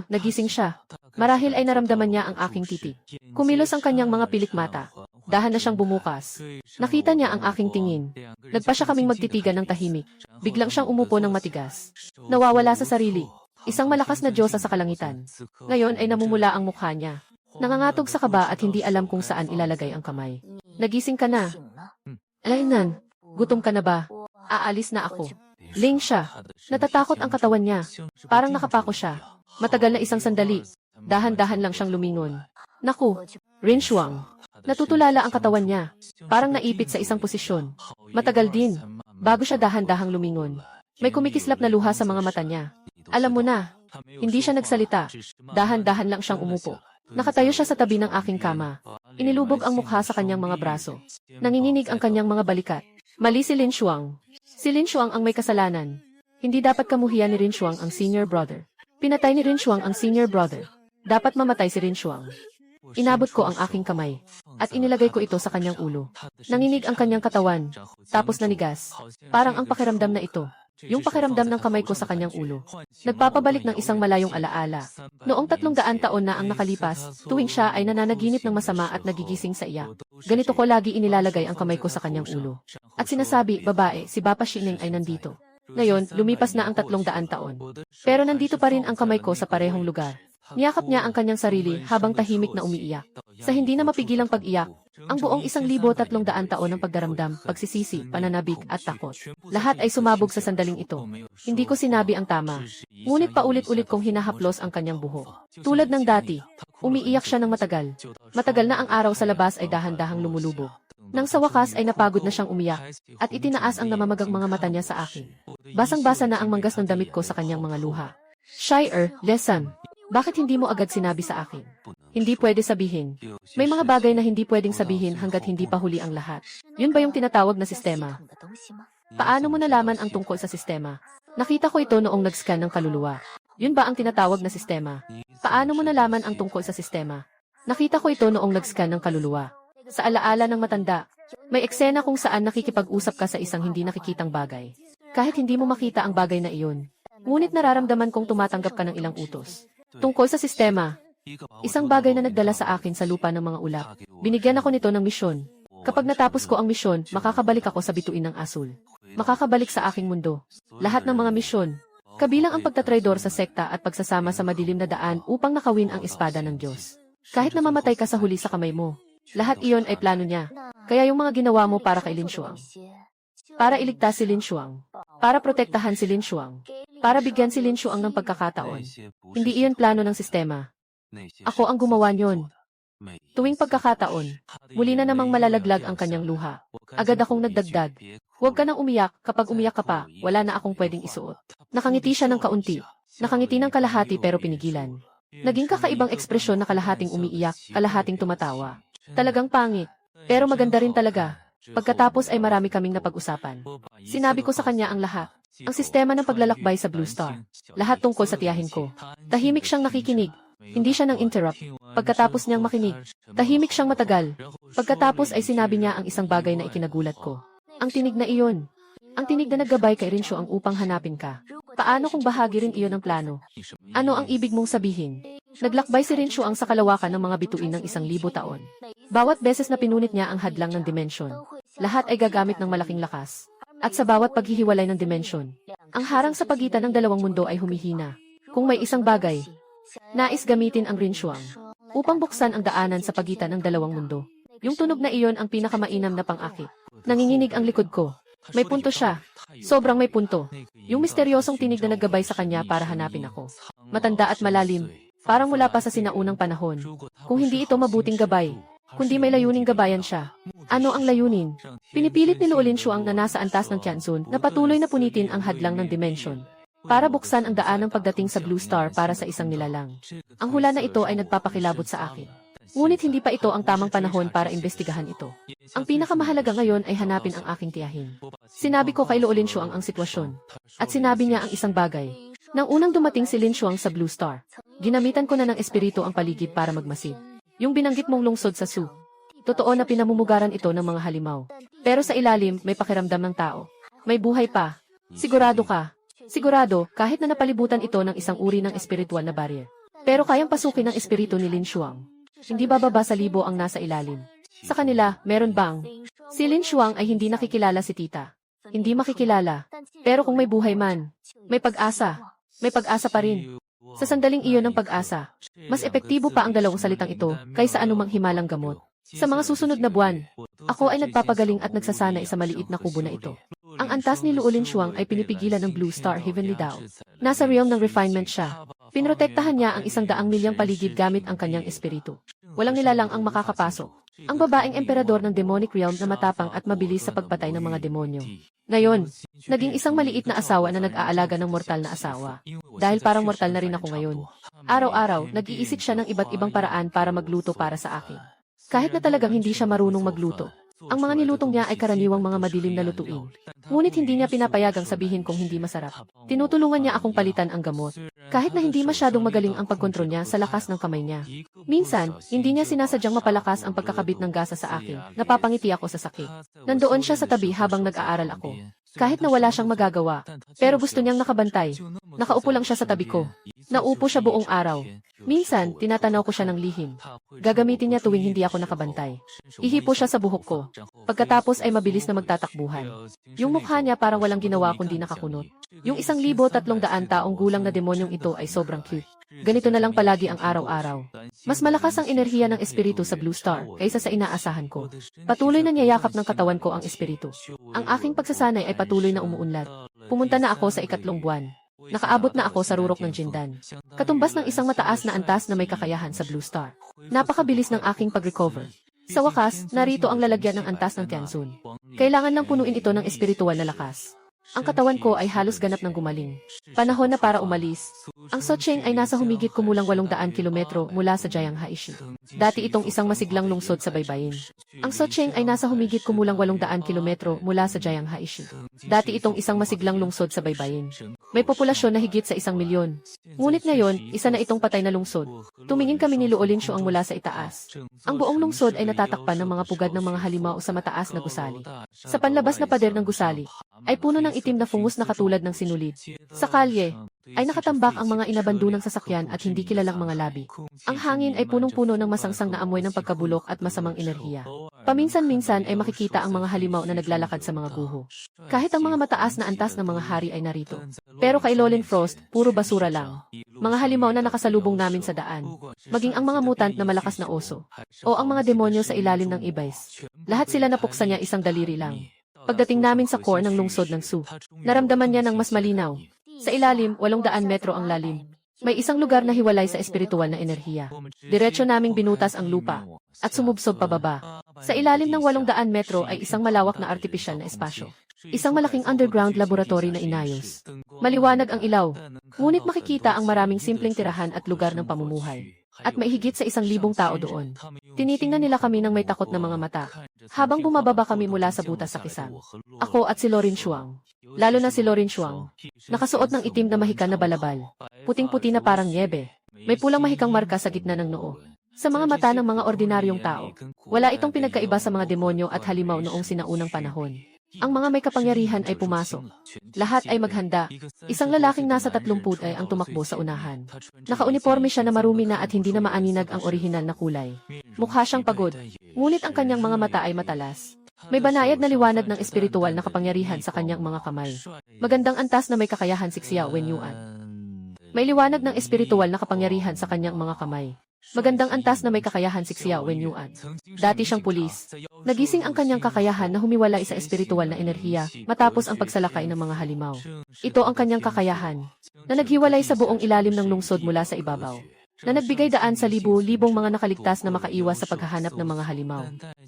Speaker 1: Nagising siya. Marahil ay naramdaman niya ang aking titig. Kumilos ang kanyang mga pilik mata. Dahan na siyang bumukas. Nakita niya ang aking tingin. Nagpa siya kaming magtitigan ng tahimik. Biglang siyang umupo ng matigas. Nawawala sa sarili. Isang malakas na diyosa sa kalangitan. Ngayon ay namumula ang mukha niya. Nangangatog sa kaba at hindi alam kung saan ilalagay ang kamay. Nagising ka na. Lainan, gutom ka na ba? Aalis na ako. Ling siya. Natatakot ang katawan niya. Parang nakapako siya. Matagal na isang sandali. Dahan-dahan lang siyang lumingon. Naku, Rin Shuang. Natutulala ang katawan niya. Parang naipit sa isang posisyon. Matagal din. Bago siya dahan-dahang lumingon. May kumikislap na luha sa mga mata niya. Alam mo na. Hindi siya nagsalita. Dahan-dahan lang siyang umupo. Nakatayo siya sa tabi ng aking kama. Inilubog ang mukha sa kanyang mga braso. Nanginginig ang kanyang mga balikat. Mali si Lin Shuang. Si Lin Shuang ang may kasalanan. Hindi dapat kamuhian ni Rin Shuang ang senior brother. Pinatay ni Rin Shuang ang senior brother. Dapat mamatay si Rin Shuang. Inabot ko ang aking kamay, at inilagay ko ito sa kanyang ulo. Nanginig ang kanyang katawan, tapos nanigas. Parang ang pakiramdam na ito, yung pakiramdam ng kamay ko sa kanyang ulo. Nagpapabalik ng isang malayong alaala. Noong 300 taon na ang nakalipas, tuwing siya ay nananaginip ng masama at nagigising sa iyak. Ganito ko lagi inilalagay ang kamay ko sa kanyang ulo. At sinasabi, babae, si Bapa Shining ay nandito. Ngayon, lumipas na ang 300 taon. Pero nandito pa rin ang kamay ko sa parehong lugar. Niyakap niya ang kanyang sarili habang tahimik na umiiyak. Sa hindi na mapigilang pag-iyak, ang buong 1,300 taon ng pagdaramdam, pagsisisi, pananabik at takot. Lahat ay sumabog sa sandaling ito. Hindi ko sinabi ang tama. Ngunit paulit-ulit kong hinahaplos ang kanyang buhok. Tulad ng dati, umiiyak siya ng matagal. Matagal na ang araw sa labas ay dahan-dahang lumulubog. Nang sa wakas ay napagod na siyang umiyak, at itinaas ang namamagang mga mata niya sa akin. Basang-basa na ang manggas ng damit ko sa kanyang mga luha. Shire, lesson. Bakit hindi mo agad sinabi sa akin? Hindi pwede sabihin. May mga bagay na hindi pwedeng sabihin hanggat hindi pa huli ang lahat. Yun ba yung tinatawag na sistema? Paano mo nalaman ang tungkol sa sistema? Nakita ko ito noong nag-scan ng kaluluwa. Yun ba ang tinatawag na sistema? Paano mo nalaman ang tungkol sa sistema? Nakita ko ito noong nag-scan ng kaluluwa. Sa alaala ng matanda, may eksena kung saan nakikipag-usap ka sa isang hindi nakikitang bagay. Kahit hindi mo makita ang bagay na iyon. Ngunit nararamdaman kong tumatanggap ka ng ilang utos. Tungkol sa sistema, isang bagay na nagdala sa akin sa lupa ng mga ulap. Binigyan ako nito ng misyon. Kapag natapos ko ang misyon, makakabalik ako sa bituin ng asul. Makakabalik sa aking mundo. Lahat ng mga misyon, kabilang ang pagtatraidor sa sekta at pagsasama sa madilim na daan upang nakawin ang espada ng Diyos. Kahit na mamatay ka sa huli sa kamay mo, lahat iyon ay plano niya. Kaya yung mga ginawa mo para kay Lin Shuang. Para iligtas si Lin Shuang. Para protektahan si Lin Shuang. Para bigyan si Lin Shuang ng pagkakataon. Hindi iyon plano ng sistema. Ako ang gumawa niyon. Tuwing pagkakataon, muli na namang malalaglag ang kanyang luha. Agad akong nagdagdag. Huwag ka nang umiyak, kapag umiyak ka pa, wala na akong pwedeng isuot. Nakangiti siya ng kaunti. Nakangiti ng kalahati pero pinigilan. Naging kakaibang ekspresyon na kalahating umiiyak, kalahating tumatawa. Talagang pangit. Pero maganda rin talaga. Pagkatapos ay marami kaming napag-usapan. Sinabi ko sa kanya ang lahat. Ang sistema ng paglalakbay sa Blue Star. Lahat tungkol sa tiyahin ko. Tahimik siyang nakikinig. Hindi siya nang interrupt. Pagkatapos niyang makinig, tahimik siyang matagal. Pagkatapos ay sinabi niya ang isang bagay na ikinagulat ko. Ang tinig na iyon. Ang tinig na naggabay kay Rin Shuang upang hanapin ka. Paano kung bahagi rin iyon ng plano? Ano ang ibig mong sabihin? Naglakbay si Rin Shuang sa kalawakan ng mga bituin ng 1,000 taon. Bawat beses na pinunit niya ang hadlang ng dimensyon, lahat ay gagamit ng malaking lakas. At sa bawat paghihiwalay ng dimensyon, ang harang sa pagitan ng dalawang mundo ay humihina. Kung may isang bagay, nais gamitin ang Rin Shuang upang buksan ang daanan sa pagitan ng dalawang mundo. Yung tunog na iyon ang pinakamainam na pang-akit. Nanginginig ang likod ko. May punto siya. Sobrang may punto. Yung misteryosong tinig na naggabay sa kanya para hanapin ako. Matanda at malalim. Parang mula pa sa sinaunang panahon. Kung hindi ito mabuting gabay, kundi may layuning gabayan siya. Ano ang layunin? Pinipilit ni Lin Shuang na nasa antas ng Tianzun na patuloy na punitin ang hadlang ng dimensyon. Para buksan ang daan ng pagdating sa Blue Star para sa isang nilalang. Ang hula na ito ay nagpapakilabot sa akin. Ngunit hindi pa ito ang tamang panahon para imbestigahan ito. Ang pinakamahalaga ngayon ay hanapin ang aking tiyahin. Sinabi ko kay Luolin Shuang ang sitwasyon. At sinabi niya ang isang bagay. Nang unang dumating si Lin Shuang sa Blue Star, ginamitan ko na ng espiritu ang paligid para magmasid. Yung binanggit mong lungsod sa Su. Totoo na pinamumugaran ito ng mga halimaw. Pero sa ilalim, may pakiramdam ng tao. May buhay pa. Sigurado ka. Sigurado, kahit na napalibutan ito ng isang uri ng espiritual na barrier. Pero kayang pasukin ng espiritu ni Lin Shuang. Hindi bababa sa libo ang nasa ilalim. Sa kanila, meron bang? Si Lin Shuang ay hindi nakikilala si tita. Hindi makikilala. Pero kung may buhay man, may pag-asa. May pag-asa pa rin. Sa sandaling iyon ng pag-asa, mas epektibo pa ang dalawang salitang ito kaysa anumang himalang gamot. Sa mga susunod na buwan, ako ay nagpapagaling at nagsasanay sa maliit na kubo na ito. Ang antas ni Luolin Shuang ay pinipigilan ng Blue Star Heavenly Dao. Nasa realm ng refinement siya. Pinrotektahan niya ang 100 milyang paligid gamit ang kanyang espiritu. Walang nilalang ang makakapasok. Ang babaeng emperador ng demonic realm na matapang at mabilis sa pagpatay ng mga demonyo. Ngayon, naging isang maliit na asawa na nag-aalaga ng mortal na asawa. Dahil parang mortal na rin ako ngayon. Araw-araw, nag-iisip siya ng iba't ibang paraan para magluto para sa akin. Kahit na talagang hindi siya marunong magluto. Ang mga nilutong niya ay karaniwang mga madilim na lutuin. Ngunit hindi niya pinapayagang sabihin kung hindi masarap. Tinutulungan niya akong palitan ang gamot. Kahit na hindi masyadong magaling ang pagkontrol niya sa lakas ng kamay niya. Minsan, hindi niya sinasadyang mapalakas ang pagkakabit ng gasa sa akin. Napapangiti ako sa sakit. Nandoon siya sa tabi habang nag-aaral ako. Kahit na wala siyang magagawa. Pero gusto niyang nakabantay. Nakaupo lang siya sa tabi ko. Naupo siya buong araw. Minsan, tinatanaw ko siya ng lihim. Gagamitin niya tuwing hindi ako nakabantay. Ihipo siya sa buhok ko. Pagkatapos ay mabilis na magtatakbuhan. Yung mukha niya parang walang ginawa kundi nakakunot. Yung 1,300 taong gulang na demonyong ito ay sobrang cute. Ganito na lang palagi ang araw-araw. Mas malakas ang enerhiya ng espiritu sa Blue Star kaysa sa inaasahan ko. Patuloy na niyayakap ng katawan ko ang espiritu. Ang aking pagsasanay ay patuloy na umuunlad. Pumunta na ako sa 3 buwan. Nakaabot na ako sa rurok ng Jindan. Katumbas ng isang mataas na antas na may kakayahan sa Blue Star. Napakabilis ng aking pag-recover. Sa wakas, narito ang lalagyan ng antas ng Tianzun. Kailangan lang punuin ito ng espiritual na lakas. Ang katawan ko ay halos ganap ng gumaling. Panahon na para umalis. Ang Socheng ay nasa humigit kumulang 800 kilometro mula sa Jiang Haishi. Dati itong isang masiglang lungsod sa baybayin. Ang Socheng ay nasa humigit kumulang 800 kilometro mula sa Jiang Haishi. Dati itong isang masiglang lungsod sa baybayin. May populasyon na higit sa 1 milyon. Ngunit ngayon, isa na itong patay na lungsod. Tumingin kami ni Luolin Shuang mula sa itaas. Ang buong lungsod ay natatakpan ng mga pugad ng mga halimaw sa mataas na gusali. Sa panlabas na pader ng gusali, ay puno ng itim na fungus na katulad ng sinulid. Sa kalye, ay nakatambak ang mga inabandunang sasakyan at hindi kilalang mga labi. Ang hangin ay punong-puno ng masangsang na amoy ng pagkabulok at masamang enerhiya. Paminsan-minsan ay makikita ang mga halimaw na naglalakad sa mga guho. Kahit ang mga mataas na antas ng mga hari ay narito. Pero kay Luolin Frost, puro basura lang. Mga halimaw na nakasalubong namin sa daan. Maging ang mga mutant na malakas na oso. O ang mga demonyo sa ilalim ng ibais. Lahat sila napuksa niya isang daliri lang. Pagdating namin sa core ng lungsod ng Su, naramdaman niya ng mas malinaw. Sa ilalim, 800 metro ang lalim. May isang lugar na hiwalay sa espiritual na enerhiya. Diretso naming binutas ang lupa at sumubsob pababa. Sa ilalim ng 800 metro ay isang malawak na artipisyal na espasyo. Isang malaking underground laboratory na inayos. Maliwanag ang ilaw, ngunit makikita ang maraming simpleng tirahan at lugar ng pamumuhay. At may higit sa 1,000 tao doon. Tinitingnan nila kami ng may takot na mga mata. Habang bumababa kami mula sa butas sa kisang. Ako at si Luolin Shuang. Lalo na si Luolin Shuang. Nakasuot ng itim na mahikan na balabal. Puting-puti na parang niebe. May pulang mahikang marka sa gitna ng noo. Sa mga mata ng mga ordinaryong tao, wala itong pinagkaiba sa mga demonyo at halimaw noong sinaunang panahon. Ang mga may kapangyarihan ay pumasok. Lahat ay maghanda. Isang lalaking nasa 30 ay ang tumakbo sa unahan. Nakauniforme siya na marumi na at hindi na maaninag ang orihinal na kulay. Mukha siyang pagod. Ngunit ang kanyang mga mata ay matalas. May banayad na liwanag ng espiritual na kapangyarihan sa kanyang mga kamay. Magandang antas na may kakayahan si Xiao Wenyuan. May liwanag ng espiritual na kapangyarihan sa kanyang mga kamay. Magandang antas na may kakayahan si Xiao Wenyuan. Dati siyang pulis. Nagising ang kanyang kakayahan na humiwalay sa espiritual na enerhiya matapos ang pagsalakay ng mga halimaw. Ito ang kanyang kakayahan na naghiwalay sa buong ilalim ng lungsod mula sa ibabaw. Na nagbigay daan sa libu-libong mga nakaligtas na makaiwas sa paghahanap ng mga halimaw.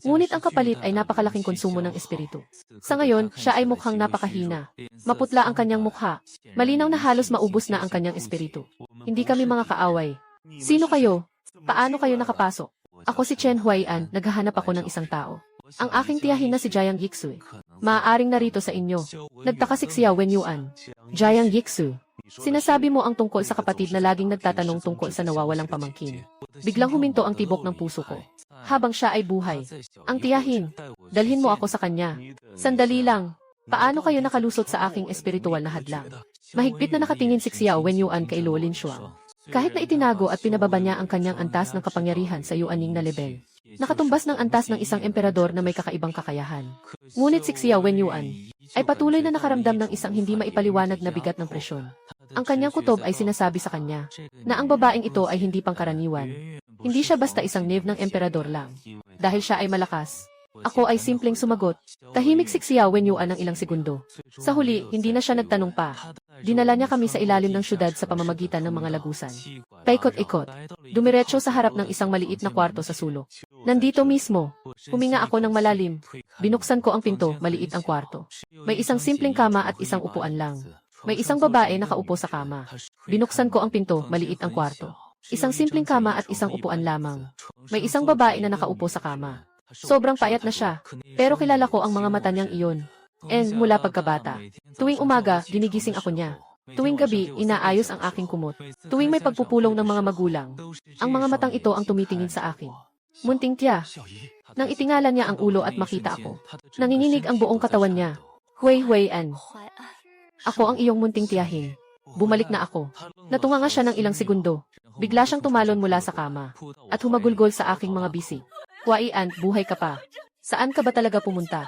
Speaker 1: Ngunit ang kapalit ay napakalaking konsumo ng espiritu. Sa ngayon, siya ay mukhang napakahina. Maputla ang kanyang mukha. Malinaw na halos maubos na ang kanyang espiritu. Hindi kami mga kaaway. Sino kayo? Paano kayo nakapasok? Ako si Chen Huaian, naghahanap ako ng isang tao. Ang aking tiyahin na si Jiang Yixu. Maaaring narito sa inyo. Nagtaka si Xiao Wenyuan. Jiang Yixu. Sinasabi mo ang tungkol sa kapatid na laging nagtatanong tungkol sa nawawalang pamangkin. Biglang huminto ang tibok ng puso ko. Habang siya ay buhay. Ang tiyahin, dalhin mo ako sa kanya. Sandali lang. Paano kayo nakalusot sa aking espiritual na hadlang? Mahigpit na nakatingin si Xiao Wenyuan kay Luo Linshuang. Kahit na itinago at pinababa niya ang kanyang antas ng kapangyarihan sa yuaning na level. Nakatumbas ng antas ng isang emperador na may kakaibang kakayahan. Ngunit si Xiao Wenyuan ay patuloy na nakaramdam ng isang hindi maipaliwanag na bigat ng presyon. Ang kanyang kutob ay sinasabi sa kanya na ang babaeng ito ay hindi pangkaraniwan. Hindi siya basta isang knave ng emperador lang. Dahil siya ay malakas. Ako ay simpleng sumagot. Tahimik si Xiao Wenyuan ng ilang segundo. Sa huli, hindi na siya nagtanong pa. Dinala niya kami sa ilalim ng syudad sa pamamagitan ng mga lagusan. Paikot-ikot. Dumiretso sa harap ng isang maliit na kwarto sa sulok. Nandito mismo. Huminga ako ng malalim. Binuksan ko ang pinto, maliit ang kwarto. May isang simpleng kama at isang upuan lang. May isang babae nakaupo sa kama. Binuksan ko ang pinto, maliit ang kwarto. Isang simpleng kama at isang upuan lamang. May isang babae na nakaupo sa kama. Sobrang payat na siya, pero kilala ko ang mga mata niyang iyon. And mula pagkabata. Tuwing umaga, ginigising ako niya. Tuwing gabi, inaayos ang aking kumot. Tuwing may pagpupulong ng mga magulang, ang mga matang ito ang tumitingin sa akin. Munting tiya. Nang itingala niya ang ulo at makita ako, nanginginig ang buong katawan niya. Huaian. Ako ang iyong munting tiyahin. Bumalik na ako. Natunganga siya ng ilang segundo. Bigla siyang tumalon mula sa kama at humagulgol sa aking mga bisig. Huaian, buhay ka pa. Saan ka ba talaga pumunta?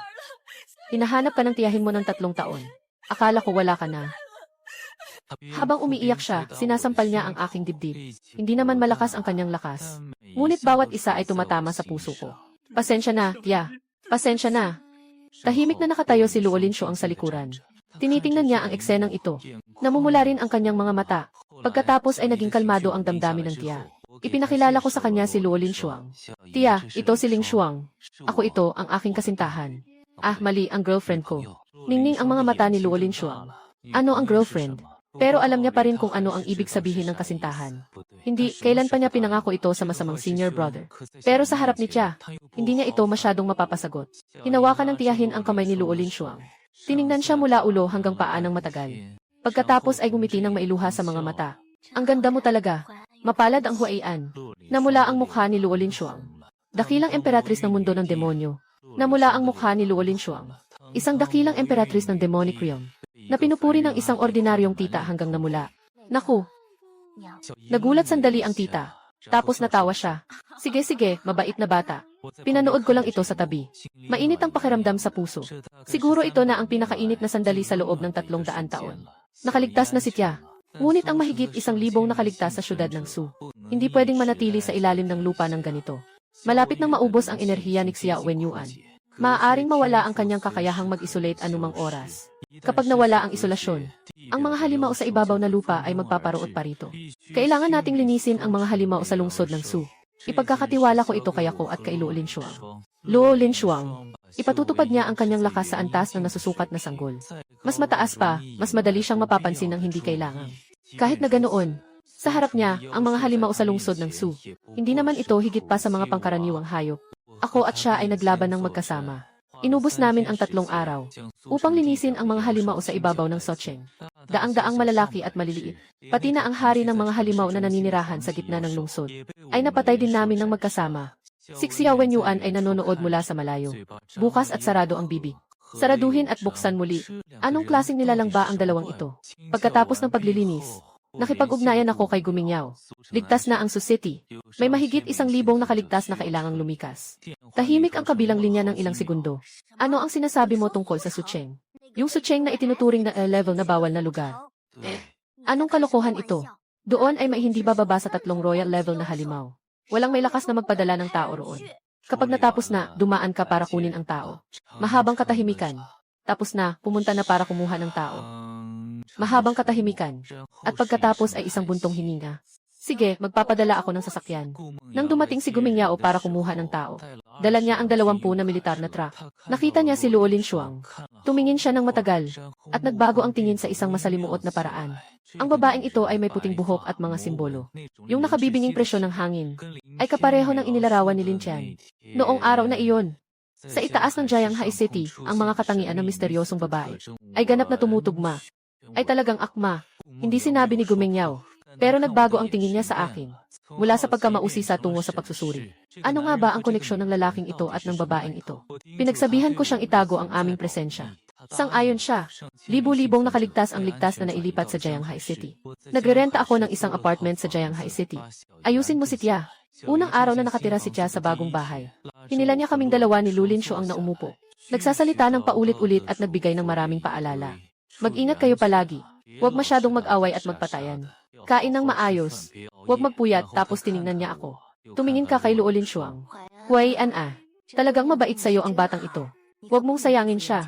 Speaker 1: Hinahanap ka ng tiyahin mo ng 3 taon. Akala ko wala ka na. Habang umiiyak siya, sinasampal niya ang aking dibdib. Hindi naman malakas ang kanyang lakas. Ngunit bawat isa ay tumatama sa puso ko. Pasensya na, tiya. Pasensya na. Tahimik na nakatayo si Luo Linshuang sa likuran. Tinitingnan niya ang eksenang ito. Namumula rin ang kanyang mga mata. Pagkatapos ay naging kalmado ang damdamin ng tiya. Ipinakilala ko sa kanya si Luo Linshuang. Tiya, ito si Linshuang. Ako ito, ang aking kasintahan. Ah, mali, ang girlfriend ko. Ningning ang mga mata ni Luo Linshuang. Ano ang girlfriend? Pero alam niya pa rin kung ano ang ibig sabihin ng kasintahan. Hindi, kailan pa niya pinangako ito sa masamang senior brother. Pero sa harap ni Tia, hindi niya ito masyadong mapapasagot. Hinawakan ng tiyahin ang kamay ni Luo Linshuang. Tiningnan siya mula ulo hanggang paa ng matagal. Pagkatapos ay ngumiti ng mailuha sa mga mata. Ang ganda mo talaga. Mapalad ang Huaian. Namula ang mukha ni Luo Linshuang. Dakilang emperatris ng mundo ng demonyo. Namula ang mukha ni Luo Linshuang. Isang dakilang emperatris ng demonic realm. Na pinupuri ng isang ordinaryong tita hanggang namula. Naku! Nagulat sandali ang tita. Tapos natawa siya. Sige, mabait na bata. Pinanood ko lang ito sa tabi. Mainit ang pakiramdam sa puso. Siguro ito na ang pinakainit na sandali sa loob ng 300 taon. Nakaligtas na si Tia. Ngunit ang mahigit 1,000 nakaligtas sa syudad ng Su. Hindi pwedeng manatili sa ilalim ng lupa ng ganito. Malapit nang maubos ang enerhiya ni Xiao Wenyuan. Maaaring mawala ang kanyang kakayahang mag-isolate anumang oras. Kapag nawala ang isolasyon, ang mga halimaw sa ibabaw na lupa ay magpaparoot pa rito. Kailangan nating linisin ang mga halimaw sa lungsod ng Su. Ipagkakatiwala ko ito kay ako at kay Luo Linshuang. Luo Linshuang. Ipatutupad niya ang kanyang lakas sa antas ng nasusukat na sanggol. Mas mataas pa, mas madali siyang mapapansin ng hindi kailangan. Kahit na ganoon, sa harap niya, ang mga halimaw sa lungsod ng Su. Hindi naman ito higit pa sa mga pangkaraniwang hayop. Ako at siya ay naglaban ng magkasama. Inubos namin ang 3 araw upang linisin ang mga halimaw sa ibabaw ng Socheng. Daang-daang malalaki at maliliit, pati na ang hari ng mga halimaw na naninirahan sa gitna ng lungsod, ay napatay din namin ng magkasama. Si Xiao Wenyuan ay nanonood mula sa malayo. Bukas at sarado ang bibig. Saraduhin at buksan muli. Anong klaseng nilalang ba ang dalawang ito? Pagkatapos ng paglilinis, nakipag-ugnayan ako kay Gumingyaw. Ligtas na ang Su City. May mahigit 1,000 nakaligtas na kailangang lumikas. Tahimik ang kabilang linya ng ilang segundo. Ano ang sinasabi mo tungkol sa Sucheng? Yung Sucheng na itinuturing na level na bawal na lugar. Anong kalokohan ito? Doon ay may hindi bababa sa 3 royal level na halimaw. Walang may lakas na magpadala ng tao roon. Kapag natapos na, dumaan ka para kunin ang tao. Mahabang katahimikan. Tapos na, pumunta na para kumuha ng tao. Mahabang katahimikan. At pagkatapos ay isang buntong hininga. Sige, magpapadala ako ng sasakyan. Nang dumating si Gumingyao para kumuha ng tao, dala niya ang 20 na militar na truck. Nakita niya si Luo Linshuang. Tumingin siya ng matagal, at nagbago ang tingin sa isang masalimuot na paraan. Ang babaeng ito ay may puting buhok at mga simbolo. Yung nakabibinging presyon ng hangin, ay kapareho ng inilarawan ni Lin Tian. Noong araw na iyon, sa itaas ng Jianghai City, ang mga katangian ng misteryosong babae, ay ganap na tumutugma. Ay talagang akma. Hindi sinabi ni Gumengyao. Pero nagbago ang tingin niya sa akin. Mula sa pagkamausisa tungo sa pagsusuri. Ano nga ba ang koneksyon ng lalaking ito at ng babaeng ito? Pinagsabihan ko siyang itago ang aming presensya. Sang-ayon siya. Libu-libong nakaligtas ang ligtas na nailipat sa Jianghai City. Nagrerenta ako ng isang apartment sa Jianghai City. Ayusin mo si Tia. Unang araw na nakatira si Tia sa bagong bahay. Hinila niya kaming dalawa ni Lulin Shu ang naumupo. Nagsasalita ng paulit-ulit at nagbigay ng maraming paalala. Mag-ingat kayo palagi. Huwag masyadong mag-away at magpatayan. Kain ng maayos. Huwag magpuyat tapos tiningnan niya ako. Tumingin ka kay Luolin Shuang. Huwei an ah. Talagang mabait sa'yo ang batang ito. Huwag mong sayangin siya.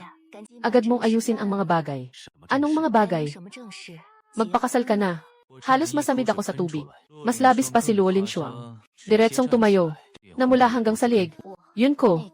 Speaker 1: Agad mong ayusin ang mga bagay. Anong mga bagay? Magpakasal ka na. Halos masamid ako sa tubig. Mas labis pa si Luolin Shuang. Diretsong tumayo. Namula hanggang sa liig. Yun ko.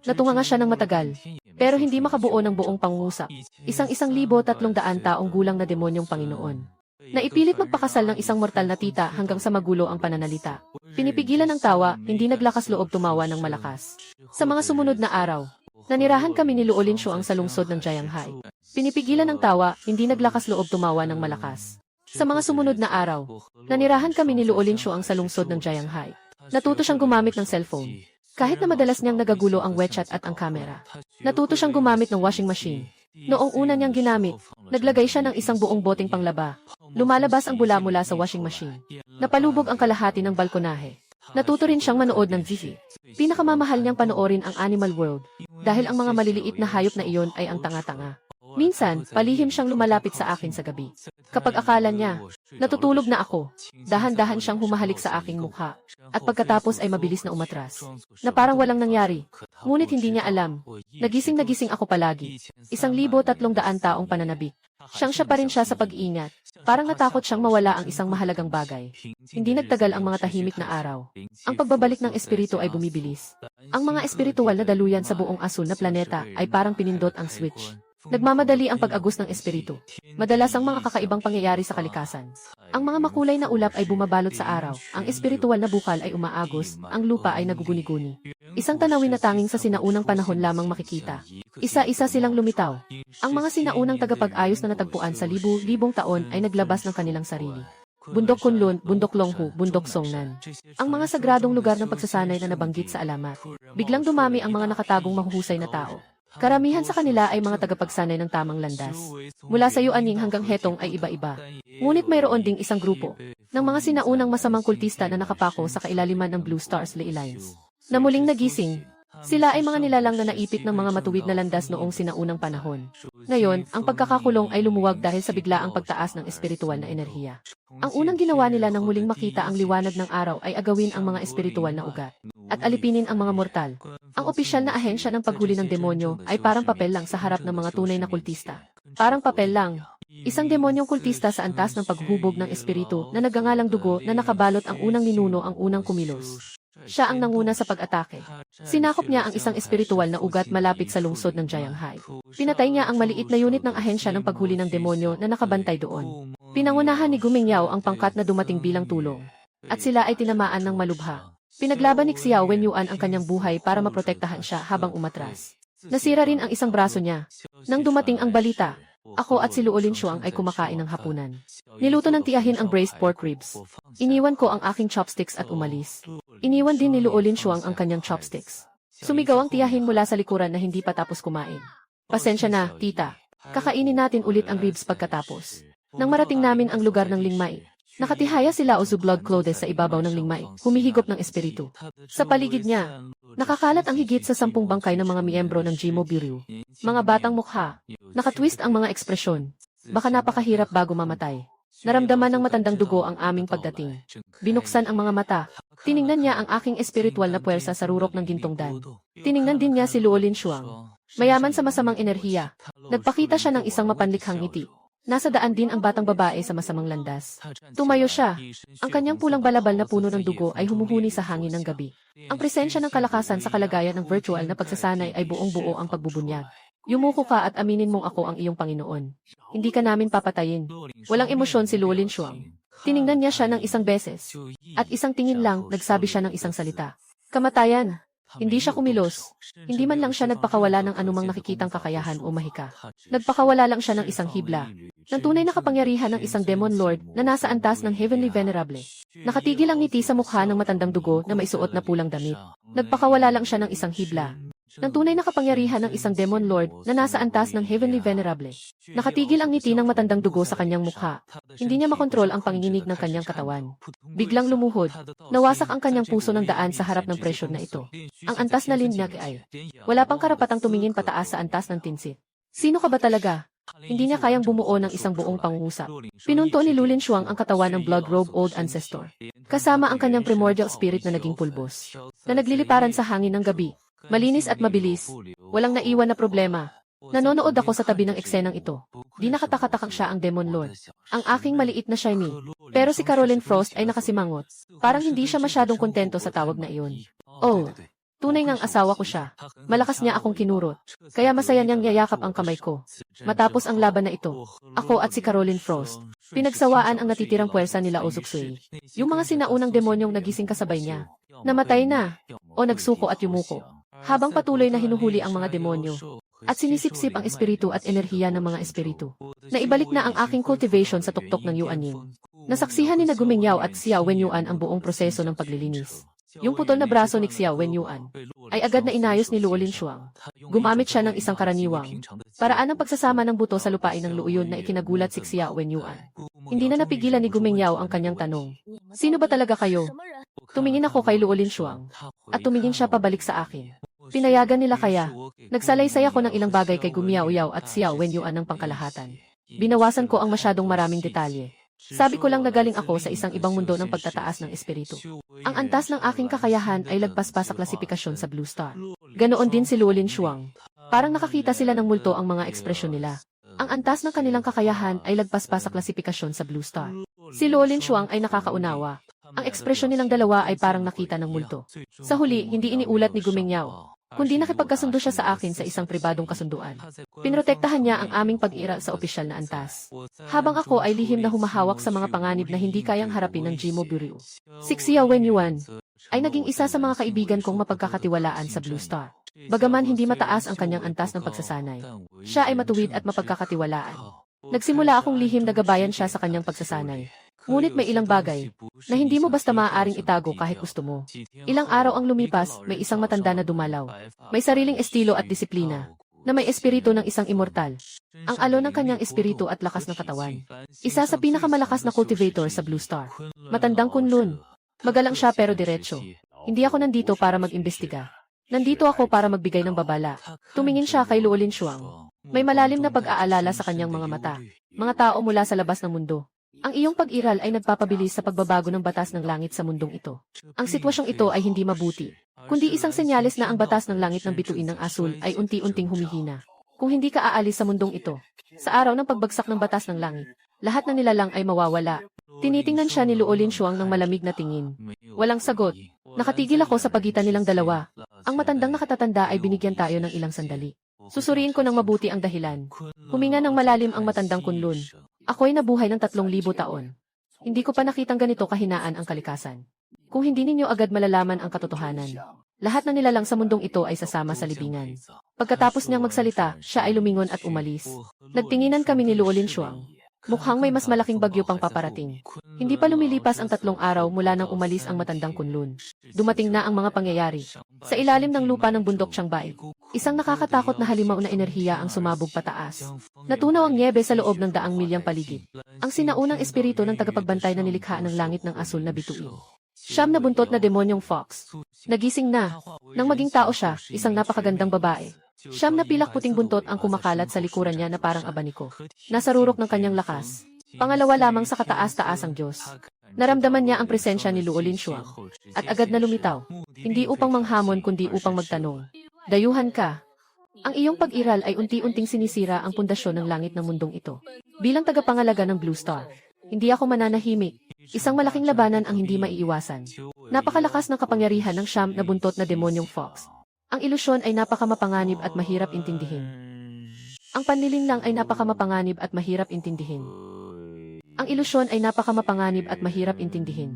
Speaker 1: Natunga nga siya ng matagal. Pero hindi makabuo ng buong pangungusap. 1,300 taong gulang na demonyong Panginoon. Naipilit magpakasal ng isang mortal na tita hanggang sa magulo ang pananalita. Pinipigilan ng tawa, hindi naglakas loob tumawa ng malakas. Sa mga sumunod na araw, nanirahan kami ni Luolin Shuang sa lungsod ng Jianghai. Pinipigilan ng tawa, hindi naglakas loob tumawa ng malakas. Sa mga sumunod na araw, nanirahan kami ni Luolin Shuang sa lungsod ng Jianghai. Natuto siyang gumamit ng cellphone. Kahit na madalas niyang nagagulo ang WeChat at ang kamera. Natuto siyang gumamit ng washing machine. Noong una niyang ginamit, naglagay siya ng isang buong boteng panglaba. Lumalabas ang bula mula sa washing machine. Napalubog ang kalahati ng balkonahe. Natuto rin siyang manood ng TV. Pinakamamahal niyang panoorin ang Animal World. Dahil ang mga maliliit na hayop na iyon ay ang tanga-tanga. Minsan, palihim siyang lumalapit sa akin sa gabi. Kapag akala niya, natutulog na ako, dahan-dahan siyang humahalik sa aking mukha. At pagkatapos ay mabilis na umatras. Na parang walang nangyari. Ngunit hindi niya alam. Nagising ako palagi. 1,300 taong pananabik. Siya pa rin siya sa pag-iingat. Parang natakot siyang mawala ang isang mahalagang bagay. Hindi nagtagal ang mga tahimik na araw. Ang pagbabalik ng espiritu ay bumibilis. Ang mga espiritual na daluyan sa buong asul na planeta ay parang pinindot ang switch. Nagmamadali ang pag-agos ng espiritu. Madalas ang mga kakaibang pangyayari sa kalikasan. Ang mga makulay na ulap ay bumabalot sa araw, ang espiritual na bukal ay umaagos, ang lupa ay naguguni-guni. Isang tanawin na tanging sa sinaunang panahon lamang makikita. Isa-isa silang lumitaw. Ang mga sinaunang tagapag-ayos na natagpuan sa libu-libong taon ay naglabas ng kanilang sarili. Bundok Kunlun, Bundok Longhu, Bundok Songnan. Ang mga sagradong lugar ng pagsasanay na nabanggit sa alamat. Biglang dumami ang mga nakatagong mahuhusay na tao. Karamihan sa kanila ay mga tagapagsanay ng tamang landas. Mula sa Yuaning hanggang Hetong ay iba-iba. Ngunit mayroon ding isang grupo ng mga sinaunang masamang kultista na nakapako sa kailaliman ng Blue Stars Ley Lines. Na muling nagising. Sila ay mga nilalang na naipit ng mga matuwid na landas noong sinaunang panahon. Ngayon, ang pagkakakulong ay lumuwag dahil sa biglaang pagtaas ng espiritual na enerhiya. Ang unang ginawa nila nang muling makita ang liwanag ng araw ay agawin ang mga espiritual na ugat at alipinin ang mga mortal. Ang opisyal na ahensya ng paghuli ng demonyo ay parang papel lang sa harap ng mga tunay na kultista. Parang papel lang. Isang demonyong kultista sa antas ng paghubog ng espiritu na nagangalang dugo na nakabalot ang unang ninuno ang unang kumilos. Siya ang nanguna sa pag-atake. Sinakop niya ang isang espiritual na ugat malapit sa lungsod ng Jianghai. Pinatay niya ang maliit na unit ng ahensya ng paghuli ng demonyo na nakabantay doon. Pinangunahan ni Gumengyao ang pangkat na dumating bilang tulong. At sila ay tinamaan ng malubha. Pinaglaban ni Xiao Wenyuan ang kanyang buhay para maprotektahan siya habang umatras. Nasira rin ang isang braso niya. Nang dumating ang balita, ako at si Luolin Shuang ay kumakain ng hapunan. Niluto ng tiyahin ang braised pork ribs. Iniwan ko ang aking chopsticks at umalis. Iniwan din ni Luolin Shuang ang kanyang chopsticks. Sumigaw ang tiyahin mula sa likuran na hindi pa tapos kumain. Pasensya na, tita. Kakainin natin ulit ang ribs pagkatapos. Nang marating namin ang lugar ng Lingmai, nakatihaya sila o blood clothes sa ibabaw ng Lingmai, humihigop ng espiritu. Sa paligid niya, nakakalat ang higit sa 10 bangkay ng mga miyembro ng Jimo Biryu. Mga batang mukha, nakatwist ang mga ekspresyon. Baka napakahirap bago mamatay. Naramdaman ng matandang dugo ang aming pagdating. Binuksan ang mga mata. Tiningnan niya ang aking espiritual na puwersa sa rurok ng gintong dan. Tiningnan din niya si Luolin Shuang. Mayaman sa masamang enerhiya. Nagpakita siya ng isang mapanlikhang ngiti. Nasa daan din ang batang babae sa masamang landas. Tumayo siya. Ang kanyang pulang balabal na puno ng dugo ay humuhuni sa hangin ng gabi. Ang presensya ng kalakasan sa kalagayan ng virtual na pagsasanay ay buong-buo ang pagbubunyag. Yumuko ka at aminin mong ako ang iyong Panginoon. Hindi ka namin papatayin. Walang emosyon si Luo Linshuang. Tiningnan niya siya ng isang beses. At isang tingin lang, nagsabi siya ng isang salita. Kamatayan. Hindi siya kumilos. Hindi man lang siya nagpakawala ng anumang nakikitang kakayahan o mahika. Nagpakawala lang siya ng isang hibla. Ng tunay na kapangyarihan ng isang Demon Lord na nasa antas ng Heavenly Venerable. Nakatigil ang ngiti sa mukha ng matandang dugo na may suot na pulang damit. Nagpakawala lang siya ng isang hibla. Ng tunay na kapangyarihan ng isang Demon Lord na nasa antas ng Heavenly Venerable. Nakatigil ang ngiti ng matandang dugo sa kanyang mukha. Hindi niya makontrol ang panginginig ng kanyang katawan. Biglang lumuhod. Nawasak ang kanyang puso ng daan sa harap ng pressure na ito. Ang antas na linyag ay wala pang karapatang tumingin pataas sa antas ng tinsit. Sino ka ba talaga? Hindi niya kayang bumuo ng isang buong pangungusap. Pinunto ni Luo Linshuang ang katawan ng Blood Robe Old Ancestor. Kasama ang kanyang primordial spirit na naging pulbos. Na nagliliparan sa hangin ng gabi. Malinis at mabilis. Walang naiwan na problema. Nanonood ako sa tabi ng eksenang ito. Di nakatakatakang siya ang Demon Lord. Ang aking maliit na shiny. Pero si Caroline Frost ay nakasimangot. Parang hindi siya masyadong kontento sa tawag na iyon. Oh, tunay ngang asawa ko siya. Malakas niya akong kinurot. Kaya masaya niyang yayakap ang kamay ko. Matapos ang laban na ito, ako at si Caroline Frost, pinagsawaan ang natitirang puwersa nila Ozuksui. Yung mga sinaunang demonyong nagising kasabay niya. Namatay na. O nagsuko at yumuko. Habang patuloy na hinuhuli ang mga demonyo. At sinisipsip ang espiritu at enerhiya ng mga espiritu. Naibalik na ang aking cultivation sa tuktok ng Yuanying. Nasaksihan ni Gumeng Yao at Xiao Wenyuan ang buong proseso ng paglilinis. Yung putol na braso ni Xiao Wenyuan ay agad na inayos ni Luo Linshuang. Gumamit siya ng isang karaniwang paraan ng pagsasama ng buto sa lupain ng luuyon na ikinagulat si Xiao Wenyuan. Hindi na napigilan ni Gumeng Yao ang kanyang tanong. Sino ba talaga kayo? Tumingin ako kay Luo Linshuang at tumingin siya pabalik sa akin. Pinayagan nila kaya. Nagsalaysay ako ng ilang bagay kay Gumiao Yao at Xiao Wenyuan ng pangkalahatan. Binawasan ko ang masyadong maraming detalye. Sabi ko lang na galing ako sa isang ibang mundo ng pagtataas ng espiritu. Ang antas ng aking kakayahan ay lagpas pa sa klasifikasyon sa Blue Star. Ganoon din si Luo Linshuang. Parang nakakita sila ng multo ang mga ekspresyon nila. Ang antas ng kanilang kakayahan ay lagpas pa sa klasifikasyon sa Blue Star. Si Luo Linshuang ay nakakaunawa. Ang ekspresyon nilang dalawa ay parang nakita ng multo. Sa huli, hindi iniulat ni Gumeng Yao, kundi nakipagkasundo siya sa akin sa isang pribadong kasunduan. Pinrotektahan niya ang aming pag-iral sa opisyal na antas. Habang ako ay lihim na humahawak sa mga panganib na hindi kayang harapin ng Jimo Buryu. Si Xiao Wenyuan ay naging isa sa mga kaibigan kong mapagkakatiwalaan sa Blue Star. Bagaman hindi mataas ang kanyang antas ng pagsasanay, siya ay matuwid at mapagkakatiwalaan. Nagsimula akong lihim na gabayan siya sa kanyang pagsasanay. Ngunit may ilang bagay na hindi mo basta maaaring itago kahit gusto mo. Ilang araw ang lumipas, may isang matanda na dumalaw. May sariling estilo at disiplina, na may espiritu ng isang immortal. Ang alon ng kanyang espiritu at lakas ng katawan. Isa sa pinakamalakas na cultivator sa Blue Star. Matandang Kunlun. Magalang siya pero diretso. Hindi ako nandito para mag-imbestiga. Nandito ako para magbigay ng babala. Tumingin siya kay Luo Linshuang. May malalim na pag-aalala sa kanyang mga mata. Mga tao mula sa labas ng mundo. Ang iyong pag-iral ay nagpapabilis sa pagbabago ng batas ng langit sa mundong ito. Ang sitwasyong ito ay hindi mabuti, kundi isang senyales na ang batas ng langit ng bituin ng asul ay unti-unting humihina. Kung hindi ka aalis sa mundong ito, sa araw ng pagbagsak ng batas ng langit, lahat ng nilalang ay mawawala. Tinitingnan siya ni Luo Linshuang ng malamig na tingin. Walang sagot. Nakatigil ako sa pagitan nilang dalawa. Ang matandang nakatatanda ay binigyan tayo ng ilang sandali. Susuriin ko ng mabuti ang dahilan. Huminga ng malalim ang matandang Kunlun. Ako'y nabuhay ng 3,000 taon. Hindi ko pa nakitang ganito kahinaan ang kalikasan. Kung hindi ninyo agad malalaman ang katotohanan, lahat ng nilalang sa mundong ito ay sasama sa libingan. Pagkatapos niyang magsalita, siya ay lumingon at umalis. Nagtinginan kami ni Luo Linshuang. Mukhang may mas malaking bagyo pang paparating. Hindi pa lumilipas ang 3 araw mula nang umalis ang matandang Kunlun. Dumating na ang mga pangyayari. Sa ilalim ng lupa ng bundok Qiangbei, isang nakakatakot na halimaw na enerhiya ang sumabog pataas. Natunaw ang niebe sa loob ng 100 milyang paligid. Ang sinaunang espiritu ng tagapagbantay na nilikha ng langit ng asul na bituin. Siyam na buntot na demonyong fox. Nagising na. Nang maging tao siya, isang napakagandang babae. Siyam na pilak puting buntot ang kumakalat sa likuran niya na parang abaniko. Nasa rurok ng kanyang lakas. Pangalawa lamang sa kataas-taas ang Diyos. Naramdaman niya ang presensya ni Luo Linshuang. At agad na lumitaw. Hindi upang manghamon kundi upang magtanong. Dayuhan ka. Ang iyong pag-iral ay unti-unting sinisira ang pundasyon ng langit ng mundong ito. Bilang tagapangalaga ng Blue Star, hindi ako mananahimik. Isang malaking labanan ang hindi maiiwasan. Napakalakas ng kapangyarihan ng siyam na buntot na demonyong Fox. Ang ilusyon ay napakamapanganib at mahirap intindihin. Ang panlilinlang ay napakamapanganib at mahirap intindihin. Ang ilusyon ay napakamapanganib at mahirap intindihin.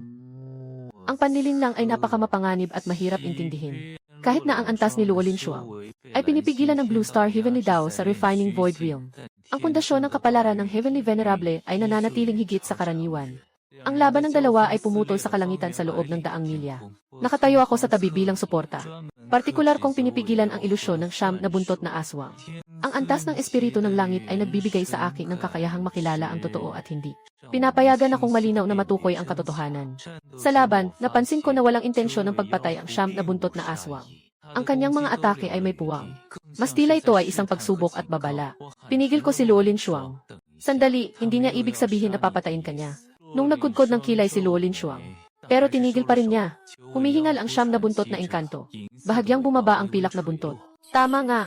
Speaker 1: Ang panlilinlang ay napakamapanganib at mahirap intindihin. Kahit na ang antas ni Luo Linshuang ay pinipigilan ng Blue Star Heavenly Dao sa Refining Void Realm. Ang pundasyon ng kapalaran ng Heavenly Venerable ay nananatiling higit sa karaniwan. Ang laban ng dalawa ay pumutol sa kalangitan sa loob ng 100 milya. Nakatayo ako sa tabi bilang suporta. Partikular kong pinipigilan ang ilusyon ng siyam na buntot na aswang. Ang antas ng espiritu ng langit ay nagbibigay sa akin ng kakayahang makilala ang totoo at hindi. Pinapayagan akong malinaw na matukoy ang katotohanan. Sa laban, napansin ko na walang intensyon ng pagpatay ang siyam na buntot na aswang. Ang kanyang mga atake ay may puwang. Mas tila ito ay isang pagsubok at babala. Pinigil ko si Luo Linshuang. Sandali, hindi niya ibig sabihin na papatayin kanya. Nung nagkudkod ng kilay si Luo Linshuang. Pero tinigil pa rin niya. Humihingal ang siyam na buntot na engkanto. Bahagyang bumaba ang pilak na buntot. Tama nga.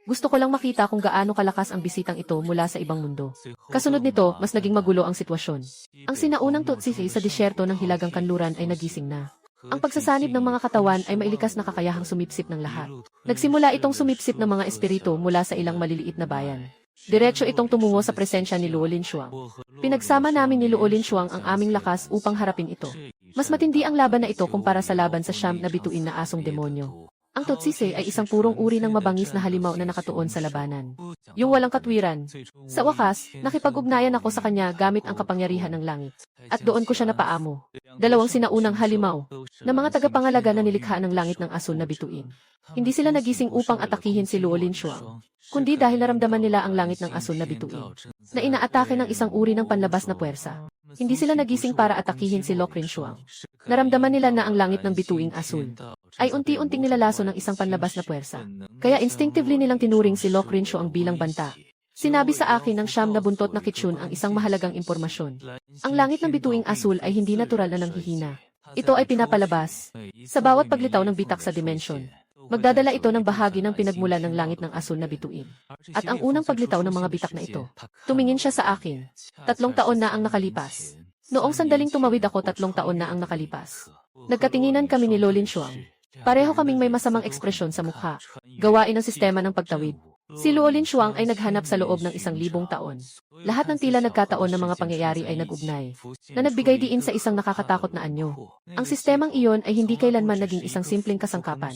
Speaker 1: Gusto ko lang makita kung gaano kalakas ang bisitang ito mula sa ibang mundo. Kasunod nito, mas naging magulo ang sitwasyon. Ang sinaunang Tootsie sa disyerto ng Hilagang Kanluran ay nagising na. Ang pagsasanib ng mga katawan ay mailikas na kakayahang sumipsip ng lahat. Nagsimula itong sumipsip ng mga espiritu mula sa ilang maliliit na bayan. Diretso itong tumungo sa presensya ni Luo Linshuang. Pinagsama namin ni Luo Linshuang ang aming lakas upang harapin ito. Mas matindi ang laban na ito kumpara sa laban sa siyam na bituin na asong demonyo. Ang Tootsie ay isang purong uri ng mabangis na halimaw na nakatuon sa labanan. Yung walang katwiran. Sa wakas, nakipag-ugnayan ako sa kanya gamit ang kapangyarihan ng langit. At doon ko siya napaamo. Dalawang sinaunang halimaw na mga tagapangalaga na nilikha ng langit ng asul na bituin. Hindi sila nagising upang atakihin si Luo Linshuang, kundi dahil naramdaman nila ang langit ng asul na bituin, na inaatake ng isang uri ng panlabas na puwersa. Hindi sila nagising para atakihin si Luo Linshuang. Naramdaman nila na ang langit ng bituing asul ay unti-unting nilalaso ng isang panlabas na puwersa. Kaya instinctively nilang tinuring si Luo Linshuang bilang banta. Sinabi sa akin ng siyam na buntot na Kitchun ang isang mahalagang impormasyon. Ang langit ng bituing asul ay hindi natural na nanghihina. Ito ay pinapalabas. Sa bawat paglitaw ng bitak sa dimensyon, magdadala ito ng bahagi ng pinagmulan ng langit ng asul na bituin. At ang unang paglitaw ng mga bitak na ito, tumingin siya sa akin. 3 taon na ang nakalipas. Noong sandaling tumawid ako, 3 taon na ang nakalipas. Nagkatinginan kami ni Luo Linshuang. Pareho kaming may masamang ekspresyon sa mukha. Gawain ng sistema ng pagtawid. Si Luo Linshuang ay naghanap sa loob ng 1,000 taon. Lahat ng tila nagkataon na mga pangyayari ay nag-ugnay, na nagbigay diin sa isang nakakatakot na anyo. Ang sistemang iyon ay hindi kailanman naging isang simpleng kasangkapan.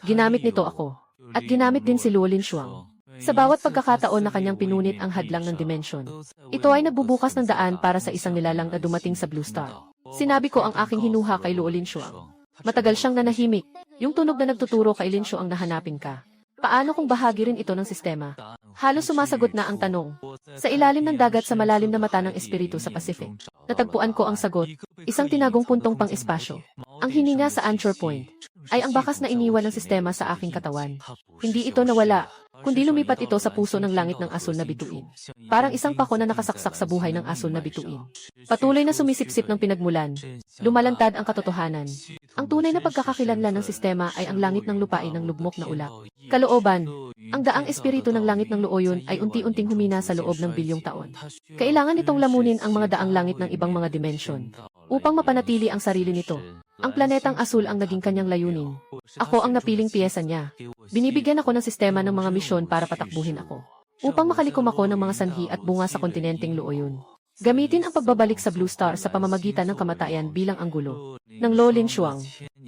Speaker 1: Ginamit nito ako. At ginamit din si Luo Linshuang. Sa bawat pagkakataon na kanyang pinunit ang hadlang ng dimensyon, ito ay nagbubukas ng daan para sa isang nilalang na dumating sa Blue Star. Sinabi ko ang aking hinuha kay Luo Linshuang. Matagal siyang nanahimik. Yung tunog na nagtuturo kay Linshuang na hanapin ka. Paano kung bahagi rin ito ng sistema? Halos sumasagot na ang tanong. Sa ilalim ng dagat sa malalim na mata ng espiritu sa Pacific, natagpuan ko ang sagot, isang tinagong puntong pang-espasyo. Ang hininga sa Anchor Point ay ang bakas na iniwan ng sistema sa aking katawan. Hindi ito nawala, kundi lumipat ito sa puso ng langit ng asul na bituin. Parang isang pako na nakasaksak sa buhay ng asul na bituin. Patuloy na sumisipsip ng pinagmulan. Lumalantad ang katotohanan. Ang tunay na pagkakakilanlan ng sistema ay ang langit ng lupain ng lugmok na ulap. Kalooban, ang daang espiritu ng langit ng Luoyun ay unti-unting humina sa loob ng bilyong taon. Kailangan itong lamunin ang mga daang langit ng ibang mga dimensyon upang mapanatili ang sarili nito. Ang planetang asul ang naging kanyang layunin. Ako ang napiling piyesa niya. Binibigyan ako ng sistema ng mga misyon para patakbuhin ako, upang makalikom ako ng mga sanhi at bunga sa kontinenteng Luoyun. Gamitin ang pagbabalik sa Blue Star sa pamamagitan ng kamatayan bilang anggulo ng Luo Linshuang.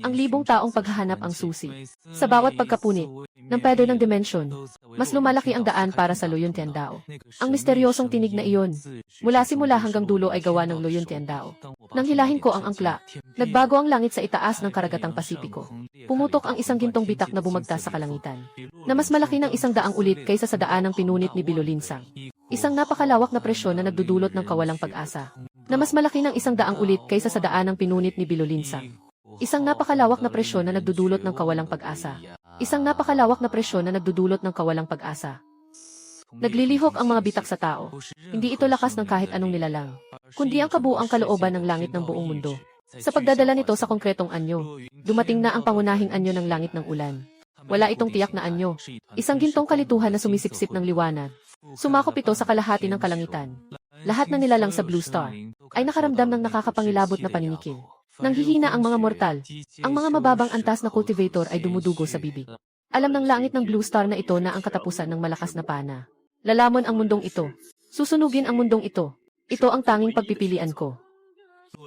Speaker 1: Ang libong taong paghahanap ang susi. Sa bawat pagkapunit ng pedro ng dimensyon, mas lumalaki ang daan para sa Luyun Tiandao. Ang misteryosong tinig na iyon, mula simula hanggang dulo ay gawa ng Luyun Tiandao. Nang hilahin ko ang angkla, nagbago ang langit sa itaas ng karagatang Pasipiko. Pumutok ang isang gintong bitak na bumagtas sa kalangitan, na mas malaki ng 100 ulit kaysa sa daan ng pinunit ni Bilolinsang. Isang napakalawak na presyon na nagdudulot ng kawalang pag-asa, na mas malaki ng 100 ulit kaysa sa daan ng pinunit ni Bilolinsang. Isang napakalawak na presyon na nagdudulot ng kawalang pag-asa. Isang napakalawak na presyon na nagdudulot ng kawalang pag-asa. Naglilihok ang mga bitak sa tao. Hindi ito lakas ng kahit anong nilalang, kundi ang kabuuang kalooban ng langit ng buong mundo. Sa pagdadala nito sa konkretong anyo, dumating na ang pangunahing anyo ng langit ng ulan. Wala itong tiyak na anyo. Isang gintong kalituhan na sumisipsip ng liwanag. Sumakop ito sa kalahati ng kalangitan. lahat na nilalang sa Blue Star ay nakaramdam ng nakakapangilabot na paninikil. Nanghihina ang mga mortal. Ang mga mababang antas na cultivator ay dumudugo sa bibig. Alam ng langit ng Blue Star na ito na ang katapusan ng malakas na pana. Lalamon ang mundong ito. Susunugin ang mundong ito. Ito ang tanging pagpipilian ko.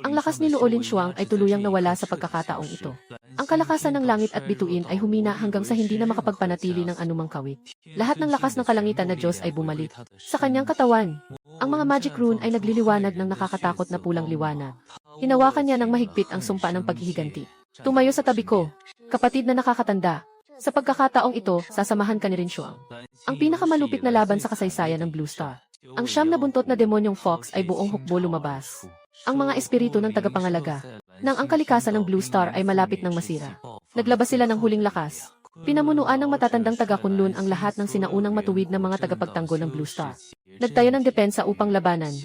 Speaker 1: Ang lakas ni Luolin Shuang ay tuluyang nawala sa pagkakataong ito. Ang kalakasan ng langit at bituin ay humina hanggang sa hindi na makapagpanatili ng anumang kawit. Lahat ng lakas ng kalangitan na Diyos ay bumalik sa kanyang katawan. Ang mga magic rune ay nagliliwanag ng nakakatakot na pulang liwanag. Hinawakan niya ng mahigpit ang sumpa ng paghihiganti. Tumayo sa tabi ko, kapatid na nakakatanda. Sa pagkakataong ito, sasamahan ka ni Rin Shuang. Ang pinakamalupit na laban sa kasaysayan ng Blue Star. Ang siyam na buntot na demonyong fox ay buong hukbo lumabas. Ang mga espiritu ng tagapangalaga, nang ang kalikasan ng Blue Star ay malapit ng masira. Naglabas sila ng huling lakas. Pinamunuan ng matatandang taga-Kunlun ang lahat ng sinaunang matuwid na mga tagapagtanggol ng Blue Star. Nagtayo ng depensa upang labanan.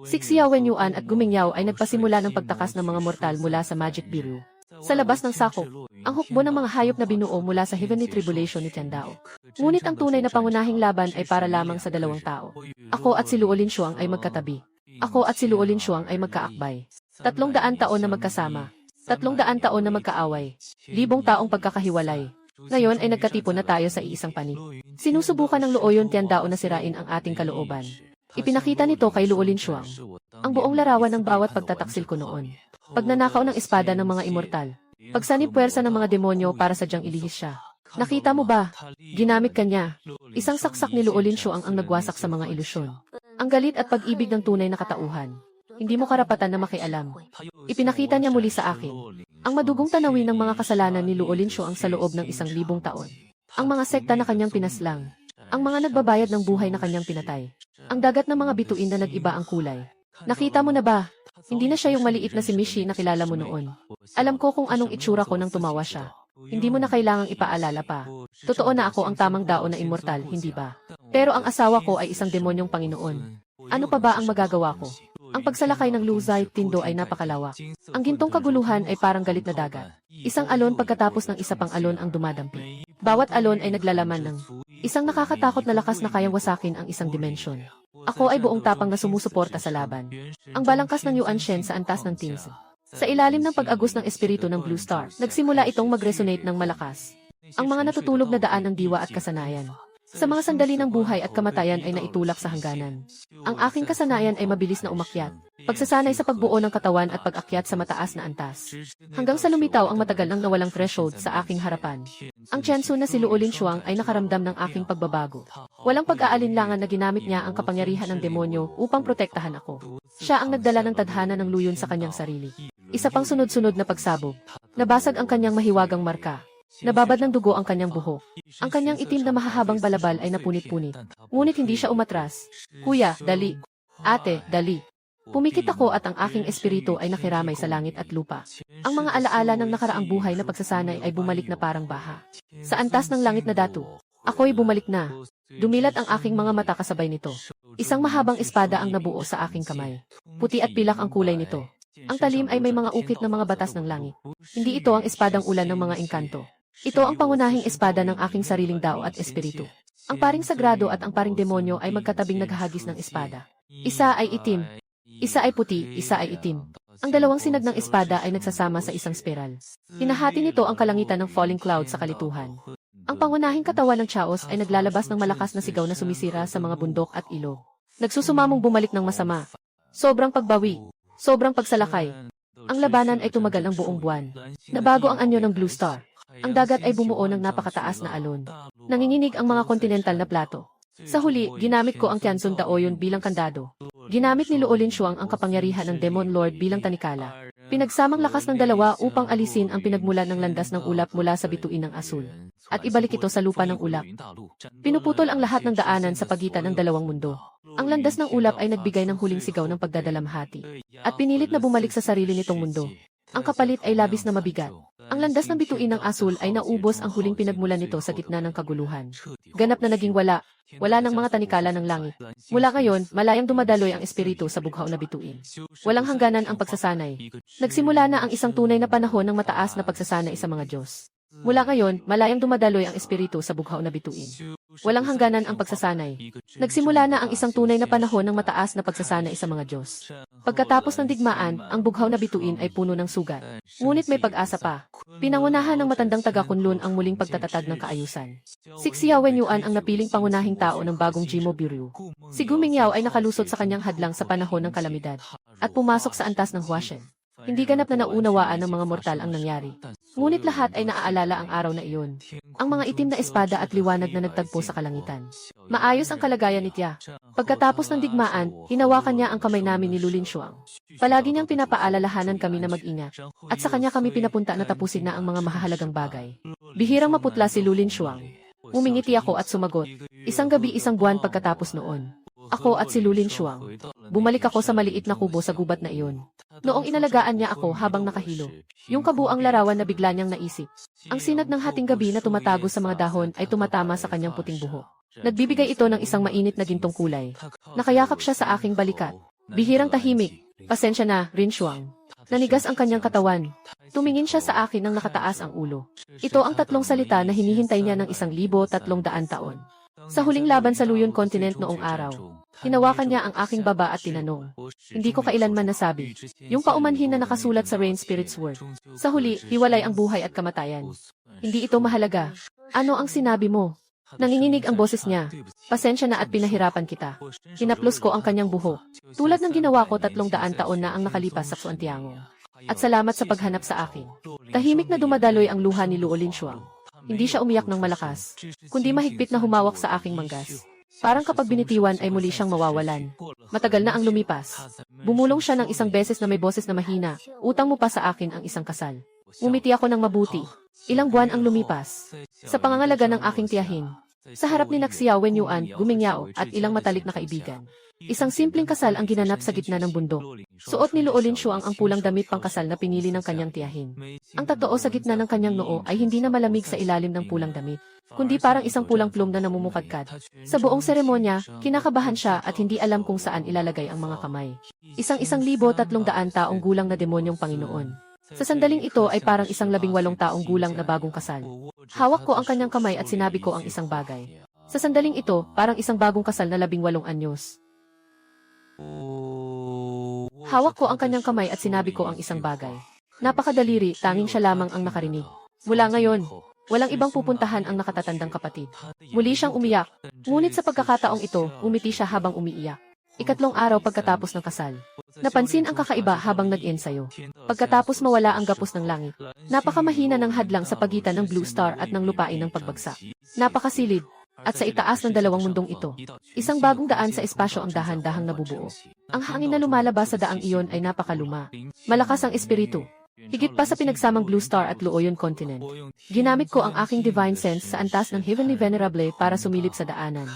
Speaker 1: Si Xiao Wenyuan at Gumingyaw ay nagpasimula ng pagtakas ng mga mortal mula sa Magic Biru. Sa labas ng sakop, ang hukbo ng mga hayop na binuo mula sa Heavenly Tribulation ni Tiandao. Ngunit ang tunay na pangunahing laban ay para lamang sa dalawang tao. Ako at si Luolin Shuang ay magkatabi. Ako at si Luolin Shuang ay magkaakbay. 300 taon na magkasama. 300 taon na magkaaway. 1,000 taong pagkakahiwalay. Ngayon ay nagkatipon na tayo sa iisang panig. Sinusubukan ng Luoyon Tiandao na sirain ang ating kalooban. Ipinakita nito kay Luolin Shuang ang buong larawan ng bawat pagtataksil ko noon. Pagnanakaw ng espada ng mga immortal. Pagsanib puwersa ng mga demonyo para sadyang ilihis siya. Nakita mo ba? Ginamit ka niya. Isang saksak ni Luolin Shuang ang nagwasak sa mga ilusyon. Ang galit at pag-ibig ng tunay na katauhan. Hindi mo karapatan na makialam. Ipinakita niya muli sa akin ang madugong tanawin ng mga kasalanan ni Luolin Shuang sa loob ng 1,000 taon. Ang mga sekta na kanyang pinaslang. Ang mga nagbabayad ng buhay na kanyang pinatay. Ang dagat ng mga bituin na nag-iba ang kulay. Nakita mo na ba? Hindi na siya yung maliit na si Mishi na kilala mo noon. Alam ko kung anong itsura ko nang tumawa siya. Hindi mo na kailangang ipaalala pa. Totoo na ako ang tamang daon na immortal, hindi ba? Pero ang asawa ko ay isang demonyong Panginoon. Ano pa ba ang magagawa ko? Ang pagsalakay ng Luzay, Tindo ay napakalawak. Ang gintong kaguluhan ay parang galit na dagat. Isang alon pagkatapos ng isa pang alon ang dumadampi. Bawat alon ay naglalaman ng isang nakakatakot na lakas na kayang wasakin ang isang dimensyon. Ako ay buong tapang na sumusuporta sa laban. Ang balangkas ng Yuan Shen sa antas ng Tings. Sa ilalim ng pag-agos ng espiritu ng Blue Star, nagsimula itong mag-resonate ng malakas. Ang mga natutulog na daan ng diwa at kasanayan. Sa mga sandali ng buhay at kamatayan ay naitulak sa hangganan. Ang aking kasanayan ay mabilis na umakyat. Pagsasanay sa pagbuo ng katawan at pag-akyat sa mataas na antas. Hanggang sa lumitaw ang matagal nang nawalang threshold sa aking harapan. Ang Tiansu na si Luolin Shuang ay nakaramdam ng aking pagbabago. Walang pag-aalinlangan na ginamit niya ang kapangyarihan ng demonyo upang protektahan ako. Siya ang nagdala ng tadhana ng luyon sa kanyang sarili. Isa pang sunod-sunod na pagsabog. Nabasag ang kanyang mahiwagang marka. Nababad ng dugo ang kanyang buhok. Ang kanyang itim na mahahabang balabal ay napunit-punit. Ngunit hindi siya umatras. Kuya, dali. Ate, dali. Pumikit ako at ang aking espiritu ay nakiramay sa langit at lupa. Ang mga alaala ng nakaraang buhay na pagsasanay ay bumalik na parang baha. Sa antas ng langit na datu, ako'y bumalik na. Dumilat ang aking mga mata kasabay nito. Isang mahabang espada ang nabuo sa aking kamay. Puti at pilak ang kulay nito. Ang talim ay may mga ukit na mga batas ng langit. Hindi ito ang espadang ulan ng mga engkanto. Ito ang pangunahing espada ng aking sariling dao at espiritu. Ang paring sagrado at ang paring demonyo ay magkatabing naghahagis ng espada. Isa ay itim, isa ay puti, isa ay itim. Ang dalawang sinag ng espada ay nagsasama sa isang spiral. Hinahati nito ang kalangitan ng falling cloud sa kalituhan. Ang pangunahing katawan ng Chaos ay naglalabas ng malakas na sigaw na sumisira sa mga bundok at ilog. Nagsusumamong bumalik ng masama. Sobrang pagbawi, sobrang pagsalakay. Ang labanan ay tumagal ng buong buwan. Nabago ang anyo ng Blue Star. Ang dagat ay bumuo ng napakataas na alon. Nanginginig ang mga kontinental na plato. Sa huli, ginamit ko ang Tiansun Daoyun bilang kandado. Ginamit ni Luolin Shuang ang kapangyarihan ng Demon Lord bilang tanikala. Pinagsamang lakas ng dalawa upang alisin ang pinagmulan ng landas ng ulap mula sa bituin ng asul. At ibalik ito sa lupa ng ulap. Pinuputol ang lahat ng daanan sa pagitan ng dalawang mundo. Ang landas ng ulap ay nagbigay ng huling sigaw ng pagdadalamhati. At pinilit na bumalik sa sarili nitong mundo. Ang kapalit ay labis na mabigat. Ang landas ng bituin ng asul ay naubos ang huling pinagmulan nito sa gitna ng kaguluhan. Ganap na naging wala. Wala ng mga tanikala ng langit. Mula ngayon, malayang dumadaloy ang espiritu sa bughaw na bituin. Walang hangganan ang pagsasanay. Nagsimula na ang isang tunay na panahon ng mataas na pagsasanay sa mga Diyos. Mula ngayon, malayang dumadaloy ang espiritu sa bughaw na bituin. Walang hangganan ang pagsasanay. Nagsimula na ang isang tunay na panahon ng mataas na pagsasanay sa mga Diyos. Pagkatapos ng digmaan, ang bughaw na bituin ay puno ng sugat. Ngunit may pag-asa pa. Pinangunahan ng matandang taga-Kunlun ang muling pagtatatag ng kaayusan. Si Xiao Wenyuan ang napiling pangunahing tao ng bagong Jimo Biryu. Si Gu Mingyao ay nakalusot sa kanyang hadlang sa panahon ng kalamidad at pumasok sa antas ng Huashen. Hindi ganap na naunawaan ng mga mortal ang nangyari. Ngunit lahat ay naaalala ang araw na iyon. Ang mga itim na espada at liwanag na nagtagpo sa kalangitan. Maayos ang kalagayan ni Tia. Pagkatapos ng digmaan, hinawakan niya ang kamay namin ni Lulin Shuang. Palagi niyang pinapaalalahanan kami na mag-ingat. At sa kanya kami pinapunta na tapusin na ang mga mahahalagang bagay. Bihirang maputla si Lulin Shuang. Umingiti ako at sumagot. Isang gabi, isang buwan pagkatapos noon. Ako at si Lulin Shuang. Bumalik ako sa maliit na kubo sa gubat na iyon. Noong inalagaan niya ako habang nakahilo. Yung kabuang larawan na bigla niyang naisip. Ang sinag ng hating gabi na tumatago sa mga dahon ay tumatama sa kanyang puting buhok. Nagbibigay ito ng isang mainit na gintong kulay. Nakayakap siya sa aking balikat. Bihirang tahimik. Pasensya na, Rin Shuang. Nanigas ang kanyang katawan. Tumingin siya sa akin nang nakataas ang ulo. Ito ang tatlong salita na hinihintay niya ng 1,300 taon. Sa huling laban sa Luyon Continent noong araw, hinawakan niya ang aking baba at tinanong. Hindi ko kailanman nasabi. Yung paumanhin na nakasulat sa Rain Spirit's Word. Sa huli, hiwalay ang buhay at kamatayan. Hindi ito mahalaga. Ano ang sinabi mo? Nanginginig ang boses niya. Pasensya na at pinahirapan kita. Hinaplos ko ang kanyang buhok. Tulad ng ginawa ko 300 taon na ang nakalipas sa Xuantiango. At salamat sa paghanap sa akin. Tahimik na dumadaloy ang luha ni Luo Linshuang. Hindi siya umiyak ng malakas, kundi mahigpit na humawak sa aking manggas. Parang kapag binitiwan ay muli siyang mawawalan. Matagal na ang lumipas. Bumulong siya ng isang beses na may boses na mahina. Utang mo pa sa akin ang isang kasal. Umiti ako ng mabuti. Ilang buwan ang lumipas. Sa pangangalaga ng aking tiyahin. Sa harap ni Xiao Wenyuan, Gu Mingyao, at ilang matalik na kaibigan. Isang simpleng kasal ang ginanap sa gitna ng bundok. Suot ni Luo Linshuang ang pulang damit pangkasal na pinili ng kanyang tiyahin. Ang totoo sa gitna ng kanyang noo ay hindi na malamig sa ilalim ng pulang damit, kundi parang isang pulang plum na namumukadkad. Sa buong seremonya, kinakabahan siya at hindi alam kung saan ilalagay ang mga kamay. 1,300 taong gulang na demonyong Panginoon. Sa sandaling ito ay parang 18 taong gulang na bagong kasal. Hawak ko ang kanyang kamay at sinabi ko ang isang bagay. Sa sandaling ito, parang isang bagong kasal na 18 anyos. Hawak ko ang kanyang kamay at sinabi ko ang isang bagay. Napakadaliri, tanging siya lamang ang nakarinig. Mula ngayon, walang ibang pupuntahan ang nakatatandang kapatid. Muli siyang umiyak. Ngunit sa pagkakataong ito, umiti siya habang umiiyak. 3 araw pagkatapos ng kasal. Napansin ang kakaiba habang nag-ensayo. Pagkatapos mawala ang gapos ng langit. Napakamahina ng hadlang sa pagitan ng Blue Star at ng lupain ng pagbagsak. Napakasilid. At sa itaas ng dalawang mundong ito, isang bagong daan sa espasyo ang dahan-dahang nabubuo. Ang hangin na lumalabas sa daang iyon ay napakaluma. Malakas ang espiritu. Higit pa sa pinagsamang Blue Star at Luoyong Continent. Ginamit ko ang aking divine sense sa antas ng Heavenly Venerable para sumilip sa daanan.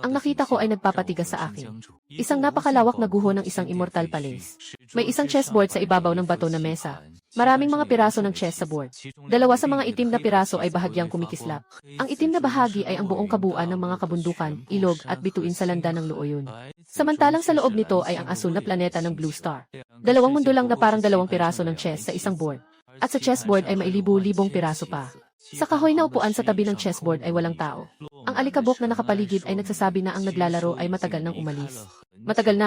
Speaker 1: Ang nakita ko ay nagpapatigas sa akin. Isang napakalawak na guho ng isang immortal palace. May isang chessboard sa ibabaw ng bato na mesa. Maraming mga piraso ng chess sa board. 2 sa mga itim na piraso ay bahagyang kumikislap. Ang itim na bahagi ay ang buong kabuuan ng mga kabundukan, ilog at bituin sa landa ng Luoyun. Samantalang sa loob nito ay ang asul na planeta ng Blue Star. 2 mundo lang na parang 2 piraso ng chess sa isang board. At sa chessboard ay mailibu-libong piraso pa. Sa kahoy na upuan sa tabi ng chessboard ay walang tao. Ang alikabok na nakapaligid ay nagsasabi na ang naglalaro ay matagal nang umalis. Matagal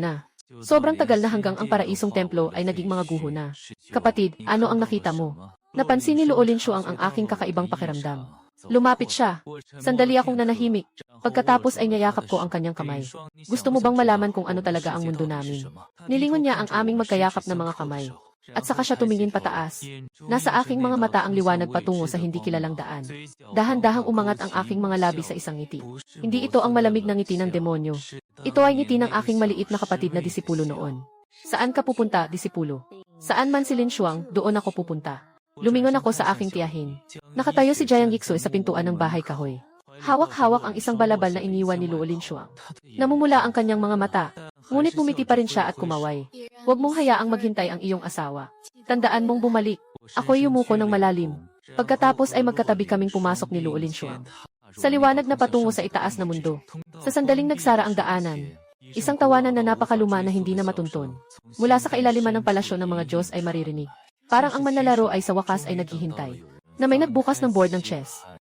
Speaker 1: na. Sobrang tagal na hanggang ang paraisong templo ay naging mga guho na. Kapatid, ano ang nakita mo? Napansin ni Luo Linshuang ang aking kakaibang pakiramdam. Lumapit siya. Sandali akong nanahimik. Pagkatapos ay niyayakap ko ang kanyang kamay. Gusto mo bang malaman kung ano talaga ang mundo namin? Nilingon niya ang aming magkayakap na mga kamay. At saka siya tumingin pataas. Nasa aking mga mata ang liwanag patungo sa hindi kilalang daan. Dahan-dahang umangat ang aking mga labi sa isang ngiti. Hindi ito ang malamig na ngiti ng demonyo. Ito ay ngiti ng aking maliit na kapatid na disipulo noon. Saan ka pupunta, disipulo? Saan man si Linshuang, doon ako pupunta. Lumingon ako sa aking tiyahin. Nakatayo si Jiang Yixue sa pintuan ng bahay kahoy. Hawak-hawak ang isang balabal na iniwan ni Luo Linshuang. Namumula ang kanyang mga mata. Ngunit bumiti pa rin siya at kumaway. Huwag mong hayaang maghintay ang iyong asawa. Tandaan mong bumalik. Ako'y yumuko ng malalim. Pagkatapos ay magkatabi kaming pumasok ni Luo Linshuang. Sa liwanag na patungo sa itaas na mundo. Sa sandaling nagsara ang daanan. Isang tawanan na napakaluma na hindi na matunton. Mula sa kailaliman ng palasyo ng mga Diyos ay maririnig. Parang ang manlalaro ay sa wakas ay naghihintay. Na may nagbukas ng board ng chess.